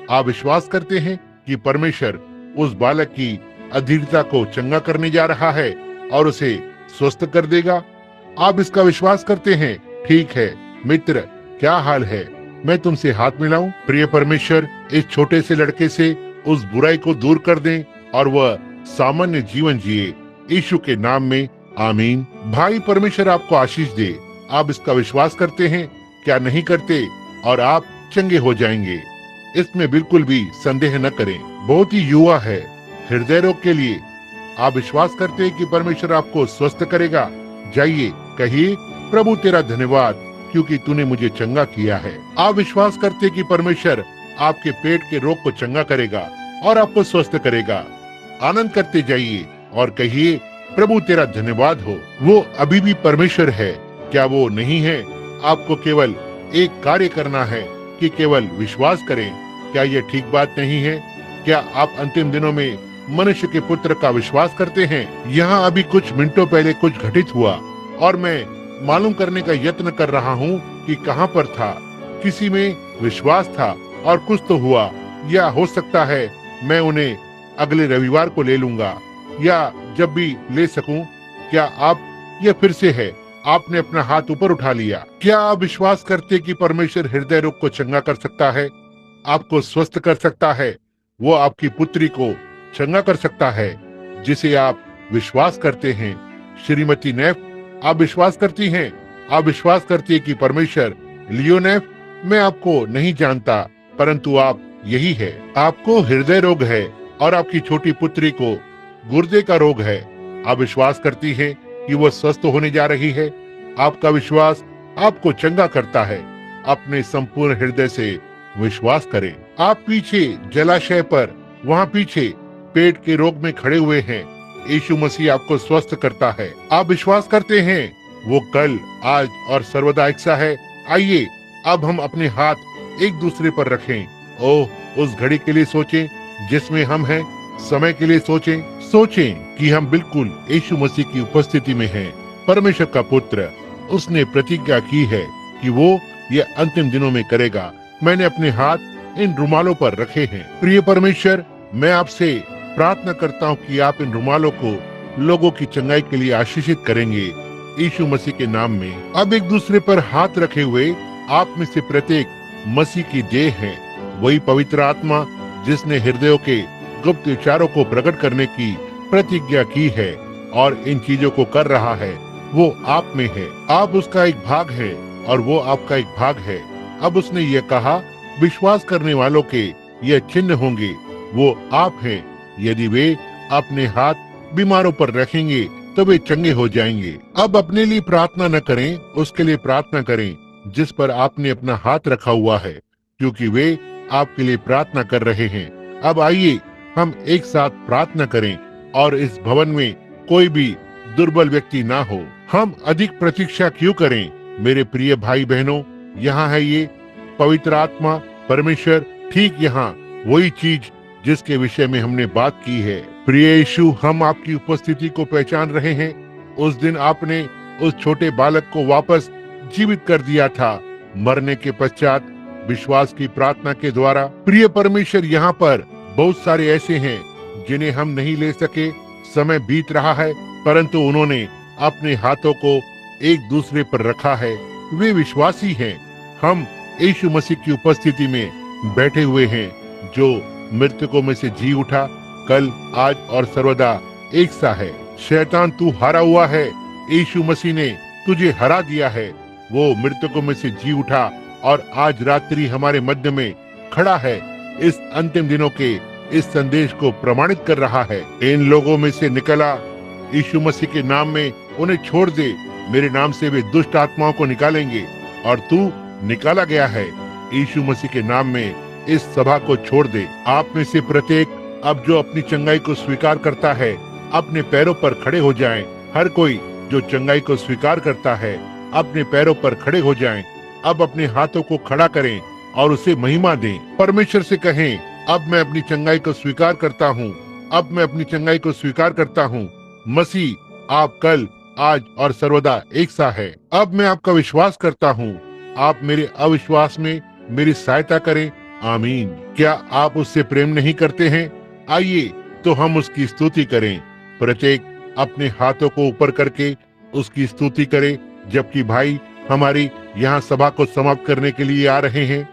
[SPEAKER 1] आप विश्वास करते हैं कि परमेश्वर उस बालक की अधीरता को चंगा करने जा रहा है और उसे स्वस्थ कर देगा? आप इसका विश्वास करते हैं? ठीक है मित्र, क्या हाल है? मैं तुमसे हाथ मिलाऊं? प्रिय परमेश्वर, इस छोटे से लड़के से उस बुराई को दूर कर दें और वह सामान्य जीवन जिए, यीशु के नाम में, आमीन। भाई, परमेश्वर आपको आशीष दे। आप इसका विश्वास करते हैं? क्या नहीं करते? और आप चंगे हो जाएंगे, इसमें बिल्कुल भी संदेह न करें। बहुत ही युवा है हृदय रोग के लिए। आप विश्वास करते हैं कि परमेश्वर आपको स्वस्थ करेगा? जाइए, कहिए, प्रभु तेरा धन्यवाद क्योंकि तूने मुझे चंगा किया है। आप विश्वास करते हैं कि परमेश्वर आपके पेट के रोग को चंगा करेगा और आपको स्वस्थ करेगा? आनंद करते जाइए और कहिए, प्रभु तेरा धन्यवाद हो। वो अभी भी परमेश्वर है, क्या वो नहीं है? आपको केवल एक कार्य करना है कि केवल विश्वास करें। क्या ये ठीक बात नहीं है? क्या आप अंतिम दिनों में मनुष्य के पुत्र का विश्वास करते हैं? यहाँ अभी कुछ मिनटों पहले कुछ घटित हुआ और मैं मालूम करने का यत्न कर रहा हूँ कि कहाँ पर था। किसी में विश्वास था और कुछ तो हुआ, या हो सकता है मैं उन्हें अगले रविवार को ले लूंगा या जब भी ले सकूं। क्या आप, यह फिर से है, आपने अपना हाथ ऊपर उठा लिया। क्या आप विश्वास करते कि परमेश्वर हृदय रोग को चंगा कर सकता है, आपको स्वस्थ कर सकता है? वो आपकी पुत्री को चंगा कर सकता है जिसे आप विश्वास करते हैं। श्रीमती नैफ, आप विश्वास करती हैं? आप विश्वास करती है कि परमेश्वर? लियोनेफ, मैं आपको नहीं जानता, परंतु आप यही है। आपको हृदय रोग है और आपकी छोटी पुत्री को गुर्दे का रोग है। आप विश्वास करती हैं कि वह स्वस्थ होने जा रही है? आपका विश्वास आपको चंगा करता है। अपने संपूर्ण हृदय से विश्वास करें। आप पीछे जलाशय पर, वहाँ पीछे पेट के रोग में खड़े हुए हैं। यीशु मसीह आपको स्वस्थ करता है। आप विश्वास करते हैं? वो कल, आज और सर्वदा एक सा है। आइए अब हम अपने हाथ एक दूसरे पर रखें। ओह, उस घड़ी के लिए सोचें जिसमें हम हैं। समय के लिए सोचें कि हम बिल्कुल यीशु मसीह की उपस्थिति में हैं। परमेश्वर का पुत्र, उसने प्रतिज्ञा की है कि वो ये अंतिम दिनों में करेगा। मैंने अपने हाथ इन रुमालों पर रखे हैं। प्रिय परमेश्वर, मैं आपसे प्रार्थना करता हूँ कि आप इन रुमालों को लोगों की चंगाई के लिए आशीषित करेंगे, यीशु मसीह के नाम में। अब एक दूसरे पर हाथ रखे हुए आप में से प्रत्येक मसीह की देह है। वही पवित्र आत्मा जिसने हृदयों के गुप्त विचारों को प्रकट करने की प्रतिज्ञा की है और इन चीजों को कर रहा है, वो आप में है। आप उसका एक भाग है और वो आपका एक भाग है। अब उसने ये कहा, विश्वास करने वालों के ये चिन्ह होंगे, वो आप हैं। यदि वे अपने हाथ बीमारों पर रखेंगे तो वे चंगे हो जाएंगे। अब अपने लिए प्रार्थना न करें, उसके लिए प्रार्थना करें जिस पर आपने अपना हाथ रखा हुआ है, क्योंकि वे आपके लिए प्रार्थना कर रहे हैं। अब आइए हम एक साथ प्रार्थना करें और इस भवन में कोई भी दुर्बल व्यक्ति ना हो। हम अधिक प्रतीक्षा क्यों करें? मेरे प्रिय भाई बहनों, यहाँ है ये पवित्र आत्मा, परमेश्वर, ठीक यहाँ वही चीज जिसके विषय में हमने बात की है। प्रिय यीशु, हम आपकी उपस्थिति को पहचान रहे हैं। उस दिन आपने उस छोटे बालक को वापस जीवित कर दिया था, मरने के पश्चात विश्वास की प्रार्थना के द्वारा। प्रिय परमेश्वर, यहाँ पर बहुत सारे ऐसे हैं जिन्हें हम नहीं ले सके। समय बीत रहा है, परंतु उन्होंने अपने हाथों को एक दूसरे पर रखा है। वे विश्वासी हैं। हम यीशु मसीह की उपस्थिति में बैठे हुए हैं, जो मृतकों में से जी उठा, कल, आज और सर्वदा एक सा है। शैतान, तू हारा हुआ है। यीशु मसीह ने तुझे हरा दिया है। वो मृतकों में से जी उठा और आज रात्रि हमारे मध्य में खड़ा है। इस अंतिम दिनों के इस संदेश को प्रमाणित कर रहा है। इन लोगों में से निकला, यीशु मसीह के नाम में उन्हें छोड़ दे। मेरे नाम से वे दुष्ट आत्माओं को निकालेंगे और तू निकाला गया है। यीशु मसीह के नाम में इस सभा को छोड़ दे। आप में से प्रत्येक अब जो अपनी चंगाई को स्वीकार करता है अपने पैरों पर खड़े हो जाएं। हर कोई जो चंगाई को स्वीकार करता है अपने पैरों पर खड़े हो जाएं। अब अपने हाथों को खड़ा करें और उसे महिमा दें। परमेश्वर से कहें, अब मैं अपनी चंगाई को स्वीकार करता हूँ। अब मैं अपनी चंगाई को स्वीकार करता हूँ। मसीह, आप कल, आज और सर्वदा एक सा है। अब मैं आपका विश्वास करता हूँ। आप मेरे अविश्वास में मेरी सहायता करें। आमीन। क्या आप उससे प्रेम नहीं करते हैं? आइए तो हम उसकी स्तुति करें। प्रत्येक अपने हाथों को ऊपर करके उसकी स्तुति करे, जबकि भाई हमारी यहाँ सभा को समाप्त करने के लिए आ रहे हैं।